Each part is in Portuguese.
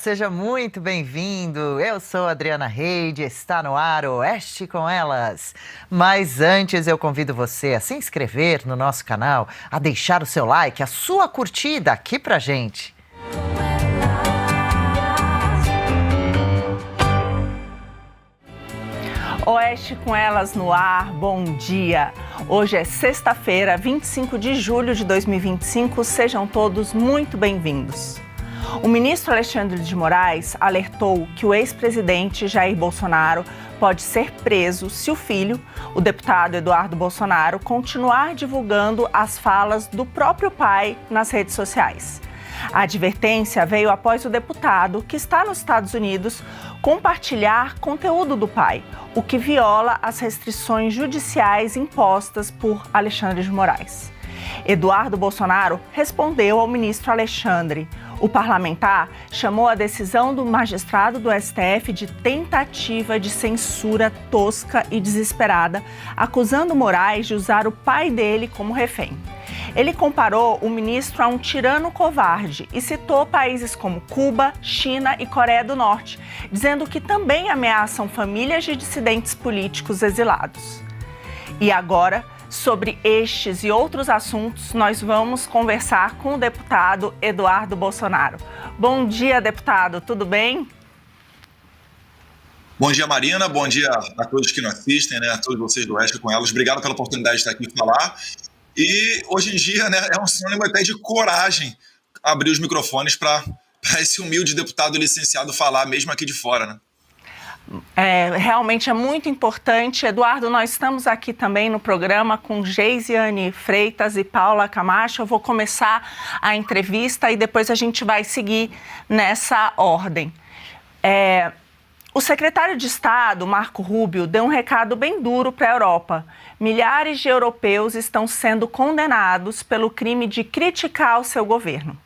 seja muito bem-vindo. Eu sou a Adriana Reide, está no ar Oeste com Elas. Mas antes eu convido você a se inscrever no nosso canal, a deixar o seu like, a sua curtida aqui pra gente. Oeste com Elas no ar, bom dia! Hoje é sexta-feira, 25 de julho de 2025, sejam todos muito bem-vindos. O ministro Alexandre de Moraes alertou que o ex-presidente Jair Bolsonaro pode ser preso se o filho, o deputado Eduardo Bolsonaro, continuar divulgando as falas do próprio pai nas redes sociais. A advertência veio após o deputado, que está nos Estados Unidos, compartilhar conteúdo do pai, o que viola as restrições judiciais impostas por Alexandre de Moraes. Eduardo Bolsonaro respondeu ao ministro Alexandre. O parlamentar chamou a decisão do magistrado do STF de tentativa de censura tosca e desesperada, acusando Moraes de usar o pai dele como refém. Ele comparou o ministro a um tirano covarde e citou países como Cuba, China e Coreia do Norte, dizendo que também ameaçam famílias de dissidentes políticos exilados. E agora, sobre estes e outros assuntos, nós vamos conversar com o deputado Eduardo Bolsonaro. Bom dia, deputado, tudo bem? Bom dia, Marina, bom dia a todos que nos assistem, né, a todos vocês do Oeste com Elas. Obrigado pela oportunidade de estar aqui e falar. E hoje em dia, né, é um sinônimo até de coragem abrir os microfones para esse humilde deputado licenciado falar, mesmo aqui de fora, né? Realmente é muito importante. Eduardo, nós estamos aqui também no programa com Geisiane Freitas e Paula Camacho. Eu vou começar a entrevista e depois a gente vai seguir nessa ordem. O secretário de Estado, Marco Rubio, deu um recado bem duro para a Europa. Milhares de europeus estão sendo condenados pelo crime de criticar o seu governo.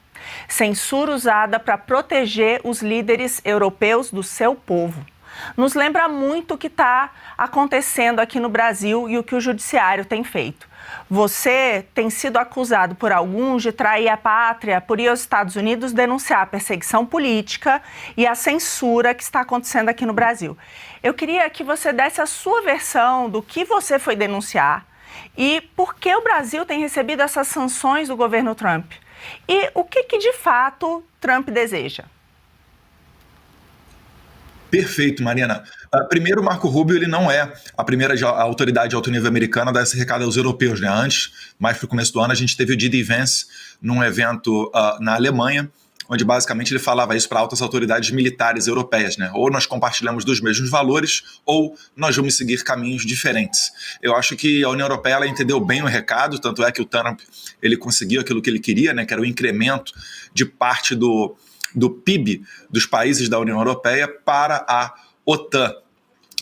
Censura usada para proteger os líderes europeus do seu povo. Nos lembra muito o que está acontecendo aqui no Brasil e o que o judiciário tem feito. Você tem sido acusado por alguns de trair a pátria, por ir aos Estados Unidos denunciar a perseguição política e a censura que está acontecendo aqui no Brasil. Eu queria que você desse a sua versão do que você foi denunciar e por que o Brasil tem recebido essas sanções do governo Trump. E o que de fato Trump deseja? Perfeito, Marina. Primeiro, o Marco Rubio ele não é a primeira autoridade de alto nível americana a dar esse recado aos europeus, né? Antes, mais para o começo do ano, a gente teve o D.D. Vance num evento na Alemanha, onde basicamente ele falava isso para altas autoridades militares europeias, né? Ou nós compartilhamos dos mesmos valores, ou nós vamos seguir caminhos diferentes. Eu acho que a União Europeia ela entendeu bem o recado, tanto é que o Trump ele conseguiu aquilo que ele queria, né? Que era o incremento de parte do PIB dos países da União Europeia para a OTAN.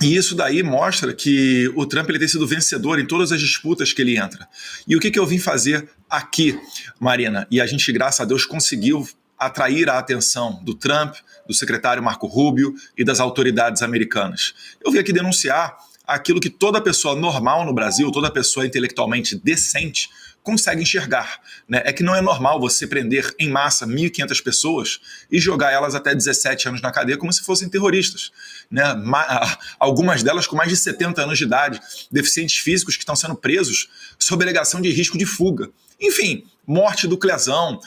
E isso daí mostra que o Trump ele tem sido vencedor em todas as disputas que ele entra. E o que eu vim fazer aqui, Marina? E a gente, graças a Deus, conseguiu atrair a atenção do Trump, do secretário Marco Rubio e das autoridades americanas. Eu vim aqui denunciar aquilo que toda pessoa normal no Brasil, toda pessoa intelectualmente decente, consegue enxergar, né? É que não é normal você prender em massa 1.500 pessoas e jogar elas até 17 anos na cadeia como se fossem terroristas, né? Algumas delas com mais de 70 anos de idade, deficientes físicos que estão sendo presos sob alegação de risco de fuga. Enfim, morte do Clezão.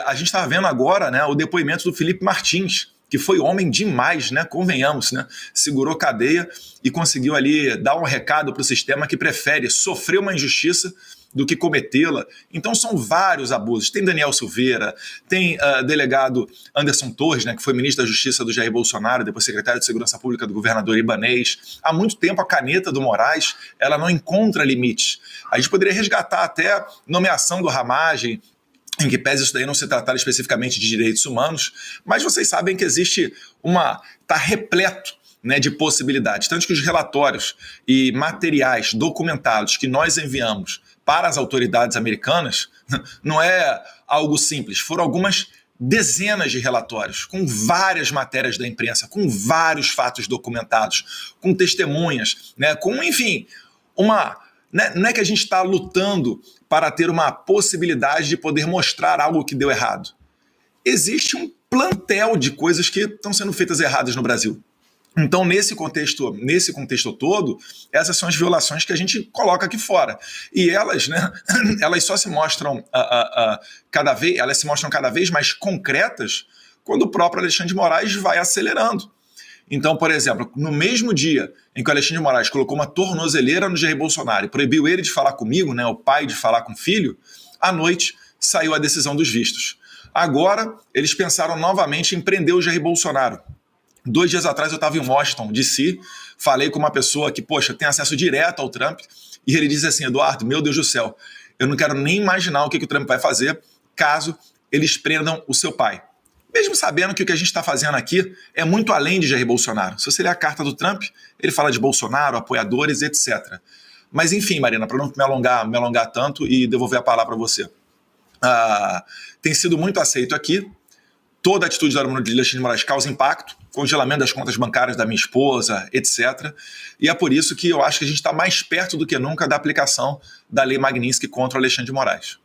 A gente está vendo agora, né, o depoimento do Felipe Martins, que foi homem demais, né? Convenhamos, né? Segurou cadeia e conseguiu ali dar um recado para o sistema que prefere sofrer uma injustiça do que cometê-la. Então são vários abusos. Tem Daniel Silveira, tem delegado Anderson Torres, né, que foi ministro da Justiça do Jair Bolsonaro, depois secretário de Segurança Pública do governador Ibanez. Há muito tempo a caneta do Moraes ela não encontra limites. A gente poderia resgatar até a nomeação do Ramagem, em que pese isso daí não se tratar especificamente de direitos humanos, mas vocês sabem que existe está repleto, né, de possibilidades. Tanto que os relatórios e materiais documentados que nós enviamos para as autoridades americanas não é algo simples. Foram algumas dezenas de relatórios, com várias matérias da imprensa, com vários fatos documentados, com testemunhas, né, com, enfim, não é que a gente está lutando para ter uma possibilidade de poder mostrar algo que deu errado. Existe um plantel de coisas que estão sendo feitas erradas no Brasil. Então, nesse contexto todo, essas são as violações que a gente coloca aqui fora. E elas, né, elas só se mostram cada vez mais concretas quando o próprio Alexandre de Moraes vai acelerando. Então, por exemplo, no mesmo dia em que o Alexandre de Moraes colocou uma tornozeleira no Jair Bolsonaro e proibiu ele de falar comigo, né, o pai de falar com o filho, à noite saiu a decisão dos vistos. Agora, eles pensaram novamente em prender o Jair Bolsonaro. 2 dias atrás eu estava em Washington, D.C., falei com uma pessoa que, poxa, tem acesso direto ao Trump, e ele disse assim: Eduardo, meu Deus do céu, eu não quero nem imaginar o que o Trump vai fazer caso eles prendam o seu pai. Mesmo sabendo que o que a gente está fazendo aqui é muito além de Jair Bolsonaro. Se você ler a carta do Trump, ele fala de Bolsonaro, apoiadores, etc. Mas enfim, Marina, para não me alongar tanto e devolver a palavra a você. Tem sido muito aceito aqui. Toda a atitude do Alexandre de Moraes causa impacto, congelamento das contas bancárias da minha esposa, etc. E é por isso que eu acho que a gente está mais perto do que nunca da aplicação da Lei Magnitsky contra o Alexandre de Moraes.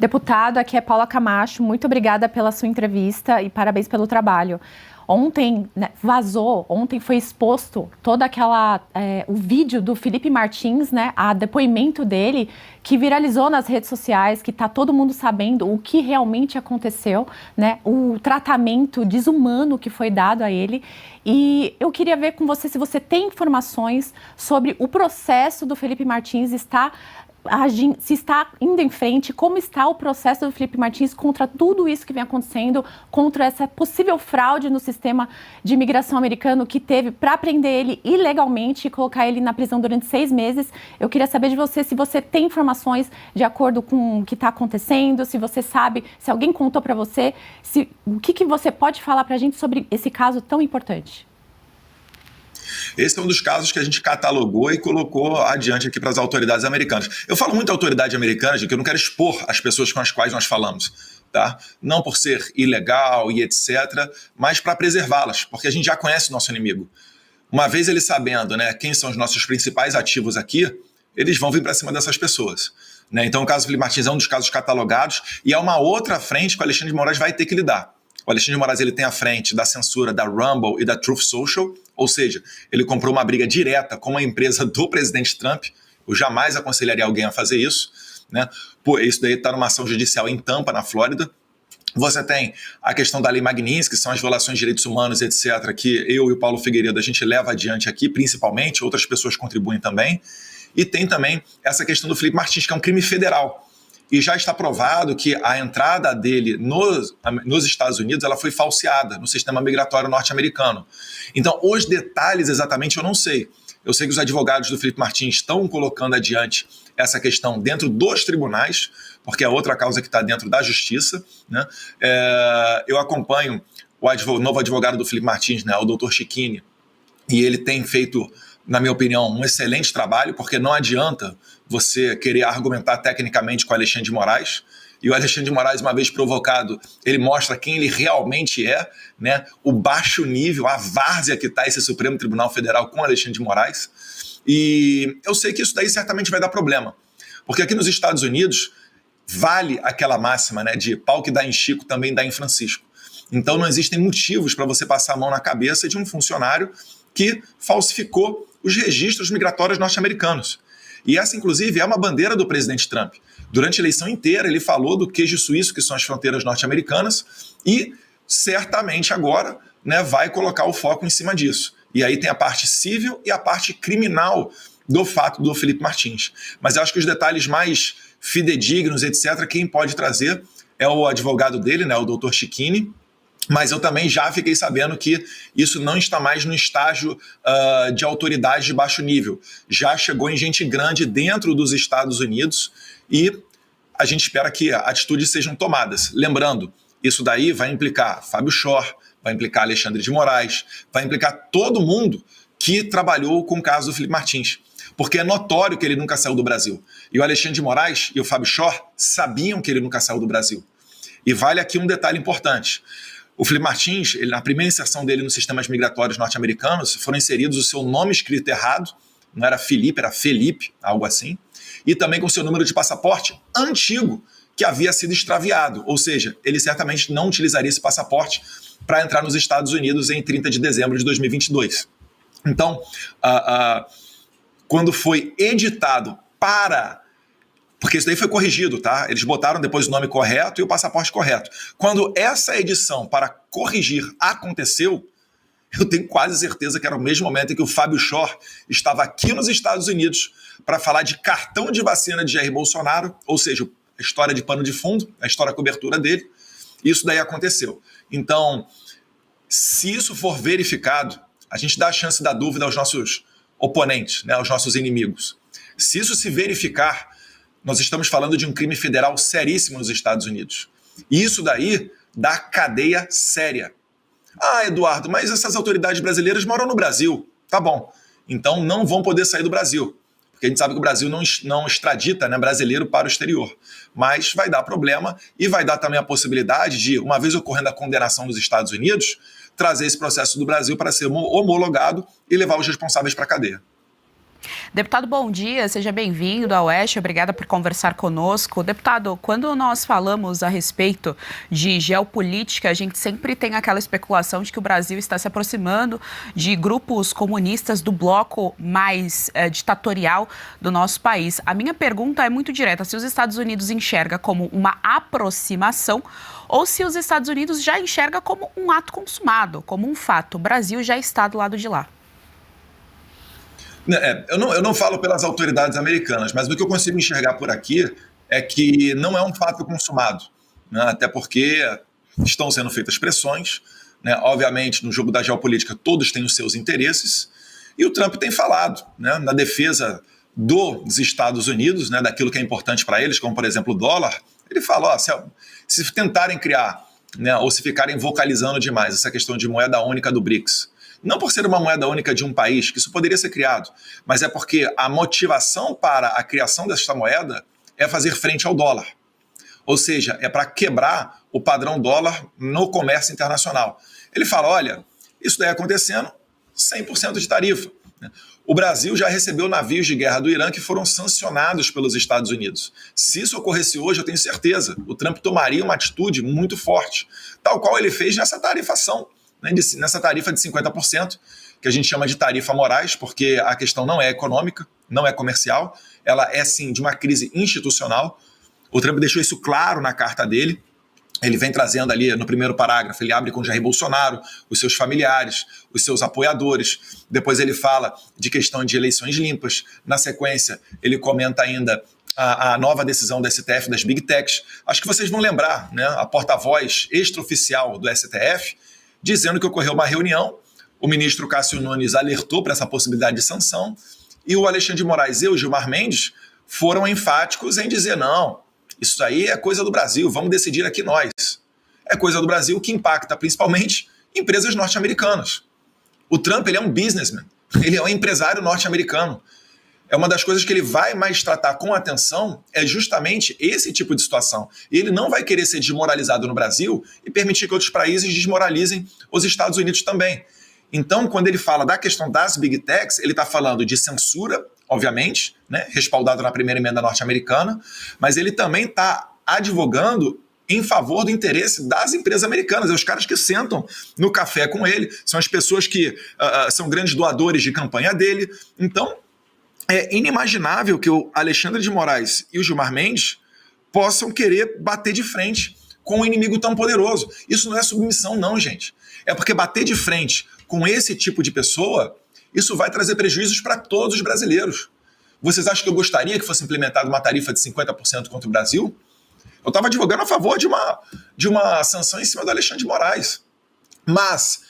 Deputado, aqui é Paula Camacho, muito obrigada pela sua entrevista e parabéns pelo trabalho. Ontem, né, ontem foi exposto o vídeo do Felipe Martins, né, a depoimento dele, que viralizou nas redes sociais, que está todo mundo sabendo o que realmente aconteceu, né, o tratamento desumano que foi dado a ele. E eu queria ver com você se você tem informações sobre o processo do Felipe Martins se está indo em frente, como está o processo do Felipe Martins contra tudo isso que vem acontecendo, contra essa possível fraude no sistema de imigração americano que teve para prender ele ilegalmente e colocar ele na prisão durante 6 meses. Eu queria saber de você se você tem informações de acordo com o que está acontecendo, se você sabe, se alguém contou para você, o que você pode falar para a gente sobre esse caso tão importante? Esse é um dos casos que a gente catalogou e colocou adiante aqui para as autoridades americanas. Eu falo muito autoridade americana, porque eu não quero expor as pessoas com as quais nós falamos, tá? Não por ser ilegal e etc., mas para preservá-las, porque a gente já conhece o nosso inimigo. Uma vez ele sabendo, né, quem são os nossos principais ativos aqui, eles vão vir para cima dessas pessoas. Né? Então o caso Felipe Martins é um dos casos catalogados e é uma outra frente que o Alexandre de Moraes vai ter que lidar. O Alexandre de Moraes ele tem a frente da censura da Rumble e da Truth Social, ou seja, ele comprou uma briga direta com uma empresa do presidente Trump. Eu jamais aconselharia alguém a fazer isso. Né? Pô, isso daí está numa ação judicial em Tampa, na Flórida. Você tem a questão da Lei Magnitsky, que são as violações de direitos humanos, etc., que eu e o Paulo Figueiredo a gente leva adiante aqui, principalmente, outras pessoas contribuem também. E tem também essa questão do Felipe Martins, que é um crime federal. E já está provado que a entrada dele nos Estados Unidos ela foi falseada no sistema migratório norte-americano. Então, os detalhes exatamente eu não sei. Eu sei que os advogados do Felipe Martins estão colocando adiante essa questão dentro dos tribunais, porque é outra causa que está dentro da justiça. Né? Eu acompanho o novo advogado do Felipe Martins, né, o doutor Chiquini, e ele tem feito, na minha opinião, um excelente trabalho, porque não adianta você querer argumentar tecnicamente com o Alexandre de Moraes, e o Alexandre de Moraes, uma vez provocado, ele mostra quem ele realmente é, né? O baixo nível, a várzea que está esse Supremo Tribunal Federal com o Alexandre de Moraes, e eu sei que isso daí certamente vai dar problema, porque aqui nos Estados Unidos vale aquela máxima, né, de pau que dá em Chico também dá em Francisco. Então não existem motivos para você passar a mão na cabeça de um funcionário que falsificou os registros migratórios norte-americanos. E essa, inclusive, é uma bandeira do presidente Trump. Durante a eleição inteira, ele falou do queijo suíço, que são as fronteiras norte-americanas, e certamente agora, né, vai colocar o foco em cima disso. E aí tem a parte civil e a parte criminal do fato do Felipe Martins. Mas eu acho que os detalhes mais fidedignos, etc., quem pode trazer é o advogado dele, né, o doutor Chiquini. Mas eu também já fiquei sabendo que isso não está mais no estágio de autoridade de baixo nível. Já chegou em gente grande dentro dos Estados Unidos e a gente espera que atitudes sejam tomadas. Lembrando, isso daí vai implicar Fábio Shor, vai implicar Alexandre de Moraes, vai implicar todo mundo que trabalhou com o caso do Felipe Martins. Porque é notório que ele nunca saiu do Brasil. E o Alexandre de Moraes e o Fábio Shor sabiam que ele nunca saiu do Brasil. E vale aqui um detalhe importante. O Felipe Martins, na primeira inserção dele nos sistemas migratórios norte-americanos, foram inseridos o seu nome escrito errado, não era Felipe, era Felipe, algo assim, e também com o seu número de passaporte antigo, que havia sido extraviado, ou seja, ele certamente não utilizaria esse passaporte para entrar nos Estados Unidos em 30 de dezembro de 2022. Então, quando foi editado porque isso daí foi corrigido, tá? Eles botaram depois o nome correto e o passaporte correto. Quando essa edição para corrigir aconteceu, eu tenho quase certeza que era o mesmo momento em que o Fábio Shor estava aqui nos Estados Unidos para falar de cartão de vacina de Jair Bolsonaro, ou seja, a história de pano de fundo, a história da cobertura dele. Isso daí aconteceu. Então, se isso for verificado, a gente dá a chance da dúvida aos nossos oponentes, né, aos nossos inimigos. Se isso se verificar, nós estamos falando de um crime federal seríssimo nos Estados Unidos. E isso daí dá cadeia séria. Ah, Eduardo, mas essas autoridades brasileiras moram no Brasil. Tá bom. Então não vão poder sair do Brasil. Porque a gente sabe que o Brasil não extradita, né, brasileiro para o exterior. Mas vai dar problema e vai dar também a possibilidade de, uma vez ocorrendo a condenação nos Estados Unidos, trazer esse processo do Brasil para ser homologado e levar os responsáveis para a cadeia. Deputado, bom dia, seja bem-vindo ao Oeste, obrigada por conversar conosco. Deputado, quando nós falamos a respeito de geopolítica, a gente sempre tem aquela especulação de que o Brasil está se aproximando de grupos comunistas do bloco mais ditatorial do nosso país. A minha pergunta é muito direta, se os Estados Unidos enxerga como uma aproximação ou se os Estados Unidos já enxerga como um ato consumado, como um fato. O Brasil já está do lado de lá. Eu não falo pelas autoridades americanas, mas o que eu consigo enxergar por aqui é que não é um fato consumado, né? Até porque estão sendo feitas pressões, né? Obviamente, no jogo da geopolítica, todos têm os seus interesses, e o Trump tem falado, né, na defesa dos Estados Unidos, né, daquilo que é importante para eles, como, por exemplo, o dólar. Ele fala, se tentarem criar, né, ou se ficarem vocalizando demais essa questão de moeda única do BRICS, não por ser uma moeda única de um país, que isso poderia ser criado, mas é porque a motivação para a criação dessa moeda é fazer frente ao dólar. Ou seja, é para quebrar o padrão dólar no comércio internacional. Ele fala, olha, isso daí acontecendo, 100% de tarifa. O Brasil já recebeu navios de guerra do Irã que foram sancionados pelos Estados Unidos. Se isso ocorresse hoje, eu tenho certeza, o Trump tomaria uma atitude muito forte, tal qual ele fez nessa tarifação, nessa tarifa de 50%, que a gente chama de tarifa Moraes, porque a questão não é econômica, não é comercial, ela é sim de uma crise institucional. O Trump deixou isso claro na carta dele. Ele vem trazendo ali no primeiro parágrafo, ele abre com Jair Bolsonaro, os seus familiares, os seus apoiadores. Depois ele fala de questão de eleições limpas. Na sequência, ele comenta ainda a nova decisão do STF das Big Techs. Acho que vocês vão lembrar, né, a porta-voz extraoficial do STF, dizendo que ocorreu uma reunião, o ministro Cássio Nunes alertou para essa possibilidade de sanção, e o Alexandre de Moraes e o Gilmar Mendes foram enfáticos em dizer, não, isso aí é coisa do Brasil, vamos decidir aqui nós. É coisa do Brasil que impacta principalmente empresas norte-americanas. O Trump, ele é um businessman, ele é um empresário norte-americano. É uma das coisas que ele vai mais tratar com atenção é justamente esse tipo de situação. E ele não vai querer ser desmoralizado no Brasil e permitir que outros países desmoralizem os Estados Unidos também. Então, quando ele fala da questão das Big Techs, ele está falando de censura, obviamente, né, respaldado na primeira emenda norte-americana, mas ele também está advogando em favor do interesse das empresas americanas. É os caras que sentam no café com ele, são as pessoas que são grandes doadores de campanha dele. Então, é inimaginável que o Alexandre de Moraes e o Gilmar Mendes possam querer bater de frente com um inimigo tão poderoso. Isso não é submissão, não, gente. É porque bater de frente com esse tipo de pessoa, isso vai trazer prejuízos para todos os brasileiros. Vocês acham que eu gostaria que fosse implementada uma tarifa de 50% contra o Brasil? Eu estava advogando a favor de uma sanção em cima do Alexandre de Moraes. Mas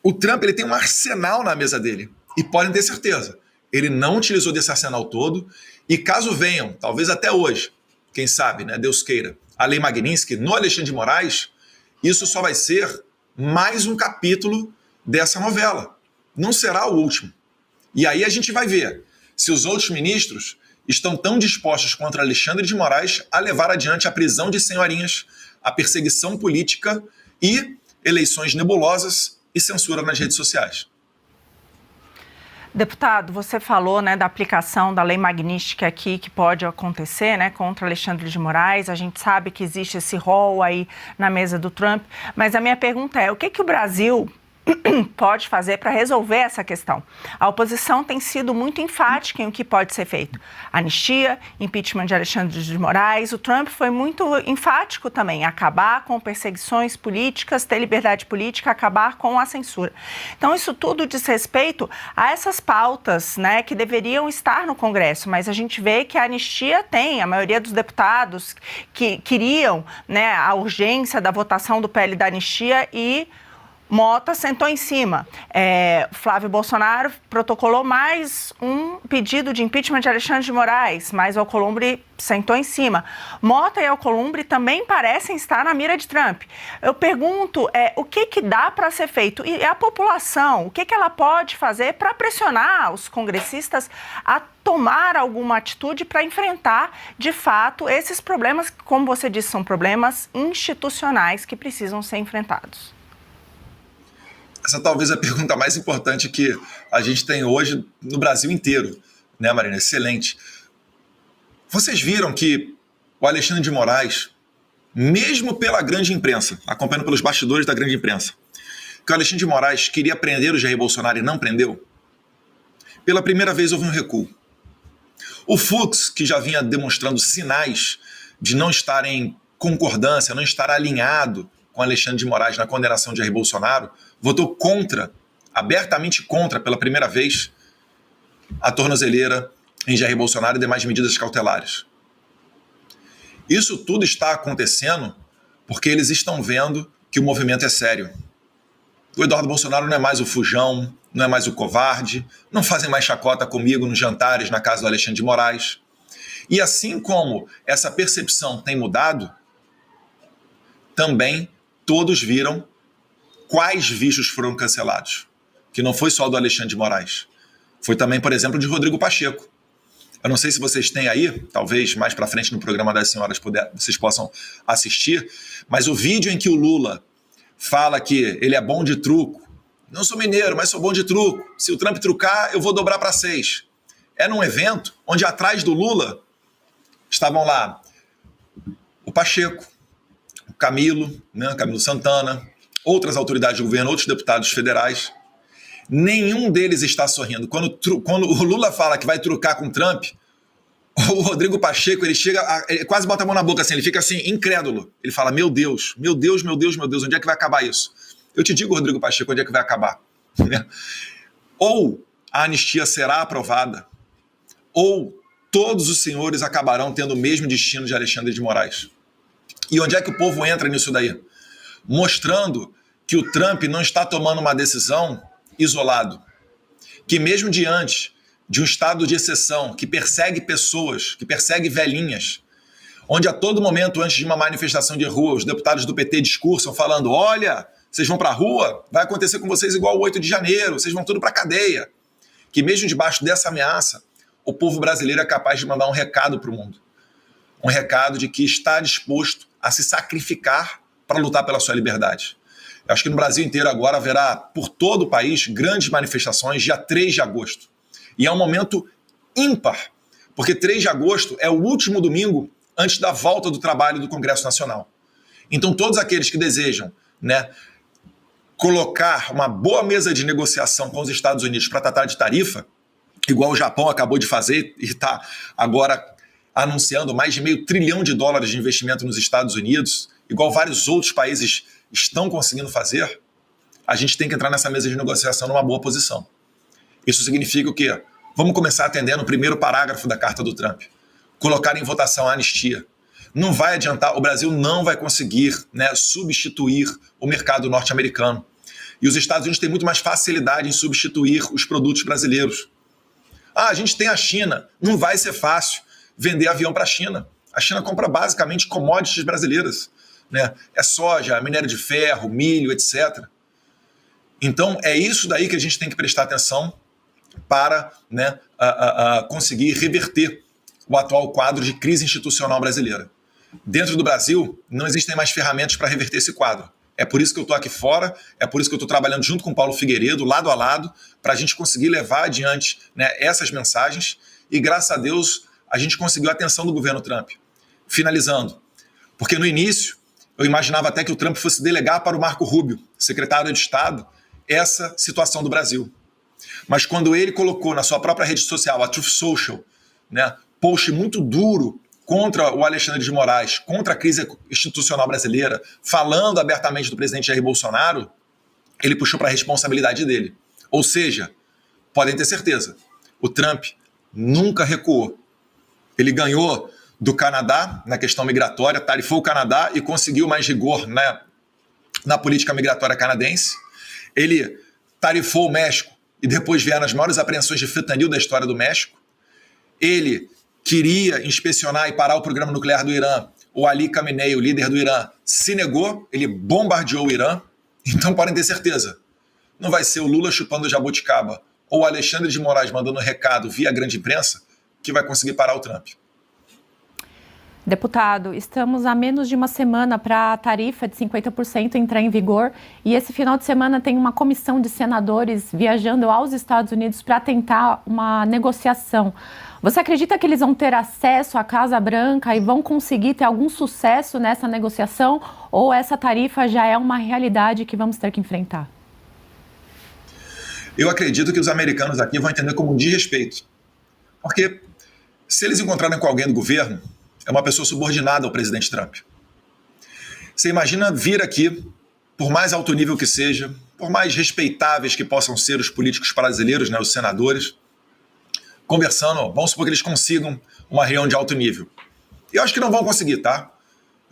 o Trump, ele tem um arsenal na mesa dele. E podem ter certeza, ele não utilizou desse arsenal todo, e caso venham, talvez até hoje, quem sabe, né, Deus queira, a Lei Magnitsky no Alexandre de Moraes, isso só vai ser mais um capítulo dessa novela. Não será o último. E aí a gente vai ver se os outros ministros estão tão dispostos contra Alexandre de Moraes a levar adiante a prisão de senhorinhas, a perseguição política e eleições nebulosas e censura nas redes sociais. Deputado, você falou, né, da aplicação da lei magnística aqui que pode acontecer, né, contra Alexandre de Moraes. A gente sabe que existe esse rol aí na mesa do Trump, mas a minha pergunta é, o que o Brasil pode fazer para resolver essa questão? A oposição tem sido muito enfática em o que pode ser feito. Anistia, impeachment de Alexandre de Moraes. O Trump foi muito enfático também, acabar com perseguições políticas, ter liberdade política, acabar com a censura. Então, isso tudo diz respeito a essas pautas, né, que deveriam estar no Congresso, mas a gente vê que a anistia tem, a maioria dos deputados que queriam, né, a urgência da votação do PL da anistia e Mota sentou em cima. Flávio Bolsonaro protocolou mais um pedido de impeachment de Alexandre de Moraes, mas o Alcolumbre sentou em cima. Mota e Alcolumbre também parecem estar na mira de Trump. Eu pergunto, o que dá para ser feito? E a população, o que ela pode fazer para pressionar os congressistas a tomar alguma atitude para enfrentar, de fato, esses problemas que, como você disse, são problemas institucionais que precisam ser enfrentados? Essa talvez é a pergunta mais importante que a gente tem hoje no Brasil inteiro, né, Marina? Excelente. Vocês viram que o Alexandre de Moraes, mesmo pela grande imprensa, acompanhando pelos bastidores da grande imprensa, que o Alexandre de Moraes queria prender o Jair Bolsonaro e não prendeu? Pela primeira vez houve um recuo. O Fux, que já vinha demonstrando sinais de não estar em concordância, não estar alinhado com Alexandre de Moraes na condenação de Jair Bolsonaro, votou contra, abertamente contra, pela primeira vez, a tornozeleira em Jair Bolsonaro e demais medidas cautelares. Isso tudo está acontecendo porque eles estão vendo que o movimento é sério. O Eduardo Bolsonaro não é mais o fujão, não é mais o covarde, não fazem mais chacota comigo nos jantares na casa do Alexandre de Moraes. E assim como essa percepção tem mudado, também todos viram quais vícios foram cancelados. Que não foi só do Alexandre de Moraes. Foi também, por exemplo, de Rodrigo Pacheco. Eu não sei se vocês têm aí, talvez mais para frente no programa das senhoras vocês possam assistir, mas o vídeo em que o Lula fala que ele é bom de truco. Não sou mineiro, mas sou bom de truco. Se o Trump trucar, eu vou dobrar para 6. É num evento onde atrás do Lula estavam lá o Pacheco, o Camilo, né, Camilo Santana, outras autoridades do governo, outros deputados federais. Nenhum deles está sorrindo. Quando o Lula fala que vai trucar com o Trump, o Rodrigo Pacheco, ele quase bota a mão na boca, assim, ele fica assim, incrédulo. Ele fala, meu Deus, meu Deus, meu Deus, meu Deus, onde é que vai acabar isso? Eu te digo, Rodrigo Pacheco, onde é que vai acabar? Ou a anistia será aprovada, ou todos os senhores acabarão tendo o mesmo destino de Alexandre de Moraes. E onde é que o povo entra nisso daí? Mostrando que o Trump não está tomando uma decisão isolado, que mesmo diante de um estado de exceção que persegue pessoas, que persegue velhinhas, onde a todo momento, antes de uma manifestação de rua, os deputados do PT discursam falando, olha, vocês vão para a rua, vai acontecer com vocês igual o 8 de janeiro, vocês vão tudo para a cadeia. Que mesmo debaixo dessa ameaça, o povo brasileiro é capaz de mandar um recado para o mundo. Um recado de que está disposto a se sacrificar para lutar pela sua liberdade. Eu acho que no Brasil inteiro agora haverá, por todo o país, grandes manifestações dia 3 de agosto. E é um momento ímpar, porque 3 de agosto é o último domingo antes da volta do trabalho do Congresso Nacional. Então todos aqueles que desejam, né, colocar uma boa mesa de negociação com os Estados Unidos para tratar de tarifa, igual o Japão acabou de fazer e está agora anunciando mais de $500 bilhão de investimento nos Estados Unidos, igual vários outros países estão conseguindo fazer, a gente tem que entrar nessa mesa de negociação numa boa posição. Isso significa o quê? Vamos começar atendendo o primeiro parágrafo da carta do Trump. Colocar em votação a anistia. Não vai adiantar, o Brasil não vai conseguir, né, substituir o mercado norte-americano. E os Estados Unidos têm muito mais facilidade em substituir os produtos brasileiros. A gente tem a China, não vai ser fácil vender avião para a China. A China compra basicamente commodities brasileiras, né? É soja, minério de ferro, milho, etc. Então é isso daí que a gente tem que prestar atenção para, né, conseguir reverter o atual quadro de crise institucional brasileira. Dentro do Brasil, não existem mais ferramentas para reverter esse quadro. É por isso que eu estou aqui fora, é por isso que eu estou trabalhando junto com o Paulo Figueiredo, lado a lado, para a gente conseguir levar adiante, né, essas mensagens. E graças a Deus a gente conseguiu a atenção do governo Trump. Finalizando, porque no início eu imaginava até que o Trump fosse delegar para o Marco Rubio, secretário de Estado, essa situação do Brasil. Mas quando ele colocou na sua própria rede social, a Truth Social, né, post muito duro contra o Alexandre de Moraes, contra a crise institucional brasileira, falando abertamente do presidente Jair Bolsonaro, ele puxou para a responsabilidade dele. Ou seja, podem ter certeza, o Trump nunca recuou. Ele ganhou do Canadá na questão migratória, tarifou o Canadá e conseguiu mais rigor, né, na política migratória canadense. Ele tarifou o México e depois vieram as maiores apreensões de fentanil da história do México. Ele queria inspecionar e parar o programa nuclear do Irã. O Ali Khamenei, o líder do Irã, se negou, ele bombardeou o Irã. Então podem ter certeza, não vai ser o Lula chupando jabuticaba ou o Alexandre de Moraes mandando recado via grande imprensa que vai conseguir parar o Trump. Deputado, estamos a menos de uma semana para a tarifa de 50% entrar em vigor e esse final de semana tem uma comissão de senadores viajando aos Estados Unidos para tentar uma negociação. Você acredita que eles vão ter acesso à Casa Branca e vão conseguir ter algum sucesso nessa negociação ou essa tarifa já é uma realidade que vamos ter que enfrentar? Eu acredito que os americanos aqui vão entender como um desrespeito. Porque se eles encontrarem com alguém do governo, é uma pessoa subordinada ao presidente Trump. Você imagina vir aqui, por mais alto nível que seja, por mais respeitáveis que possam ser os políticos brasileiros, né, os senadores, conversando, vamos supor que eles consigam uma reunião de alto nível. E eu acho que não vão conseguir, tá?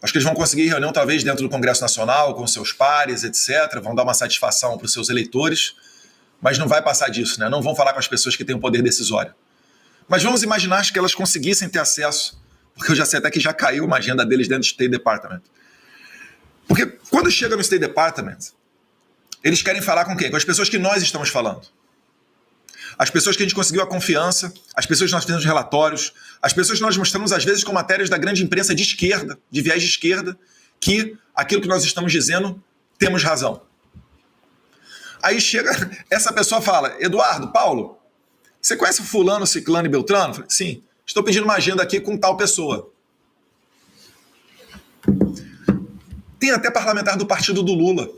Acho que eles vão conseguir reunião talvez dentro do Congresso Nacional, com seus pares, etc. Vão dar uma satisfação para os seus eleitores, mas não vai passar disso, né? Não vão falar com as pessoas que têm o poder decisório. Mas vamos imaginar que elas conseguissem ter acesso, porque eu já sei até que já caiu uma agenda deles dentro do State Department. Porque quando chega no State Department, eles querem falar com quem? Com as pessoas que nós estamos falando. As pessoas que a gente conseguiu a confiança, as pessoas que nós temos relatórios, as pessoas que nós mostramos às vezes com matérias da grande imprensa de esquerda, de viés de esquerda, que aquilo que nós estamos dizendo, temos razão. Aí chega, essa pessoa fala, Eduardo, Paulo, você conhece fulano, ciclano e beltrano? Eu falei, sim. Estou pedindo uma agenda aqui com tal pessoa. Tem até parlamentar do partido do Lula.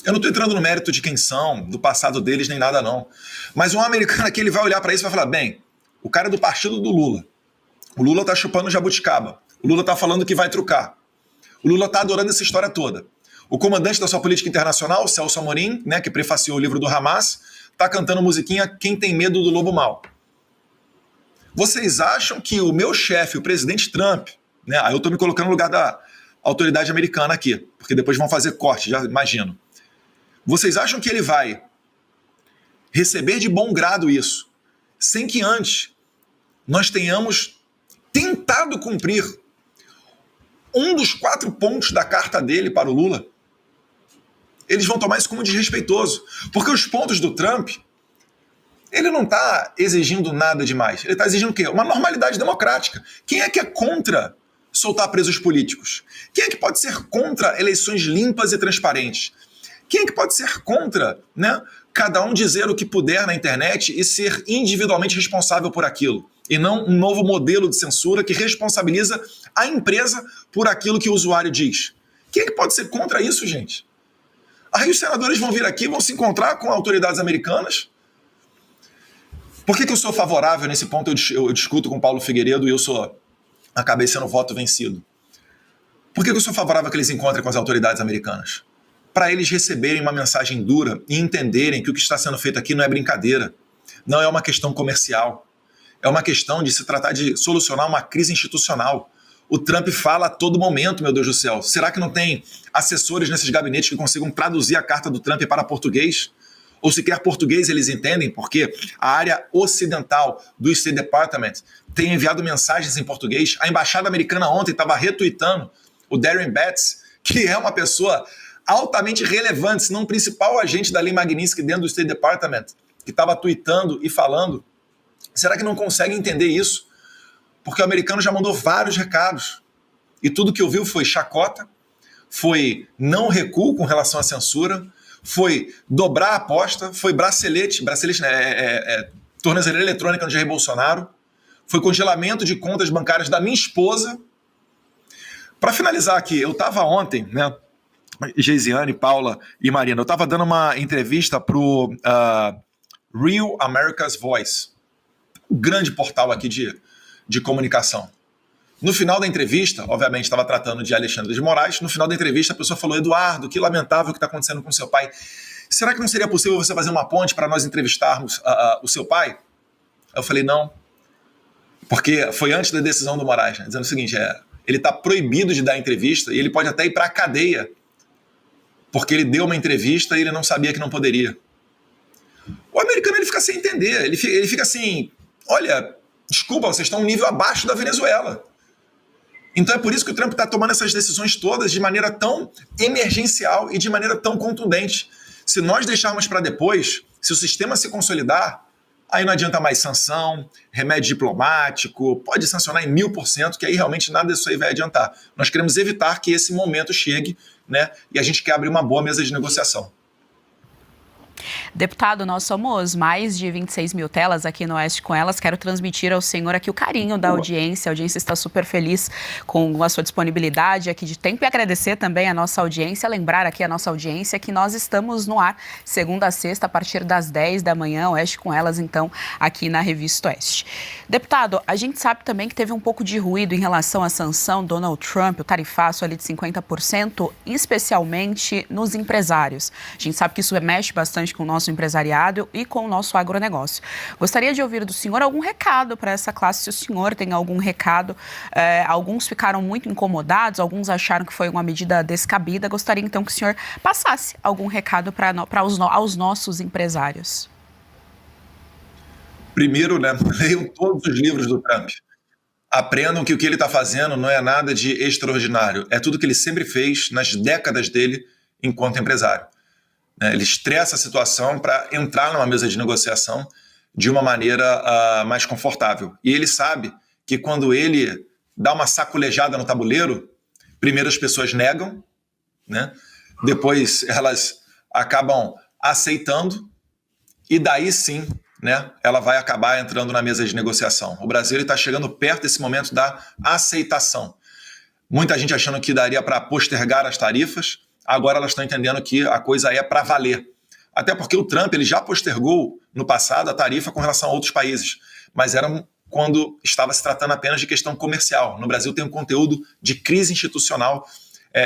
Eu não estou entrando no mérito de quem são, do passado deles, nem nada não. Mas um americano aqui, ele vai olhar para isso e vai falar, bem, o cara é do partido do Lula. O Lula está chupando jabuticaba. O Lula está falando que vai trucar. O Lula está adorando essa história toda. O comandante da sua política internacional, Celso Amorim, né, que prefaciou o livro do Hamas, está cantando musiquinha Quem Tem Medo do Lobo Mau. Vocês acham que o meu chefe, o presidente Trump, né, aí eu estou me colocando no lugar da autoridade americana aqui, porque depois vão fazer corte, já imagino. Vocês acham que ele vai receber de bom grado isso, sem que antes nós tenhamos tentado cumprir um dos 4 pontos da carta dele para o Lula? Eles vão tomar isso como desrespeitoso, porque os pontos do Trump, ele não está exigindo nada demais. Ele está exigindo o quê? Uma normalidade democrática. Quem é que é contra soltar presos políticos? Quem é que pode ser contra eleições limpas e transparentes? Quem é que pode ser contra, né, cada um dizer o que puder na internet e ser individualmente responsável por aquilo? E não um novo modelo de censura que responsabiliza a empresa por aquilo que o usuário diz. Quem é que pode ser contra isso, gente? Aí os senadores vão vir aqui, vão se encontrar com autoridades americanas. Por que eu sou favorável nesse ponto? Eu discuto com o Paulo Figueiredo e acabei sendo voto vencido. Por que eu sou favorável que eles encontrem com as autoridades americanas? Para eles receberem uma mensagem dura e entenderem que o que está sendo feito aqui não é brincadeira. Não é uma questão comercial. É uma questão de se tratar de solucionar uma crise institucional. O Trump fala a todo momento, meu Deus do céu. Será que não tem assessores nesses gabinetes que consigam traduzir a carta do Trump para português? Ou sequer português eles entendem, porque a área ocidental do State Department tem enviado mensagens em português. A embaixada americana ontem estava retuitando o Darren Betts, que é uma pessoa altamente relevante, se não o principal agente da Lei Magnitsky dentro do State Department, que estava tuitando e falando. Será que não consegue entender isso? Porque o americano já mandou vários recados. E tudo que ouviu foi chacota, foi não recuo com relação à censura, foi dobrar a aposta, foi bracelete, tornozeleira eletrônica no Jair Bolsonaro, foi congelamento de contas bancárias da minha esposa. Para finalizar aqui, eu estava ontem, né, Geisiane, Paula e Marina, eu estava dando uma entrevista para o Real America's Voice, um grande portal aqui de comunicação. No final da entrevista, obviamente estava tratando de Alexandre de Moraes, no final da entrevista a pessoa falou: Eduardo, que lamentável o que está acontecendo com seu pai. Será que não seria possível você fazer uma ponte para nós entrevistarmos o seu pai? Eu falei: não, porque foi antes da decisão do Moraes, né, dizendo o seguinte, ele está proibido de dar entrevista e ele pode até ir para a cadeia, porque ele deu uma entrevista e ele não sabia que não poderia. O americano ele fica sem entender, ele fica assim, olha, desculpa, vocês estão um nível abaixo da Venezuela. Então é por isso que o Trump está tomando essas decisões todas de maneira tão emergencial e de maneira tão contundente. Se nós deixarmos para depois, se o sistema se consolidar, aí não adianta mais sanção, remédio diplomático, pode sancionar em 1000%, que aí realmente nada disso aí vai adiantar. Nós queremos evitar que esse momento chegue, né, e a gente quer abrir uma boa mesa de negociação. Deputado, nós somos mais de 26 mil telas aqui no Oeste com Elas. Quero transmitir ao senhor aqui o carinho da audiência. A audiência está super feliz com a sua disponibilidade aqui de tempo e agradecer também a nossa audiência, lembrar aqui a nossa audiência que nós estamos no ar segunda a sexta a partir das 10 da manhã, Oeste com Elas, então, aqui na Revista Oeste. Deputado, a gente sabe também que teve um pouco de ruído em relação à sanção Donald Trump, o tarifaço ali de 50%, especialmente nos empresários. A gente sabe que isso mexe bastante com o nosso empresariado e com o nosso agronegócio. Gostaria de ouvir do senhor algum recado para essa classe, se o senhor tem algum recado. Alguns ficaram muito incomodados, alguns acharam que foi uma medida descabida. Gostaria então que o senhor passasse algum recado aos nossos empresários. Primeiro, né, leiam todos os livros do Trump. Aprendam que o que ele está fazendo não é nada de extraordinário. É tudo que ele sempre fez nas décadas dele enquanto empresário. Ele estressa a situação para entrar numa mesa de negociação de uma maneira mais confortável. E ele sabe que quando ele dá uma sacolejada no tabuleiro, primeiro as pessoas negam, né? Depois elas acabam aceitando e daí sim, né, ela vai acabar entrando na mesa de negociação. O Brasil está chegando perto desse momento da aceitação. Muita gente achando que daria para postergar as tarifas, agora elas estão entendendo que a coisa é para valer. Até porque o Trump ele já postergou no passado a tarifa com relação a outros países, mas era quando estava se tratando apenas de questão comercial. No Brasil tem um conteúdo de crise institucional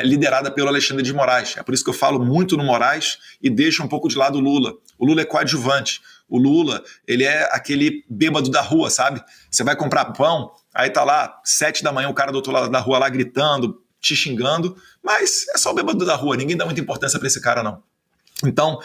liderada pelo Alexandre de Moraes. É por isso que eu falo muito no Moraes e deixo um pouco de lado o Lula. O Lula é coadjuvante. O Lula, ele é aquele bêbado da rua, sabe? Você vai comprar pão, aí tá lá, 7 da manhã, o cara do outro lado da rua lá gritando, te xingando, mas é só o bêbado da rua, ninguém dá muita importância para esse cara, não. Então,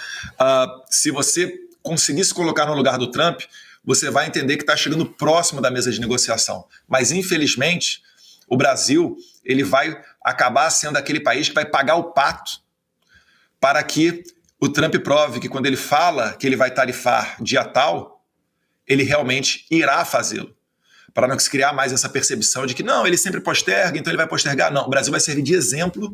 se você conseguir se colocar no lugar do Trump, você vai entender que está chegando próximo da mesa de negociação. Mas, infelizmente, o Brasil ele vai acabar sendo aquele país que vai pagar o pato para que o Trump prove que quando ele fala que ele vai tarifar dia tal, ele realmente irá fazê-lo. Para não se criar mais essa percepção de que não, ele sempre posterga, então ele vai postergar. Não, o Brasil vai servir de exemplo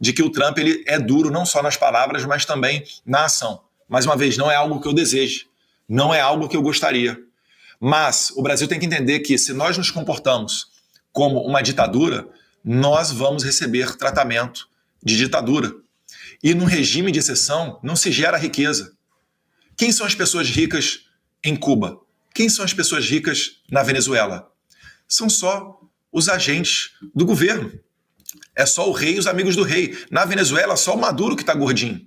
de que o Trump ele é duro não só nas palavras, mas também na ação. Mais uma vez, não é algo que eu deseje, não é algo que eu gostaria. Mas o Brasil tem que entender que se nós nos comportamos como uma ditadura, nós vamos receber tratamento de ditadura. E num regime de exceção não se gera riqueza. Quem são as pessoas ricas em Cuba? Quem são as pessoas ricas na Venezuela? São só os agentes do governo. É só o rei e os amigos do rei. Na Venezuela, só o Maduro que está gordinho.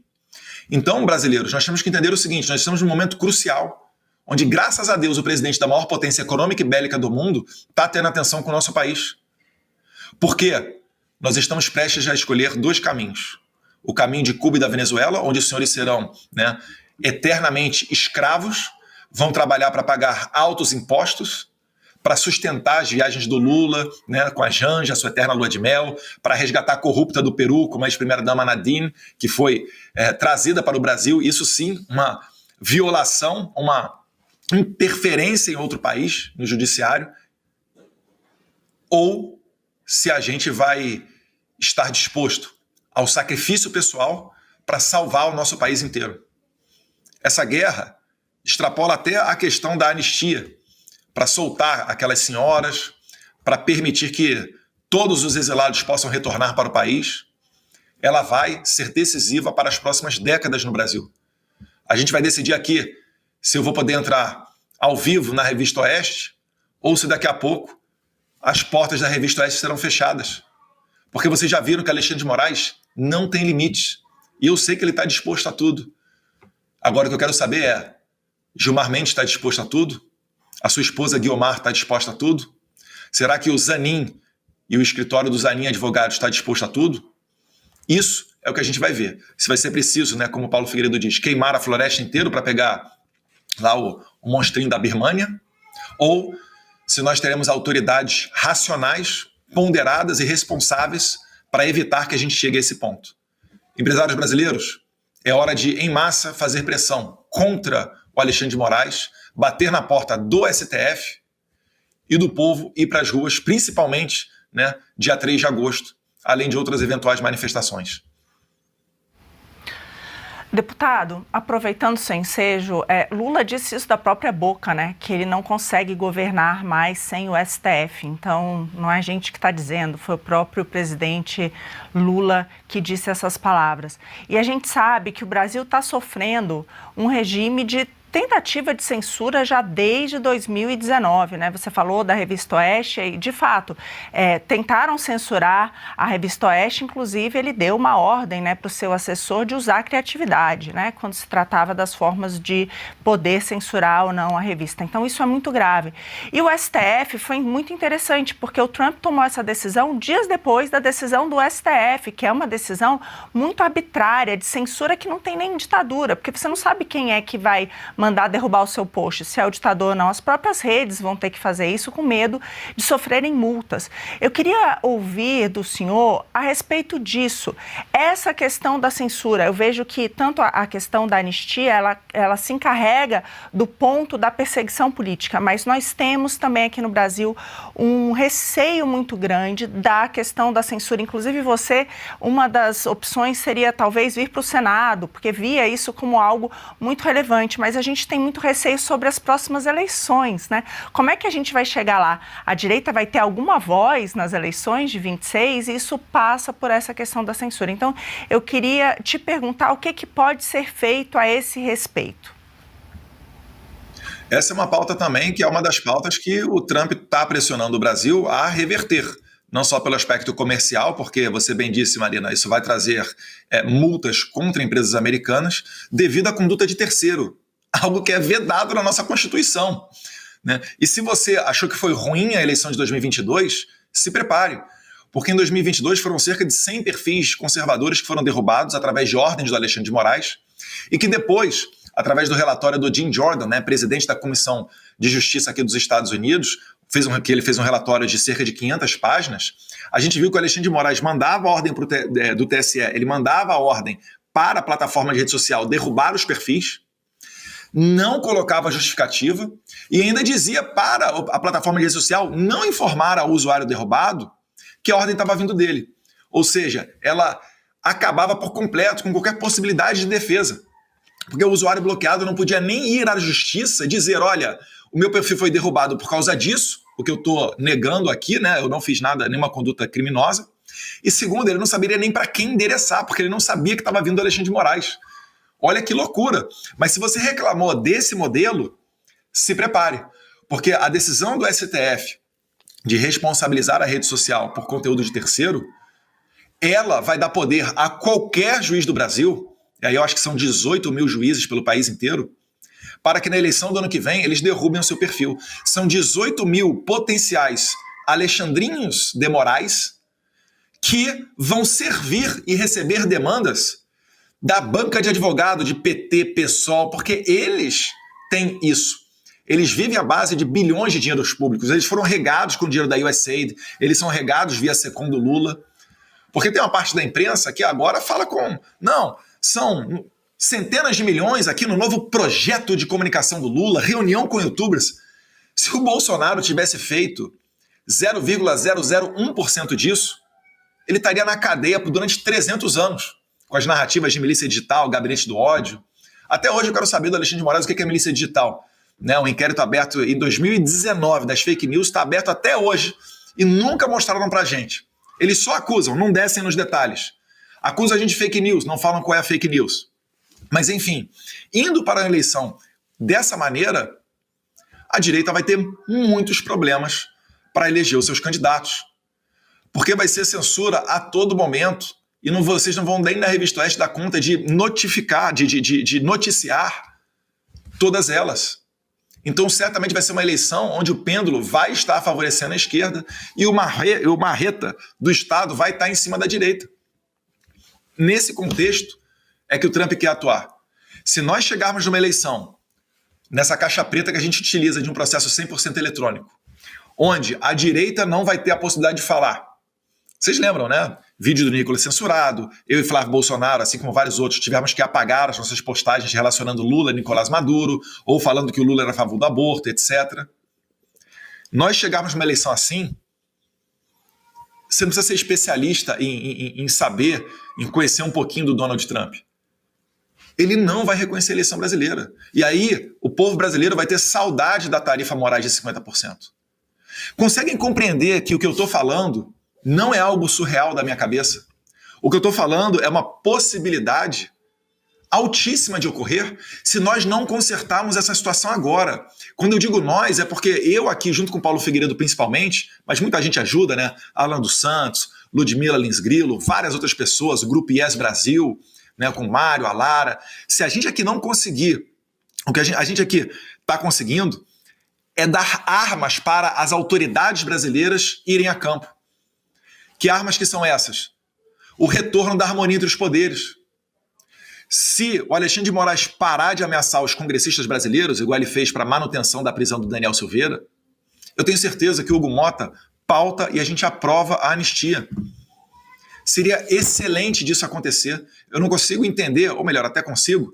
Então, brasileiros, nós temos que entender o seguinte, nós estamos num momento crucial, onde, graças a Deus, o presidente da maior potência econômica e bélica do mundo está tendo atenção com o nosso país. Por quê? Nós estamos prestes a escolher 2 caminhos. O caminho de Cuba e da Venezuela, onde os senhores serão, né, eternamente escravos, vão trabalhar para pagar altos impostos, para sustentar as viagens do Lula, né, com a Janja, a sua eterna lua de mel, para resgatar a corrupta do Peru, como a ex-primeira-dama Nadine, que foi trazida para o Brasil. Isso sim, uma violação, uma interferência em outro país, no judiciário. Ou se a gente vai estar disposto ao sacrifício pessoal para salvar o nosso país inteiro. Essa guerra extrapola até a questão da anistia, para soltar aquelas senhoras, para permitir que todos os exilados possam retornar para o país. Ela vai ser decisiva para as próximas décadas no Brasil. A gente vai decidir aqui se eu vou poder entrar ao vivo na Revista Oeste ou se daqui a pouco as portas da Revista Oeste serão fechadas. Porque vocês já viram que Alexandre de Moraes não tem limites. E eu sei que ele está disposto a tudo. Agora, o que eu quero saber é, Gilmar Mendes está disposto a tudo? A sua esposa Guiomar está disposta a tudo? Será que o Zanin e o escritório do Zanin Advogados está disposto a tudo? Isso é o que a gente vai ver. Se vai ser preciso, né, como o Paulo Figueiredo diz, queimar a floresta inteira para pegar lá o monstrinho da Birmânia, ou se nós teremos autoridades racionais, ponderadas e responsáveis para evitar que a gente chegue a esse ponto. Empresários brasileiros, é hora de, em massa, fazer pressão contra o Alexandre de Moraes, bater na porta do STF e do povo ir para as ruas, principalmente, né, dia 3 de agosto, além de outras eventuais manifestações. Deputado, aproveitando o seu ensejo, Lula disse isso da própria boca, né? Que ele não consegue governar mais sem o STF. Então, não é a gente que está dizendo, foi o próprio presidente Lula que disse essas palavras. E a gente sabe que o Brasil está sofrendo um regime de tentativa de censura já desde 2019, né? Você falou da Revista Oeste e, de fato, tentaram censurar a Revista Oeste, inclusive ele deu uma ordem, né, para o seu assessor de usar a criatividade, né, quando se tratava das formas de poder censurar ou não a revista. Então, isso é muito grave. E o STF foi muito interessante, porque o Trump tomou essa decisão dias depois da decisão do STF, que é uma decisão muito arbitrária, de censura que não tem nem ditadura, porque você não sabe quem é que vai mandar derrubar o seu post, se é o ditador ou não. As próprias redes vão ter que fazer isso com medo de sofrerem multas. Eu queria ouvir do senhor a respeito disso. Essa questão da censura, eu vejo que tanto a questão da anistia, ela se encarrega do ponto da perseguição política, mas nós temos também aqui no Brasil um receio muito grande da questão da censura. Inclusive você, uma das opções seria talvez vir para o Senado, porque via isso como algo muito relevante, mas a gente tem muito receio sobre as próximas eleições, né? Como é que a gente vai chegar lá? A direita vai ter alguma voz nas eleições de 26 e isso passa por essa questão da censura. Então, eu queria te perguntar o que pode ser feito a esse respeito. Essa é uma pauta também que é uma das pautas que o Trump está pressionando o Brasil a reverter. Não só pelo aspecto comercial, porque você bem disse, Marina, isso vai trazer multas contra empresas americanas devido à conduta de terceiro. Algo que é vedado na nossa Constituição, né? E se você achou que foi ruim a eleição de 2022, se prepare, porque em 2022 foram cerca de 100 perfis conservadores que foram derrubados através de ordens do Alexandre de Moraes e que depois, através do relatório do Jim Jordan, né, presidente da Comissão de Justiça aqui dos Estados Unidos, ele fez um relatório de cerca de 500 páginas, a gente viu que o Alexandre de Moraes mandava a ordem do TSE, ele mandava a ordem para a plataforma de rede social derrubar os perfis, não colocava justificativa e ainda dizia para a plataforma de rede social não informar ao usuário derrubado que a ordem estava vindo dele. Ou seja, ela acabava por completo com qualquer possibilidade de defesa. Porque o usuário bloqueado não podia nem ir à justiça e dizer, olha, o meu perfil foi derrubado por causa disso, o que eu estou negando aqui, né? Eu não fiz nada, nenhuma conduta criminosa. E segundo, ele não saberia nem para quem endereçar, porque ele não sabia que estava vindo do Alexandre de Moraes. Olha que loucura. Mas se você reclamou desse modelo, se prepare. Porque a decisão do STF de responsabilizar a rede social por conteúdo de terceiro, ela vai dar poder a qualquer juiz do Brasil, e aí eu acho que são 18 mil juízes pelo país inteiro, para que na eleição do ano que vem eles derrubem o seu perfil. São 18 mil potenciais Alexandrinhos de Moraes que vão servir e receber demandas da banca de advogado, de PT, PSOL, porque eles têm isso. Eles vivem à base de bilhões de dinheiros públicos, eles foram regados com o dinheiro da USAID, eles são regados via SECOM do Lula, porque tem uma parte da imprensa que agora fala não, são centenas de milhões aqui no novo projeto de comunicação do Lula, reunião com youtubers. Se o Bolsonaro tivesse feito 0,001% disso, ele estaria na cadeia durante 300 anos, com as narrativas de milícia digital, gabinete do ódio. Até hoje eu quero saber do Alexandre de Moraes o que é milícia digital. Né? Um inquérito aberto em 2019 das fake news está aberto até hoje e nunca mostraram pra gente. Eles só acusam, não descem nos detalhes. Acusam a gente de fake news, não falam qual é a fake news. Mas enfim, indo para a eleição dessa maneira, a direita vai ter muitos problemas para eleger os seus candidatos. Porque vai ser censura a todo momento e vocês não vão nem na Revista Oeste dar conta de notificar, de noticiar todas elas. Então, certamente vai ser uma eleição onde o pêndulo vai estar favorecendo a esquerda e o marreta do Estado vai estar em cima da direita. Nesse contexto é que o Trump quer atuar. Se nós chegarmos numa eleição, nessa caixa preta que a gente utiliza de um processo 100% eletrônico, onde a direita não vai ter a possibilidade de falar. Vocês lembram, né? Vídeo do Nicolas censurado, eu e Flávio Bolsonaro, assim como vários outros, tivemos que apagar as nossas postagens relacionando Lula a Nicolás Maduro, ou falando que o Lula era a favor do aborto, etc. Nós chegarmos numa eleição assim, você não precisa ser especialista em saber, em conhecer um pouquinho do Donald Trump. Ele não vai reconhecer a eleição brasileira. E aí, o povo brasileiro vai ter saudade da tarifa Moraes de 50%. Conseguem compreender que o que eu estou falando não é algo surreal da minha cabeça? O que eu estou falando é uma possibilidade altíssima de ocorrer se nós não consertarmos essa situação agora. Quando eu digo nós, é porque eu aqui, junto com o Paulo Figueiredo principalmente, mas muita gente ajuda, né? Alan dos Santos, Ludmila Lins Grilo, várias outras pessoas, o Grupo IES Brasil, né, com o Mário, a Lara. Se a gente aqui não conseguir, o que a gente aqui está conseguindo é dar armas para as autoridades brasileiras irem a campo. Que armas que são essas? O retorno da harmonia entre os poderes. Se o Alexandre de Moraes parar de ameaçar os congressistas brasileiros, igual ele fez para a manutenção da prisão do Daniel Silveira, eu tenho certeza que o Hugo Mota pauta e a gente aprova a anistia. Seria excelente disso acontecer. Eu não consigo entender, ou melhor, até consigo,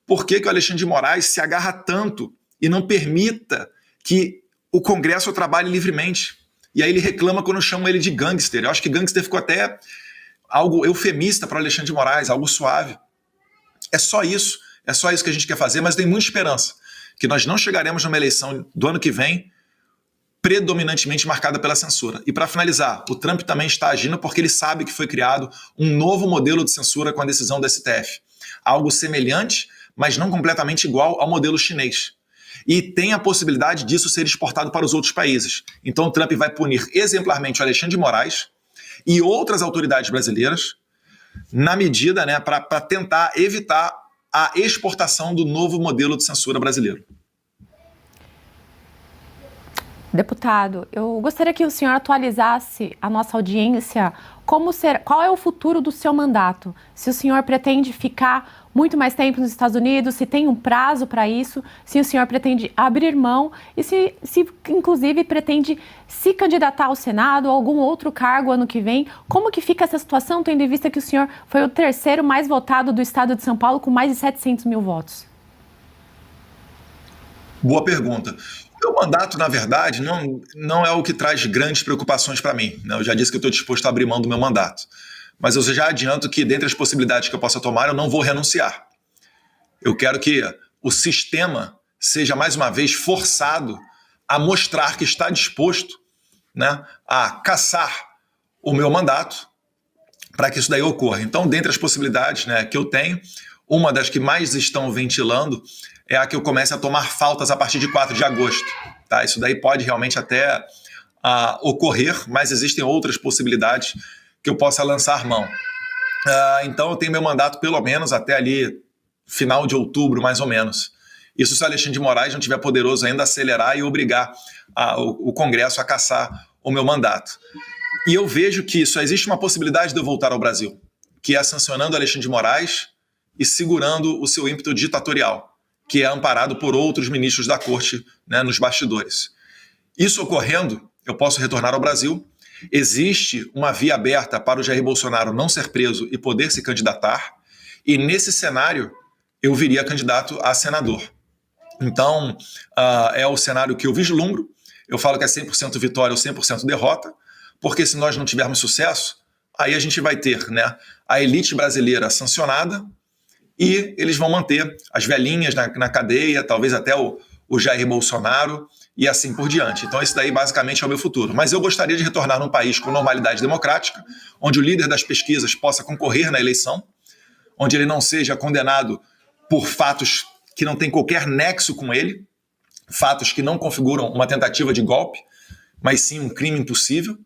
por que o Alexandre de Moraes se agarra tanto e não permita que o Congresso trabalhe livremente. E aí ele reclama quando chamam ele de gangster. Eu acho que gangster ficou até algo eufemista para o Alexandre de Moraes, algo suave. É só isso que a gente quer fazer, mas tem muita esperança que nós não chegaremos numa eleição do ano que vem predominantemente marcada pela censura. E para finalizar, o Trump também está agindo porque ele sabe que foi criado um novo modelo de censura com a decisão do STF. Algo semelhante, mas não completamente igual ao modelo chinês. E tem a possibilidade disso ser exportado para os outros países. Então o Trump vai punir exemplarmente o Alexandre de Moraes e outras autoridades brasileiras na medida, né, para tentar evitar a exportação do novo modelo de censura brasileiro. Deputado, eu gostaria que o senhor atualizasse a nossa audiência qual é o futuro do seu mandato. Se o senhor pretende ficar muito mais tempo nos Estados Unidos, se tem um prazo para isso, se o senhor pretende abrir mão e se inclusive pretende se candidatar ao Senado ou algum outro cargo ano que vem. Como que fica essa situação, tendo em vista que o senhor foi o terceiro mais votado do estado de São Paulo com mais de 700 mil votos? Boa pergunta. O meu mandato, na verdade, não é o que traz grandes preocupações para mim. Né? Eu já disse que eu estou disposto a abrir mão do meu mandato. Mas eu já adianto que, dentre as possibilidades que eu possa tomar, eu não vou renunciar. Eu quero que o sistema seja, mais uma vez, forçado a mostrar que está disposto, né, a cassar o meu mandato para que isso daí ocorra. Então, dentre as possibilidades, né, que eu tenho, uma das que mais estão ventilando é a que eu comece a tomar faltas a partir de 4 de agosto. Tá? Isso daí pode realmente até ocorrer, mas existem outras possibilidades que eu possa lançar mão. Então eu tenho meu mandato pelo menos até ali final de outubro, mais ou menos. Isso se o Alexandre de Moraes não tiver poderoso ainda acelerar e obrigar o Congresso a cassar o meu mandato. E eu vejo que só existe uma possibilidade de eu voltar ao Brasil, que é sancionando Alexandre de Moraes e segurando o seu ímpeto ditatorial, que é amparado por outros ministros da corte, né, nos bastidores. Isso ocorrendo, eu posso retornar ao Brasil. Existe uma via aberta para o Jair Bolsonaro não ser preso e poder se candidatar, e nesse cenário eu viria candidato a senador. Então, é o cenário que eu vislumbro. Eu falo que é 100% vitória ou 100% derrota, porque se nós não tivermos sucesso, aí a gente vai ter, né, a elite brasileira sancionada e eles vão manter as velhinhas na cadeia, talvez até o Jair Bolsonaro e assim por diante. Então esse daí basicamente é o meu futuro. Mas eu gostaria de retornar num país com normalidade democrática, onde o líder das pesquisas possa concorrer na eleição, onde ele não seja condenado por fatos que não têm qualquer nexo com ele, fatos que não configuram uma tentativa de golpe, mas sim um crime impossível.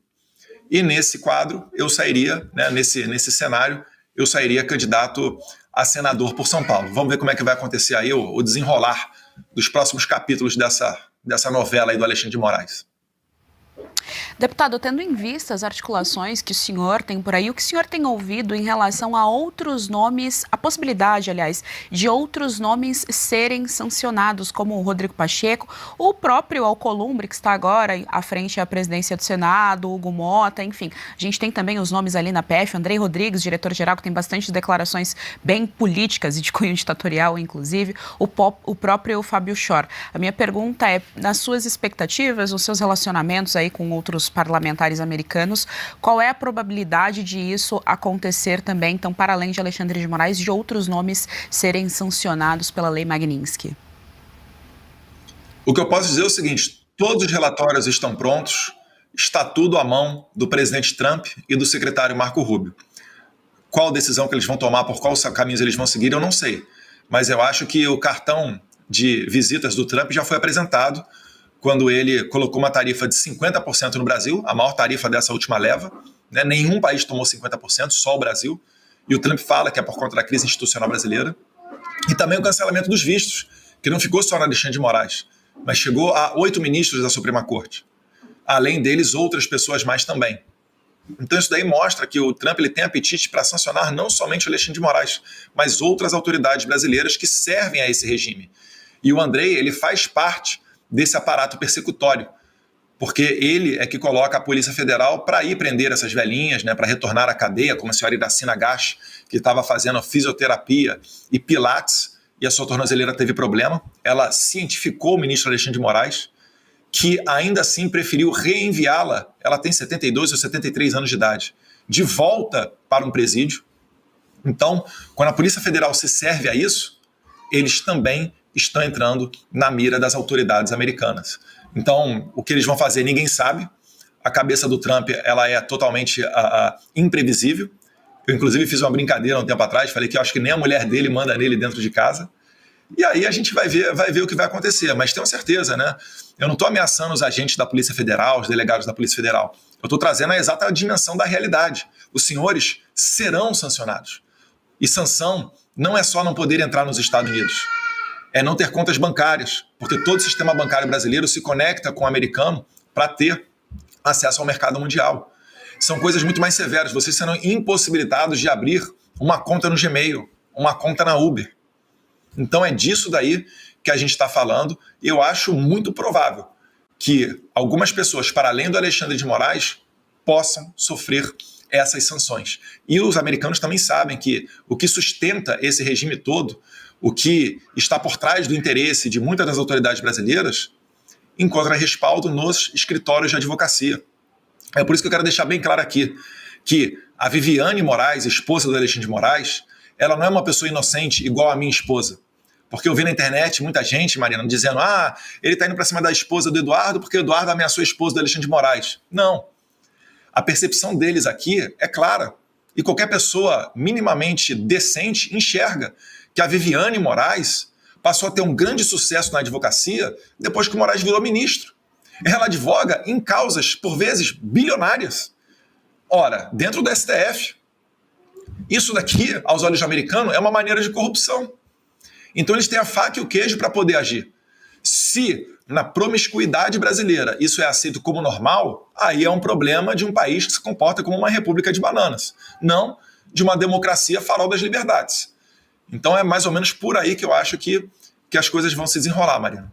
E nesse quadro, eu sairia, né, nesse cenário, eu sairia candidato a senador por São Paulo. Vamos ver como é que vai acontecer aí o desenrolar dos próximos capítulos dessa novela aí do Alexandre de Moraes. Deputado, tendo em vista as articulações que o senhor tem por aí, o que o senhor tem ouvido em relação a outros nomes, a possibilidade, aliás, de outros nomes serem sancionados, como o Rodrigo Pacheco, o próprio Alcolumbre, que está agora à frente à presidência do Senado, Hugo Mota, enfim. A gente tem também os nomes ali na PF, Andrei Rodrigues, diretor-geral, que tem bastante declarações bem políticas e de cunho ditatorial, inclusive, o próprio Fábio Chor. A minha pergunta é, nas suas expectativas, nos seus relacionamentos aí com outros parlamentares americanos, qual é a probabilidade de isso acontecer também, então, para além de Alexandre de Moraes, de outros nomes serem sancionados pela Lei Magnitsky? O que eu posso dizer é o seguinte, todos os relatórios estão prontos, está tudo à mão do presidente Trump e do secretário Marco Rubio. Qual decisão que eles vão tomar, por qual caminhos eles vão seguir, eu não sei. Mas eu acho que o cartão de visitas do Trump já foi apresentado quando ele colocou uma tarifa de 50% no Brasil, a maior tarifa dessa última leva, né? Nenhum país tomou 50%, só o Brasil, e o Trump fala que é por conta da crise institucional brasileira, e também o cancelamento dos vistos, que não ficou só no Alexandre de Moraes, mas chegou a 8 ministros da Suprema Corte, além deles outras pessoas mais também. Então isso daí mostra que o Trump ele tem apetite para sancionar não somente o Alexandre de Moraes, mas outras autoridades brasileiras que servem a esse regime. E o Andrei, ele faz parte desse aparato persecutório, porque ele é que coloca a Polícia Federal para ir prender essas velhinhas, né, para retornar à cadeia, como a senhora Iracina Gash, que estava fazendo fisioterapia e pilates, e a sua tornozeleira teve problema. Ela cientificou o ministro Alexandre de Moraes, que ainda assim preferiu reenviá-la, ela tem 72 ou 73 anos de idade, de volta para um presídio. Então, quando a Polícia Federal se serve a isso, eles também estão entrando na mira das autoridades americanas. Então, o que eles vão fazer, ninguém sabe. A cabeça do Trump ela é totalmente imprevisível. Eu, inclusive, fiz uma brincadeira um tempo atrás, falei que eu acho que nem a mulher dele manda nele dentro de casa. E aí a gente vai ver o que vai acontecer. Mas tenho certeza, né? Eu não estou ameaçando os agentes da Polícia Federal, os delegados da Polícia Federal. Eu estou trazendo a exata dimensão da realidade. Os senhores serão sancionados. E sanção não é só não poder entrar nos Estados Unidos. É não ter contas bancárias, porque todo o sistema bancário brasileiro se conecta com o americano para ter acesso ao mercado mundial. São coisas muito mais severas. Vocês serão impossibilitados de abrir uma conta no Gmail, uma conta na Uber. Então é disso daí que a gente está falando. E eu acho muito provável que algumas pessoas, para além do Alexandre de Moraes, possam sofrer essas sanções. E os americanos também sabem que o que sustenta esse regime todo, o que está por trás do interesse de muitas das autoridades brasileiras, encontra respaldo nos escritórios de advocacia. É por isso que eu quero deixar bem claro aqui que a Viviane Moraes, esposa do Alexandre de Moraes, ela não é uma pessoa inocente igual a minha esposa. Porque eu vi na internet muita gente, Mariana, dizendo ele está indo para cima da esposa do Eduardo porque o Eduardo ameaçou a esposa do Alexandre de Moraes. Não. A percepção deles aqui é clara. E qualquer pessoa minimamente decente enxerga que a Viviane Moraes passou a ter um grande sucesso na advocacia depois que o Moraes virou ministro. Ela advoga em causas, por vezes, bilionárias. Ora, dentro do STF. Isso daqui, aos olhos do americano, é uma maneira de corrupção. Então eles têm a faca e o queijo para poder agir. Se na promiscuidade brasileira isso é aceito como normal, aí é um problema de um país que se comporta como uma república de bananas, não de uma democracia farol das liberdades. Então é mais ou menos por aí que eu acho que as coisas vão se desenrolar, Mariana.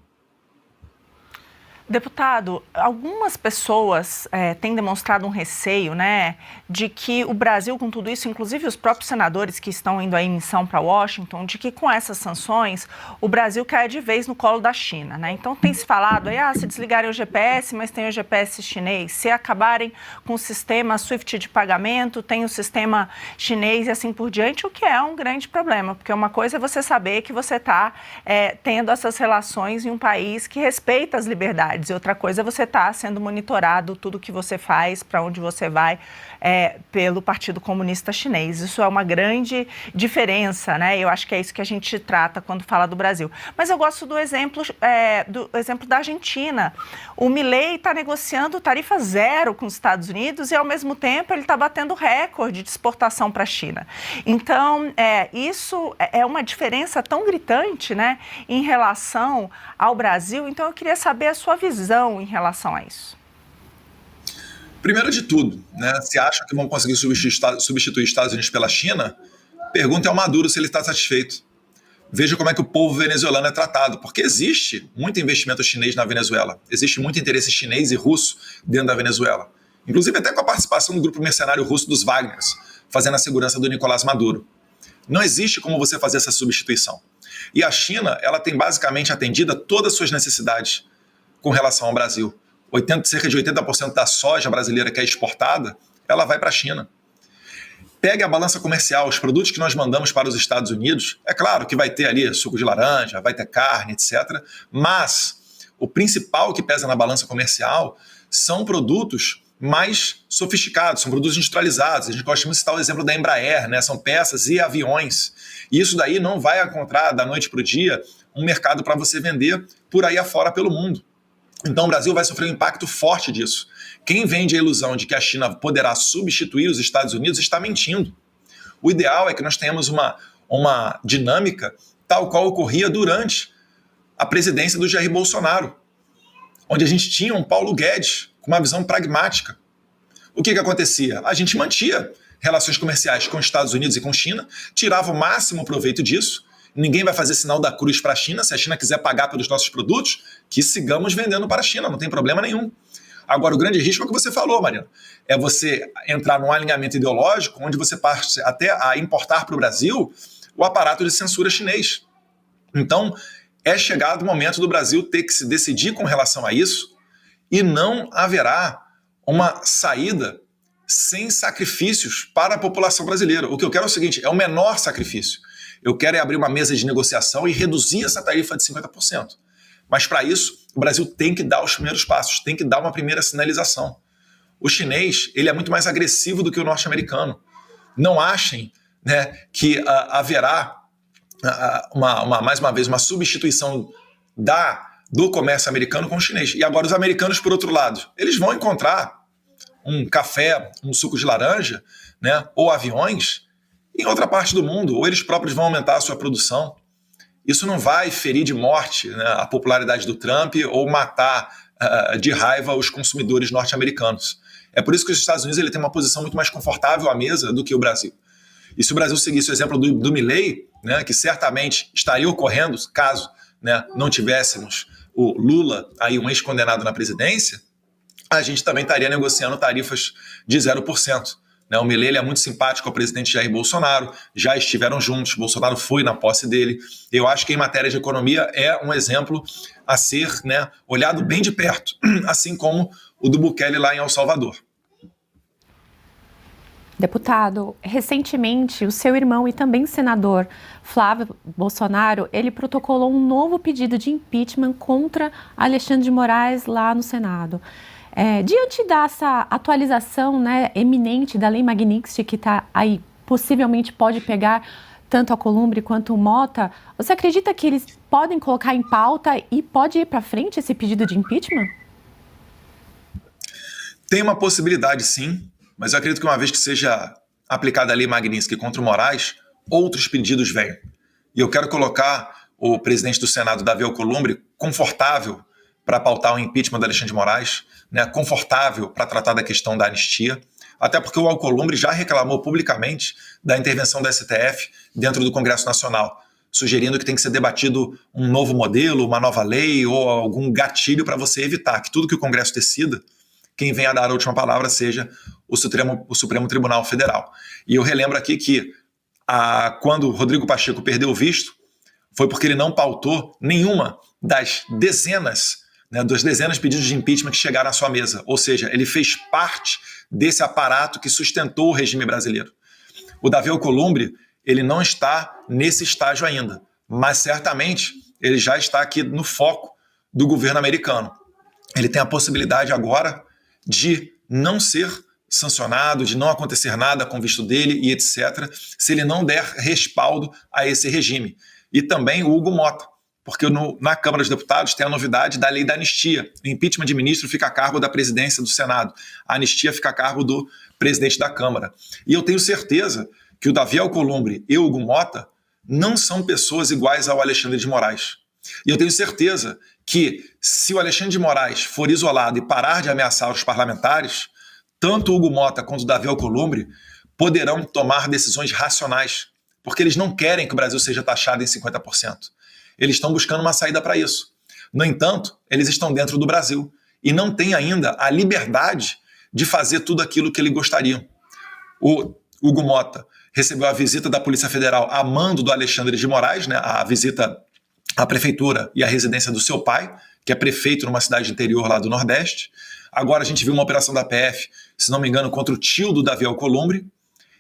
Deputado, algumas pessoas têm demonstrado um receio, né, de que o Brasil, com tudo isso, inclusive os próprios senadores que estão indo em missão para Washington, de que com essas sanções o Brasil cai de vez no colo da China, né? Então tem se falado aí, se desligarem o GPS, mas tem o GPS chinês, se acabarem com o sistema SWIFT de pagamento, tem o sistema chinês e assim por diante, o que é um grande problema, porque uma coisa é você saber que você está tendo essas relações em um país que respeita as liberdades. E outra coisa é você estar sendo monitorado, tudo que você faz, para onde você vai, pelo Partido Comunista Chinês. Isso é uma grande diferença, né? Eu acho que é isso que a gente trata quando fala do Brasil. Mas eu gosto do exemplo da Argentina. O Milei está negociando tarifa zero com os Estados Unidos e, ao mesmo tempo, ele está batendo recorde de exportação para a China. Então, isso é uma diferença tão gritante, né, em relação ao Brasil. Então, eu queria saber a sua visão em relação a isso. Primeiro de tudo, né, se acham que vão conseguir substituir os Estados Unidos pela China, pergunte ao Maduro se ele está satisfeito. Veja como é que o povo venezuelano é tratado, porque existe muito investimento chinês na Venezuela, existe muito interesse chinês e russo dentro da Venezuela, inclusive até com a participação do grupo mercenário russo dos Wagners, fazendo a segurança do Nicolás Maduro. Não existe como você fazer essa substituição. E a China, ela tem basicamente atendido a todas as suas necessidades com relação ao Brasil. Cerca de 80% da soja brasileira que é exportada, ela vai para a China. Pegue a balança comercial, os produtos que nós mandamos para os Estados Unidos, é claro que vai ter ali suco de laranja, vai ter carne, etc. Mas o principal que pesa na balança comercial são produtos mais sofisticados, são produtos industrializados. A gente gosta muito de citar o exemplo da Embraer, né? São peças e aviões. E isso daí não vai encontrar da noite para o dia um mercado para você vender por aí afora pelo mundo. Então o Brasil vai sofrer um impacto forte disso. Quem vende a ilusão de que a China poderá substituir os Estados Unidos está mentindo. O ideal é que nós tenhamos uma dinâmica tal qual ocorria durante a presidência do Jair Bolsonaro, onde a gente tinha um Paulo Guedes com uma visão pragmática. O que acontecia? A gente mantia relações comerciais com os Estados Unidos e com a China, tirava o máximo proveito disso. Ninguém vai fazer sinal da cruz para a China. Se a China quiser pagar pelos nossos produtos, que sigamos vendendo para a China, não tem problema nenhum. Agora, o grande risco é o que você falou, Mariana, é você entrar num alinhamento ideológico onde você passe até a importar para o Brasil o aparato de censura chinês. Então, é chegado o momento do Brasil ter que se decidir com relação a isso e não haverá uma saída sem sacrifícios para a população brasileira. O que eu quero é o seguinte, é o menor sacrifício. Eu quero é abrir uma mesa de negociação e reduzir essa tarifa de 50%. Mas para isso, o Brasil tem que dar os primeiros passos, tem que dar uma primeira sinalização. O chinês, ele é muito mais agressivo do que o norte-americano. Não achem, né, que haverá, mais uma vez, uma substituição do comércio americano com o chinês. E agora os americanos, por outro lado, eles vão encontrar um café, um suco de laranja, né, ou aviões em outra parte do mundo, ou eles próprios vão aumentar a sua produção. Isso não vai ferir de morte, né, a popularidade do Trump ou matar de raiva os consumidores norte-americanos. É por isso que os Estados Unidos ele tem uma posição muito mais confortável à mesa do que o Brasil. E se o Brasil seguisse o exemplo do Milei, né, que certamente estaria ocorrendo caso, né, não tivéssemos o Lula, aí um ex-condenado na presidência, a gente também estaria negociando tarifas de 0%. O Milei ele é muito simpático ao presidente Jair Bolsonaro, já estiveram juntos, Bolsonaro foi na posse dele. Eu acho que em matéria de economia é um exemplo a ser, né, olhado bem de perto, assim como o do Bukele lá em El Salvador. Deputado, recentemente o seu irmão e também senador Flávio Bolsonaro, ele protocolou um novo pedido de impeachment contra Alexandre de Moraes lá no Senado. Diante dessa atualização, né, eminente da Lei Magnitsky, que está aí, possivelmente pode pegar tanto a Alcolumbre quanto o Mota, você acredita que eles podem colocar em pauta e pode ir para frente esse pedido de impeachment? Tem uma possibilidade, sim, mas eu acredito que uma vez que seja aplicada a Lei Magnitsky contra o Moraes, outros pedidos venham. E eu quero colocar o presidente do Senado, Davi Alcolumbre, confortável para pautar o impeachment do Alexandre de Moraes, né, confortável para tratar da questão da anistia, até porque o Alcolumbre já reclamou publicamente da intervenção da STF dentro do Congresso Nacional. sugerindo que tem que ser debatido um novo modelo, uma nova lei ou algum gatilho para você evitar que tudo que o Congresso decida, quem venha a dar a última palavra seja o Supremo Tribunal Federal. E eu relembro aqui que quando Rodrigo Pacheco perdeu o visto, foi porque ele não pautou nenhuma das dezenas de pedidos de impeachment que chegaram à sua mesa. Ou seja, ele fez parte desse aparato que sustentou o regime brasileiro. O Davi Alcolumbre, ele não está nesse estágio ainda, mas certamente ele já está aqui no foco do governo americano. Ele tem a possibilidade agora de não ser sancionado, de não acontecer nada com o visto dele e etc., se ele não der respaldo a esse regime. E também o Hugo Mota, porque na Câmara dos Deputados tem a novidade da lei da anistia. O impeachment de ministro fica a cargo da presidência do Senado. A anistia fica a cargo do presidente da Câmara. E eu tenho certeza que o Davi Alcolumbre e o Hugo Mota não são pessoas iguais ao Alexandre de Moraes. E eu tenho certeza que, se o Alexandre de Moraes for isolado e parar de ameaçar os parlamentares, tanto o Hugo Mota quanto o Davi Alcolumbre poderão tomar decisões racionais, porque eles não querem que o Brasil seja taxado em 50%. Eles estão buscando uma saída para isso. No entanto, eles estão dentro do Brasil e não têm ainda a liberdade de fazer tudo aquilo que eles gostariam. O Hugo Mota recebeu a visita da Polícia Federal a mando do Alexandre de Moraes, a visita à prefeitura e à residência do seu pai, que é prefeito numa cidade interior lá do Nordeste. Agora a gente viu uma operação da PF, se não me engano, contra o tio do Davi Alcolumbre.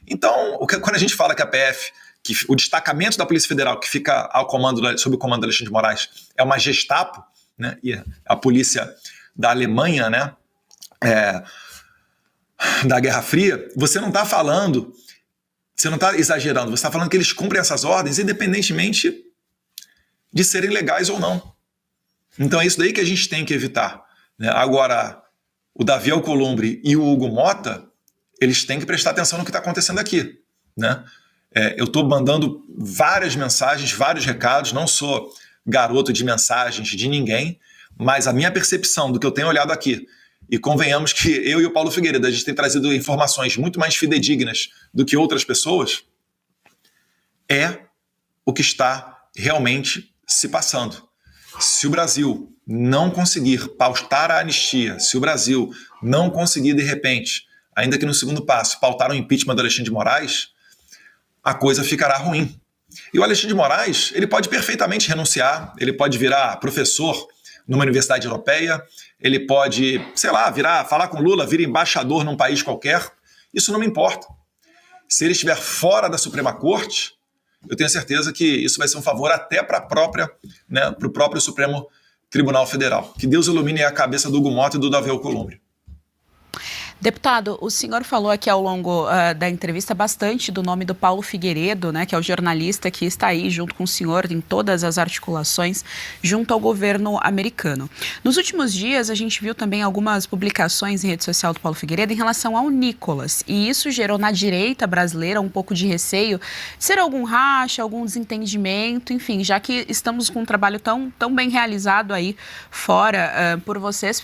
Então, quando a gente fala que a PF, que o destacamento da Polícia Federal, que fica sob o comando do Alexandre de Moraes, é uma Gestapo, e a polícia da Alemanha, da Guerra Fria, você não está falando, você não está exagerando, você está falando que eles cumprem essas ordens independentemente de serem legais ou não. Então é isso daí que a gente tem que evitar. Agora, o Davi Alcolumbre e o Hugo Mota, eles têm que prestar atenção no que está acontecendo aqui. Eu estou mandando várias mensagens, vários recados, não sou garoto de mensagens de ninguém, mas a minha percepção do que eu tenho olhado aqui, e convenhamos que eu e o Paulo Figueiredo, a gente tem trazido informações muito mais fidedignas do que outras pessoas, é o que está realmente se passando. Se o Brasil não conseguir pautar a anistia, se o Brasil não conseguir, de repente, ainda que no segundo passo, pautar o impeachment do Alexandre de Moraes, a coisa ficará ruim. E o Alexandre de Moraes, ele pode perfeitamente renunciar, ele pode virar professor numa universidade europeia, ele pode, falar com Lula, vir embaixador num país qualquer, isso não me importa. Se ele estiver fora da Suprema Corte, eu tenho certeza que isso vai ser um favor até para o próprio Supremo Tribunal Federal. Que Deus ilumine a cabeça do Hugo Mota e do Davi Alcolumbre. Deputado, o senhor falou aqui ao longo da entrevista bastante do nome do Paulo Figueiredo, que é o jornalista que está aí junto com o senhor em todas as articulações junto ao governo americano. Nos últimos dias, a gente viu também algumas publicações em rede social do Paulo Figueiredo em relação ao Nicolas, e isso gerou na direita brasileira um pouco de receio de ser algum racha, algum desentendimento, enfim, já que estamos com um trabalho tão bem realizado aí fora por vocês,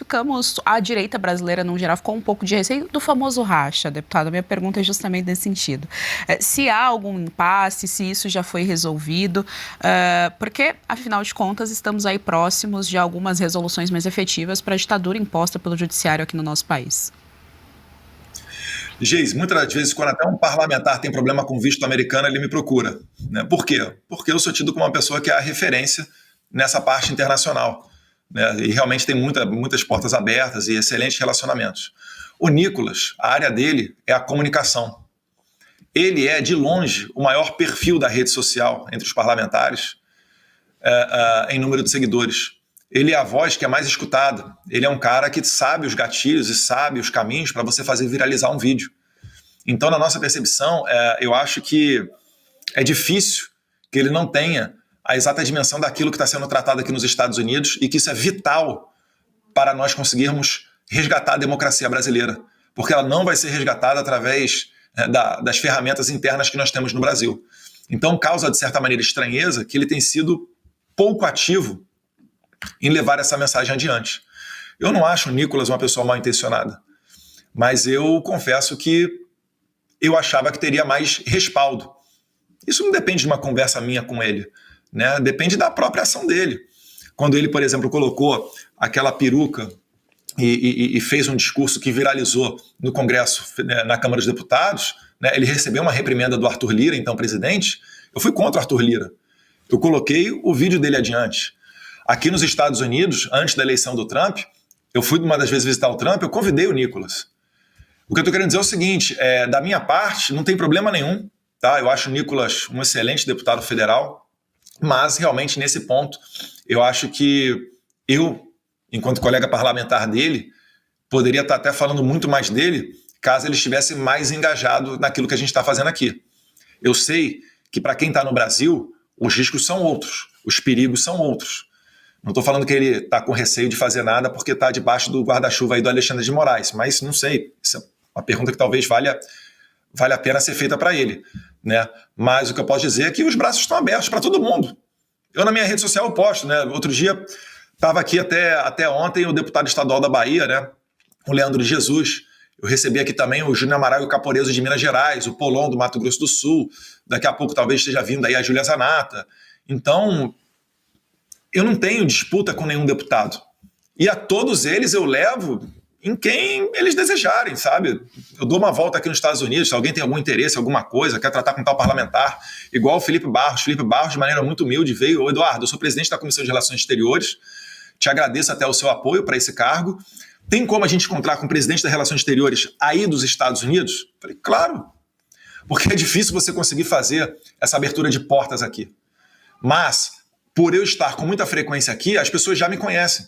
a direita brasileira, no geral, ficou um pouco de receio do famoso racha, deputado. A minha pergunta é justamente nesse sentido. Se há algum impasse, se isso já foi resolvido, porque, afinal de contas, estamos aí próximos de algumas resoluções mais efetivas para a ditadura imposta pelo judiciário aqui no nosso país. Geis, muitas das vezes, quando até um parlamentar tem problema com visto americano, ele me procura. Por quê? Porque eu sou tido como uma pessoa que é a referência nessa parte internacional. E realmente tem muitas portas abertas e excelentes relacionamentos. O Nicolas, a área dele é a comunicação. Ele é, de longe, o maior perfil da rede social entre os parlamentares em número de seguidores. Ele é a voz que é mais escutada. Ele é um cara que sabe os gatilhos e sabe os caminhos para você fazer viralizar um vídeo. Então, na nossa percepção, eu acho que é difícil que ele não tenha a exata dimensão daquilo que está sendo tratado aqui nos Estados Unidos e que isso é vital para nós conseguirmos resgatar a democracia brasileira, porque ela não vai ser resgatada através das ferramentas internas que nós temos no Brasil. Então, causa, de certa maneira, estranheza que ele tem sido pouco ativo em levar essa mensagem adiante. Eu não acho o Nicolas uma pessoa mal intencionada, mas eu confesso que eu achava que teria mais respaldo. Isso não depende de uma conversa minha com ele. né? Depende da própria ação dele. Quando ele, por exemplo, colocou aquela peruca e fez um discurso que viralizou no Congresso, né, na Câmara dos Deputados, né, ele recebeu uma reprimenda do Arthur Lira, então presidente. Eu fui contra o Arthur Lira. Eu coloquei o vídeo dele adiante. Aqui nos Estados Unidos, antes da eleição do Trump, eu fui uma das vezes visitar o Trump, eu convidei o Nicolas. O que eu estou querendo dizer é o seguinte, da minha parte, não tem problema nenhum, tá? Eu acho o Nicolas um excelente deputado federal, mas realmente nesse ponto, eu acho que eu, enquanto colega parlamentar dele, poderia estar até falando muito mais dele, caso ele estivesse mais engajado naquilo que a gente está fazendo aqui. Eu sei que para quem está no Brasil, os riscos são outros, os perigos são outros. Não estou falando que ele está com receio de fazer nada porque está debaixo do guarda-chuva aí do Alexandre de Moraes, mas não sei, isso é uma pergunta que talvez valha a pena ser feita para ele, né? Mas o que eu posso dizer é que os braços estão abertos para todo mundo. Eu na minha rede social eu posto, né? Outro dia estava aqui até ontem o deputado estadual da Bahia, né? O Leandro de Jesus. Eu recebi aqui também o Júnior Amaral e o Caporeso de Minas Gerais, o Polon do Mato Grosso do Sul. Daqui a pouco talvez esteja vindo aí a Júlia Zanata. Então, eu não tenho disputa com nenhum deputado. E a todos eles eu levo em quem eles desejarem, sabe? Eu dou uma volta aqui nos Estados Unidos, se alguém tem algum interesse, alguma coisa, quer tratar com tal parlamentar, igual o Felipe Barros. Felipe Barros, de maneira muito humilde, veio: "Ô, Eduardo, eu sou presidente da Comissão de Relações Exteriores, te agradeço até o seu apoio para esse cargo. Tem como a gente encontrar com o presidente das Relações Exteriores aí dos Estados Unidos?" Falei, claro, porque é difícil você conseguir fazer essa abertura de portas aqui. Mas, por eu estar com muita frequência aqui, as pessoas já me conhecem.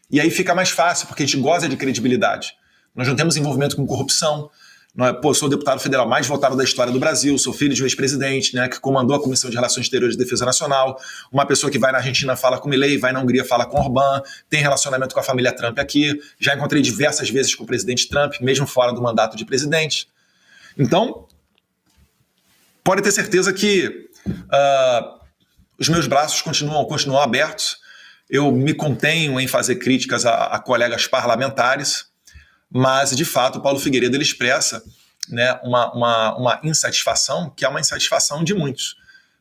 E aí fica mais fácil, porque a gente goza de credibilidade. Nós não temos envolvimento com corrupção. Sou o deputado federal mais votado da história do Brasil, sou filho de um ex-presidente, né, que comandou a Comissão de Relações Exteriores e Defesa Nacional, uma pessoa que vai na Argentina fala com Milei, vai na Hungria fala com Orbán, tem relacionamento com a família Trump aqui, já encontrei diversas vezes com o presidente Trump, mesmo fora do mandato de presidente. Então, pode ter certeza que os meus braços continuam abertos. Eu me contenho em fazer críticas a colegas parlamentares, mas, de fato, o Paulo Figueiredo ele expressa, né, uma insatisfação, que é uma insatisfação de muitos,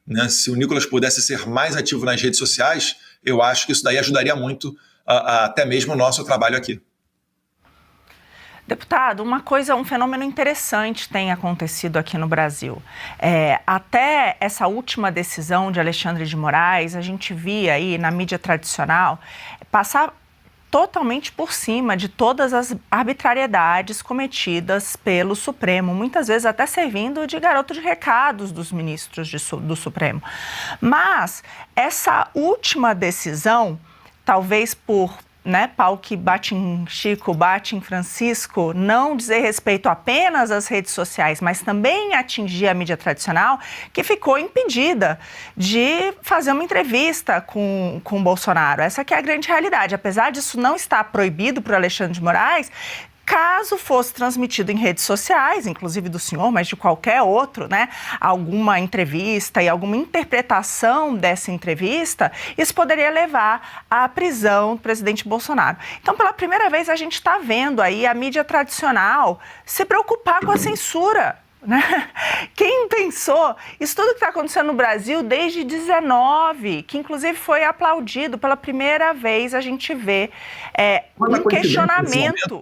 né? Se o Nicolas pudesse ser mais ativo nas redes sociais, eu acho que isso daí ajudaria muito até mesmo o nosso trabalho aqui. Deputado, um fenômeno interessante tem acontecido aqui no Brasil. Até essa última decisão de Alexandre de Moraes, a gente via aí na mídia tradicional passar totalmente por cima de todas as arbitrariedades cometidas pelo Supremo, muitas vezes até servindo de garoto de recados dos ministros do Supremo. Mas essa última decisão, talvez por pau que bate em Chico, bate em Francisco, não dizer respeito apenas às redes sociais, mas também atingir a mídia tradicional, que ficou impedida de fazer uma entrevista com o Bolsonaro. Essa que é a grande realidade. Apesar disso não estar proibido por Alexandre de Moraes, caso fosse transmitido em redes sociais, inclusive do senhor, mas de qualquer outro, né, alguma entrevista e alguma interpretação dessa entrevista, isso poderia levar à prisão do presidente Bolsonaro. Então, pela primeira vez, a gente está vendo aí a mídia tradicional se preocupar com a censura, né? Quem pensou? Isso tudo que está acontecendo no Brasil desde 19, que inclusive foi aplaudido pela primeira vez, a gente vê um questionamento.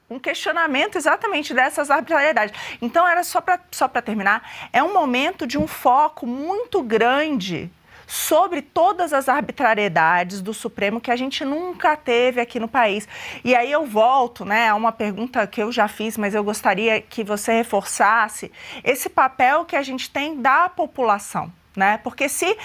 Um questionamento exatamente dessas arbitrariedades. Então, era só para terminar, é um momento de um foco muito grande sobre todas as arbitrariedades do Supremo que a gente nunca teve aqui no país. E aí eu volto, né, a uma pergunta que eu já fiz, mas eu gostaria que você reforçasse esse papel que a gente tem da população. Né? Porque se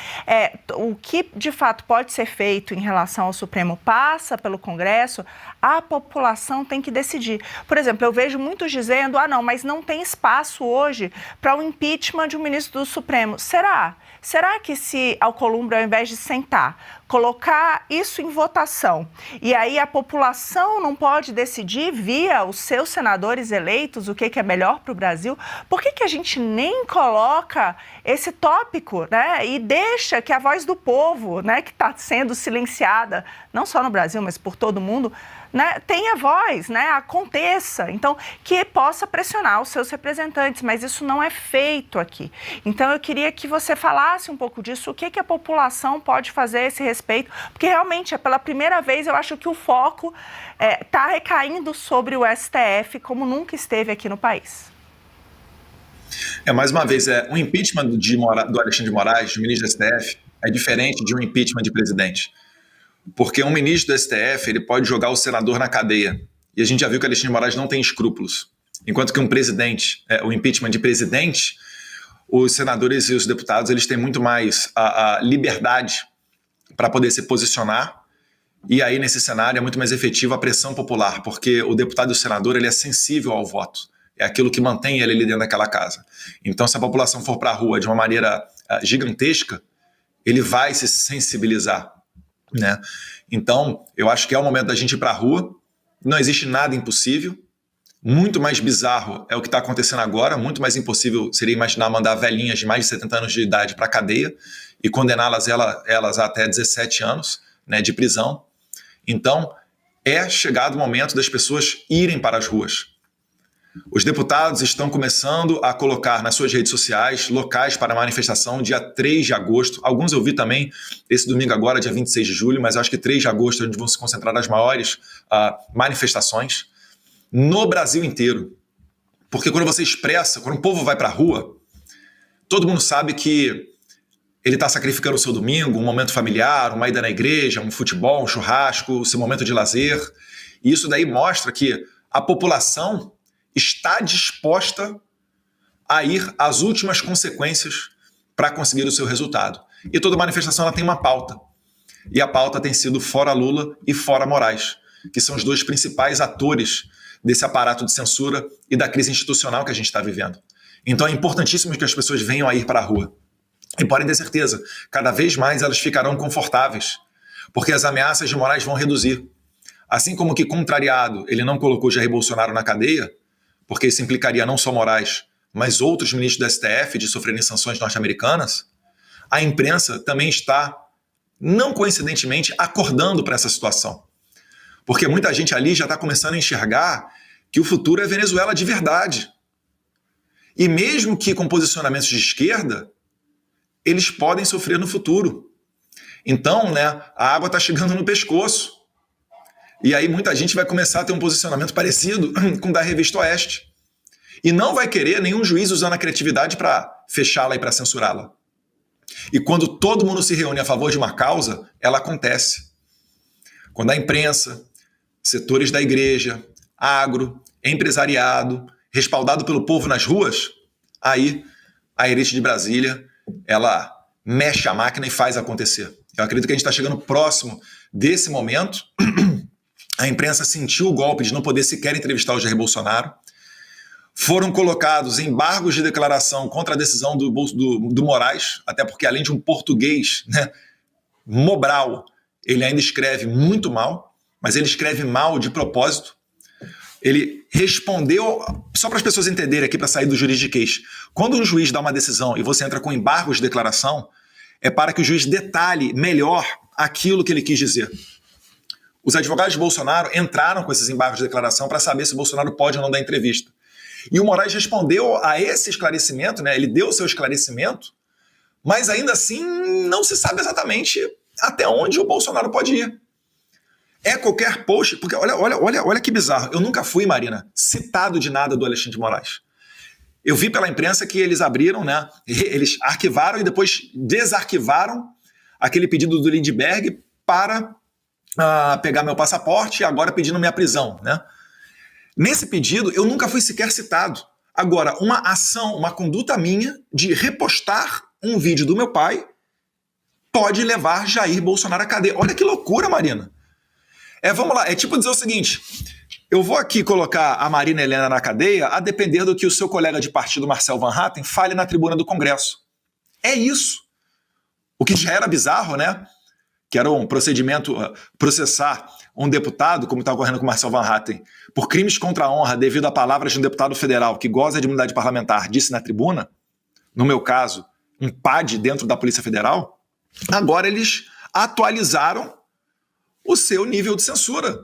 o que de fato pode ser feito em relação ao Supremo passa pelo Congresso, a população tem que decidir. Por exemplo, eu vejo muitos dizendo, não, mas não tem espaço hoje para o impeachment de um ministro do Supremo. Será? Será que se Alcolumbre, ao invés de sentar colocar isso em votação. E aí a população não pode decidir via os seus senadores eleitos o que é melhor para o Brasil. Por que a gente nem coloca esse tópico, né? E deixa que a voz do povo, né, que está sendo silenciada, não só no Brasil, mas por todo mundo, né, tenha voz, né, aconteça. Então, que possa pressionar os seus representantes, mas isso não é feito aqui. Então, eu queria que você falasse um pouco disso, o que a população pode fazer a esse respeito, porque realmente, pela primeira vez, eu acho que o foco está recaindo sobre o STF, como nunca esteve aqui no país. Mais uma vez, o impeachment do Alexandre de Moraes, do ministro do STF, é diferente de um impeachment de presidente. Porque um ministro do STF, ele pode jogar o senador na cadeia. E a gente já viu que o Alexandre de Moraes não tem escrúpulos. Enquanto que um presidente, o impeachment de presidente, os senadores e os deputados, eles têm muito mais a liberdade para poder se posicionar. E aí, nesse cenário, é muito mais efetiva a pressão popular, porque o deputado e o senador, ele é sensível ao voto. É aquilo que mantém ele ali dentro daquela casa. Então, se a população for para a rua de uma maneira gigantesca, ele vai se sensibilizar, né? Então, eu acho que é o momento da gente ir para a rua. Não existe nada impossível. Muito mais bizarro é o que está acontecendo agora. Muito mais impossível seria imaginar mandar velhinhas de mais de 70 anos de idade para a cadeia e condená-las elas a até 17 anos, né, de prisão. Então, é chegado o momento das pessoas irem para as ruas. Os deputados estão começando a colocar nas suas redes sociais locais para manifestação dia 3 de agosto. Alguns eu vi também esse domingo agora, dia 26 de julho, mas eu acho que 3 de agosto é onde vão se concentrar as maiores manifestações no Brasil inteiro. Porque quando você expressa, quando o povo vai para a rua, todo mundo sabe que ele está sacrificando o seu domingo, um momento familiar, uma ida na igreja, um futebol, um churrasco, o seu momento de lazer. E isso daí mostra que a população está disposta a ir às últimas consequências para conseguir o seu resultado. E toda manifestação ela tem uma pauta. E a pauta tem sido fora Lula e fora Moraes, que são os dois principais atores desse aparato de censura e da crise institucional que a gente está vivendo. Então é importantíssimo que as pessoas venham a ir para a rua. E podem ter certeza, cada vez mais elas ficarão confortáveis, porque as ameaças de Moraes vão reduzir. Assim como que, contrariado, ele não colocou Jair Bolsonaro na cadeia, porque isso implicaria não só Moraes, mas outros ministros do STF de sofrerem sanções norte-americanas, a imprensa também está, não coincidentemente, acordando para essa situação. Porque muita gente ali já está começando a enxergar que o futuro é Venezuela de verdade. E mesmo que com posicionamentos de esquerda, eles podem sofrer no futuro. Então, né, a água está chegando no pescoço. E aí muita gente vai começar a ter um posicionamento parecido com o da Revista Oeste. E não vai querer nenhum juiz usando a criatividade para fechá-la e para censurá-la. E quando todo mundo se reúne a favor de uma causa, ela acontece. Quando a imprensa, setores da igreja, agro, empresariado, respaldado pelo povo nas ruas, aí a elite de Brasília, ela mexe a máquina e faz acontecer. Eu acredito que a gente está chegando próximo desse momento. A imprensa sentiu o golpe de não poder sequer entrevistar o Jair Bolsonaro. Foram colocados embargos de declaração contra a decisão do Moraes, até porque, além de um português, né, Mobral, ele ainda escreve muito mal, mas ele escreve mal de propósito. Ele respondeu, só para as pessoas entenderem aqui, para sair do juridiquês, quando um juiz dá uma decisão e você entra com embargos de declaração, é para que o juiz detalhe melhor aquilo que ele quis dizer. Os advogados de Bolsonaro entraram com esses embargos de declaração para saber se o Bolsonaro pode ou não dar entrevista. E o Moraes respondeu a esse esclarecimento, né? Ele deu o seu esclarecimento, mas ainda assim não se sabe exatamente até onde o Bolsonaro pode ir. É qualquer post, porque olha que bizarro. Eu nunca fui, Marina, citado de nada do Alexandre de Moraes. Eu vi pela imprensa que eles abriram, né? Eles arquivaram e depois desarquivaram aquele pedido do Lindbergh para pegar meu passaporte e agora pedindo minha prisão, né? Nesse pedido, eu nunca fui sequer citado. Agora, uma ação, uma conduta minha de repostar um vídeo do meu pai pode levar Jair Bolsonaro à cadeia. Olha que loucura, Marina. Vamos lá, é tipo dizer o seguinte, eu vou aqui colocar a Marina Helena na cadeia a depender do que o seu colega de partido, Marcel Van Hatten, fale na tribuna do Congresso. É isso. O que já era bizarro, né? que era um procedimento, processar um deputado, como está ocorrendo com Marcel Van Hatten, por crimes contra a honra devido a palavras de um deputado federal que goza de imunidade parlamentar, disse na tribuna, no meu caso, um PAD dentro da Polícia Federal, agora eles atualizaram o seu nível de censura,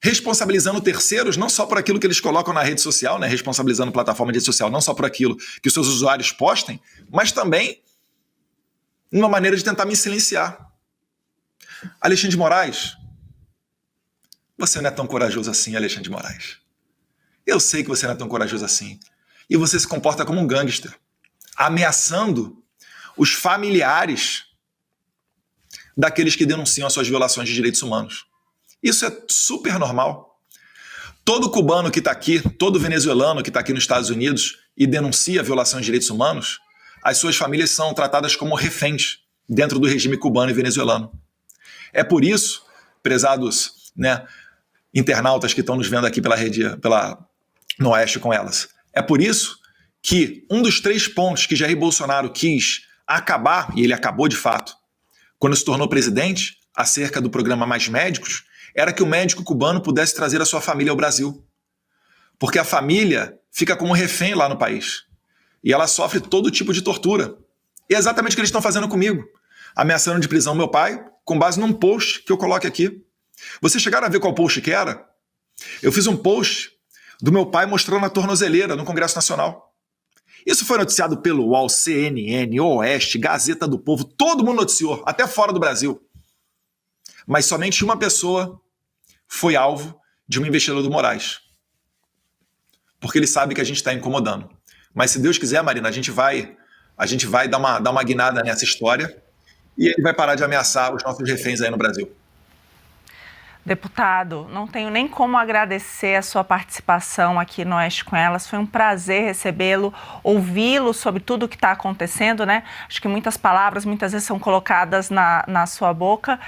responsabilizando terceiros não só por aquilo que eles colocam na rede social, né, responsabilizando a plataforma de rede social não só por aquilo que os seus usuários postem, mas também uma maneira de tentar me silenciar. Alexandre de Moraes, você não é tão corajoso assim, Alexandre de Moraes. Eu sei que você não é tão corajoso assim. E você se comporta como um gangster, ameaçando os familiares daqueles que denunciam as suas violações de direitos humanos. Isso é super normal. Todo cubano que está aqui, todo venezuelano que está aqui nos Estados Unidos e denuncia violações de direitos humanos, as suas famílias são tratadas como reféns dentro do regime cubano e venezuelano. É por isso, prezados, né, internautas que estão nos vendo aqui pela rede, no Oeste com elas, é por isso que um dos 3 pontos que Jair Bolsonaro quis acabar, e ele acabou de fato, quando se tornou presidente, acerca do programa Mais Médicos, era que o médico cubano pudesse trazer a sua família ao Brasil. Porque a família fica como refém lá no país. E ela sofre todo tipo de tortura. E é exatamente o que eles estão fazendo comigo. Ameaçando de prisão meu pai, com base num post que eu coloco aqui. Vocês chegaram a ver qual post que era? Eu fiz um post do meu pai mostrando a tornozeleira no Congresso Nacional. Isso foi noticiado pelo UOL, CNN, Oeste, Gazeta do Povo, todo mundo noticiou, até fora do Brasil. Mas somente uma pessoa foi alvo de uma investidura do Moraes. Porque ele sabe que a gente está incomodando. Mas se Deus quiser, Marina, a gente vai dar uma guinada nessa história e ele vai parar de ameaçar os nossos reféns aí no Brasil. Deputado, não tenho nem como agradecer a sua participação aqui no Oeste com Elas. Foi um prazer recebê-lo, ouvi-lo sobre tudo o que está acontecendo, né? Acho que muitas palavras, muitas vezes são colocadas na sua boca.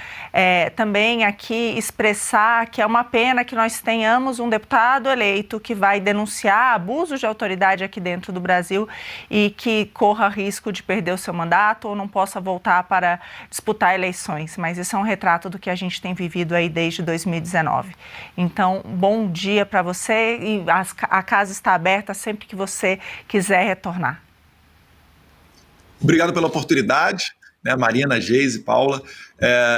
Também aqui expressar que é uma pena que nós tenhamos um deputado eleito que vai denunciar abusos de autoridade aqui dentro do Brasil e que corra risco de perder o seu mandato ou não possa voltar para disputar eleições. Mas isso é um retrato do que a gente tem vivido aí desde 2019. Então, bom dia para você e a casa está aberta sempre que você quiser retornar. Obrigado pela oportunidade, né, Marina, Geise, Paula.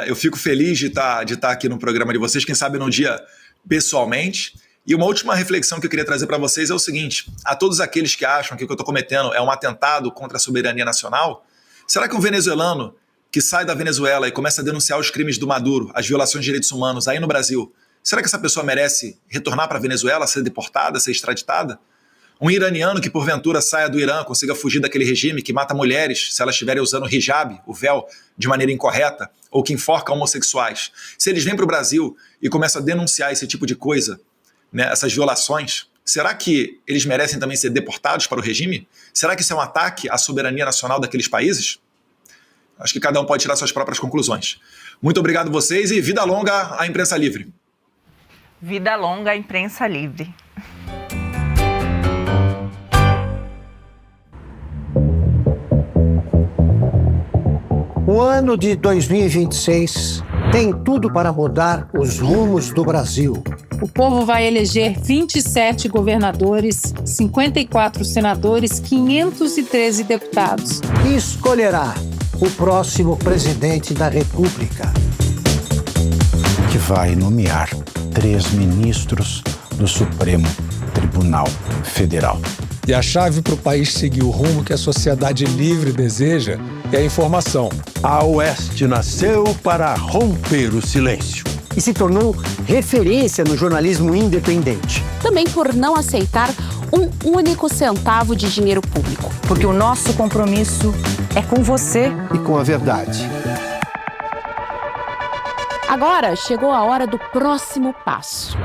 Eu fico feliz de estar aqui no programa de vocês, quem sabe num dia pessoalmente. E uma última reflexão que eu queria trazer para vocês é o seguinte: a todos aqueles que acham que o que eu estou cometendo é um atentado contra a soberania nacional, será que um venezuelano que sai da Venezuela e começa a denunciar os crimes do Maduro, as violações de direitos humanos aí no Brasil, será que essa pessoa merece retornar para a Venezuela, ser deportada, ser extraditada? Um iraniano que porventura saia do Irã, consiga fugir daquele regime que mata mulheres se elas estiverem usando o hijab, o véu, de maneira incorreta, ou que enforca homossexuais, se eles vêm para o Brasil e começam a denunciar esse tipo de coisa, né, essas violações, será que eles merecem também ser deportados para o regime? Será que isso é um ataque à soberania nacional daqueles países? Acho que cada um pode tirar suas próprias conclusões. Muito obrigado a vocês e vida longa à imprensa livre. Vida longa à imprensa livre. O ano de 2026 tem tudo para mudar os rumos do Brasil. O povo vai eleger 27 governadores, 54 senadores, 513 deputados. E escolherá o próximo presidente da República, que vai nomear 3 ministros do Supremo Tribunal Federal. E a chave para o país seguir o rumo que a sociedade livre deseja é a informação. A Oeste nasceu para romper o silêncio. E se tornou referência no jornalismo independente. Também por não aceitar um único centavo de dinheiro público. Porque o nosso compromisso é com você e com a verdade. Agora chegou a hora do próximo passo.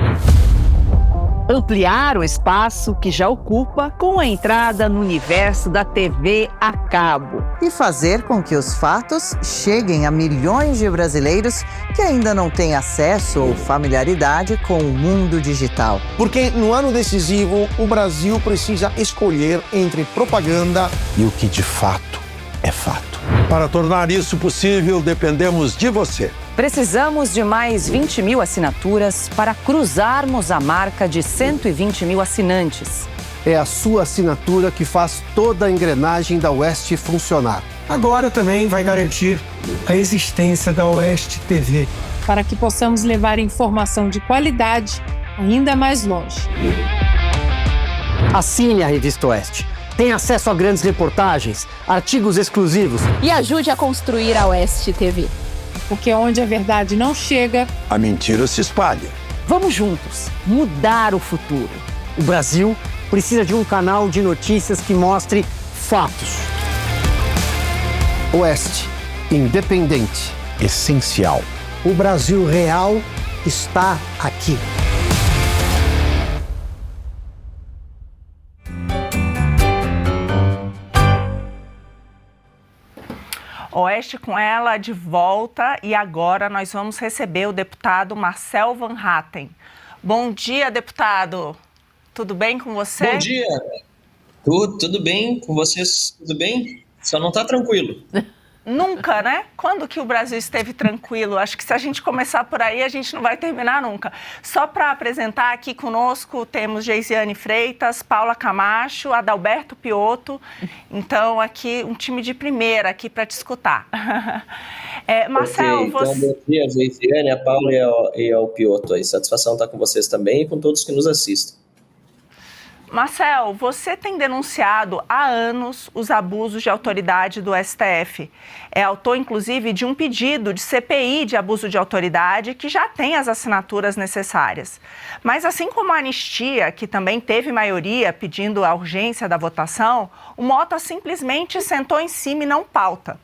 Ampliar o espaço que já ocupa com a entrada no universo da TV a cabo. E fazer com que os fatos cheguem a milhões de brasileiros que ainda não têm acesso ou familiaridade com o mundo digital. Porque no ano decisivo, o Brasil precisa escolher entre propaganda e o que de fato é fato. Para tornar isso possível, dependemos de você. Precisamos de mais 20 mil assinaturas para cruzarmos a marca de 120 mil assinantes. É a sua assinatura que faz toda a engrenagem da Oeste funcionar. Agora também vai garantir a existência da Oeste TV. Para que possamos levar informação de qualidade ainda mais longe. Assine a Revista Oeste. Tem acesso a grandes reportagens, artigos exclusivos. E ajude a construir a Oeste TV. Porque onde a verdade não chega, a mentira se espalha. Vamos juntos mudar o futuro. O Brasil precisa de um canal de notícias que mostre fatos. Oeste, independente. Essencial. O Brasil real está aqui. Oeste com ela de volta e agora nós vamos receber o deputado Marcel Van Hatten. Bom dia, deputado. Tudo bem com você? Bom dia. Tudo bem com vocês? Tudo bem? Só não está tranquilo. Nunca, né? Quando que o Brasil esteve tranquilo? Acho que se a gente começar por aí, a gente não vai terminar nunca. Só para apresentar aqui conosco, temos Geisiane Freitas, Paula Camacho, Adalberto Piotto. Então, aqui, um time de primeira aqui para te escutar. Marcel, okay, então, bom dia, Geisiane, a Paula e ao Piotto. Aí, satisfação estar com vocês também e com todos que nos assistem. Marcel, você tem denunciado há anos os abusos de autoridade do STF. É autor, inclusive, de um pedido de CPI de abuso de autoridade que já tem as assinaturas necessárias. Mas assim como a anistia, que também teve maioria pedindo a urgência da votação, o Mota simplesmente sentou em cima e não pauta.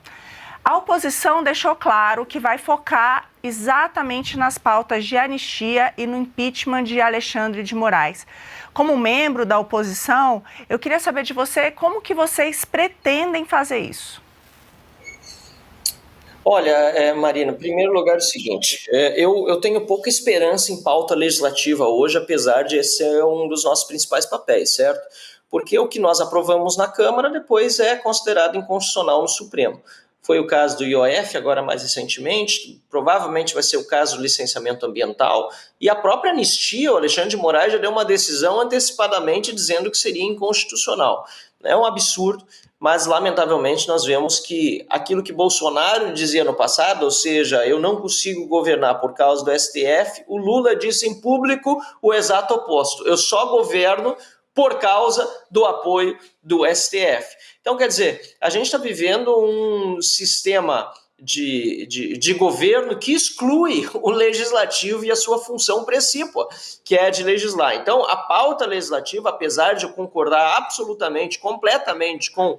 A oposição deixou claro que vai focar exatamente nas pautas de anistia e no impeachment de Alexandre de Moraes. Como membro da oposição, eu queria saber de você como que vocês pretendem fazer isso. Olha, Marina, em primeiro lugar é o seguinte, eu tenho pouca esperança em pauta legislativa hoje, apesar de esse ser um dos nossos principais papéis, certo? Porque o que nós aprovamos na Câmara depois é considerado inconstitucional no Supremo. Foi o caso do IOF, agora mais recentemente, provavelmente vai ser o caso do licenciamento ambiental, e a própria anistia, o Alexandre de Moraes já deu uma decisão antecipadamente dizendo que seria inconstitucional. É um absurdo, mas lamentavelmente nós vemos que aquilo que Bolsonaro dizia no passado, ou seja, eu não consigo governar por causa do STF, o Lula disse em público o exato oposto, eu só governo por causa do apoio do STF. Então, quer dizer, a gente está vivendo um sistema de governo que exclui o legislativo e a sua função precípua, que é a de legislar. Então, a pauta legislativa, apesar de eu concordar absolutamente, completamente com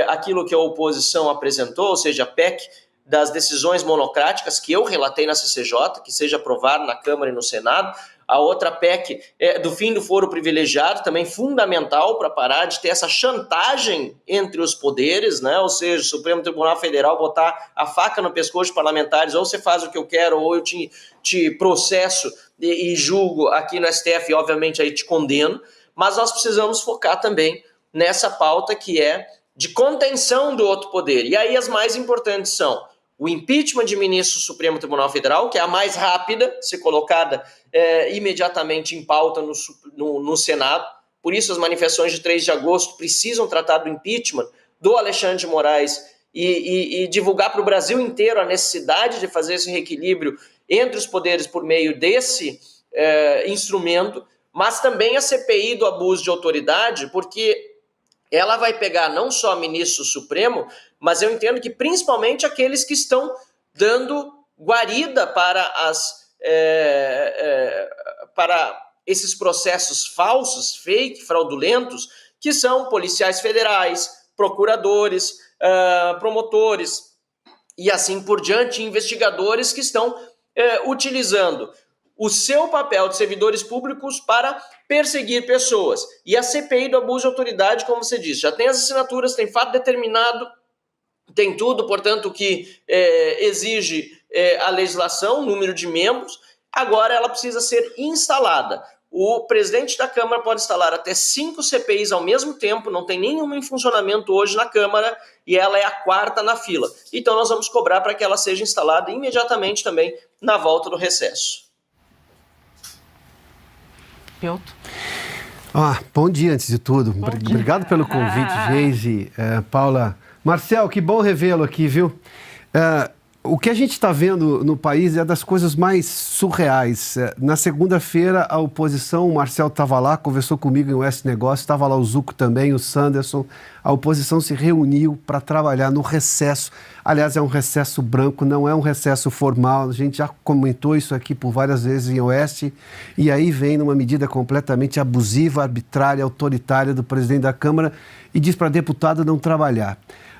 aquilo que a oposição apresentou, ou seja, a PEC das decisões monocráticas, que eu relatei na CCJ, que seja aprovado na Câmara e no Senado, a outra PEC do fim do foro privilegiado, também fundamental para parar de ter essa chantagem entre os poderes, né? Ou seja, o Supremo Tribunal Federal botar a faca no pescoço de parlamentares, ou você faz o que eu quero, ou eu te processo e julgo aqui no STF, e obviamente aí te condeno, mas nós precisamos focar também nessa pauta que é de contenção do outro poder. E aí as mais importantes são o impeachment de ministro do Supremo Tribunal Federal, que é a mais rápida, ser colocada imediatamente em pauta no Senado. Por isso as manifestações de 3 de agosto precisam tratar do impeachment do Alexandre de Moraes e divulgar para o Brasil inteiro a necessidade de fazer esse reequilíbrio entre os poderes por meio desse instrumento, mas também a CPI do abuso de autoridade, porque ela vai pegar não só ministro Supremo, mas eu entendo que principalmente aqueles que estão dando guarida para esses processos falsos, fake, fraudulentos, que são policiais federais, procuradores, promotores e assim por diante, investigadores que estão utilizando o seu papel de servidores públicos para perseguir pessoas. E a CPI do abuso de autoridade, como você disse, já tem as assinaturas, tem fato determinado, tem tudo, portanto, que exige a legislação, número de membros, agora ela precisa ser instalada. o presidente da Câmara pode instalar até 5 CPIs ao mesmo tempo, não tem nenhuma em funcionamento hoje na Câmara, e ela é a 4ª na fila. Então nós vamos cobrar para que ela seja instalada imediatamente também na volta do recesso. Piotr? Bom dia, antes de tudo. Obrigado pelo convite, Geise, Paula. Marcel, que bom revê-lo aqui, viu? O que a gente está vendo no país é das coisas mais surreais. Na segunda-feira, a oposição, o Marcel estava lá, conversou comigo em Oeste Negócio, estava lá o Zucco também, o Sanderson. A oposição se reuniu para trabalhar no recesso. Aliás, é um recesso branco, não é um recesso formal. A gente já comentou isso aqui por várias vezes em Oeste. E aí vem numa medida completamente abusiva, arbitrária, autoritária do presidente da Câmara e diz para deputado não trabalhar.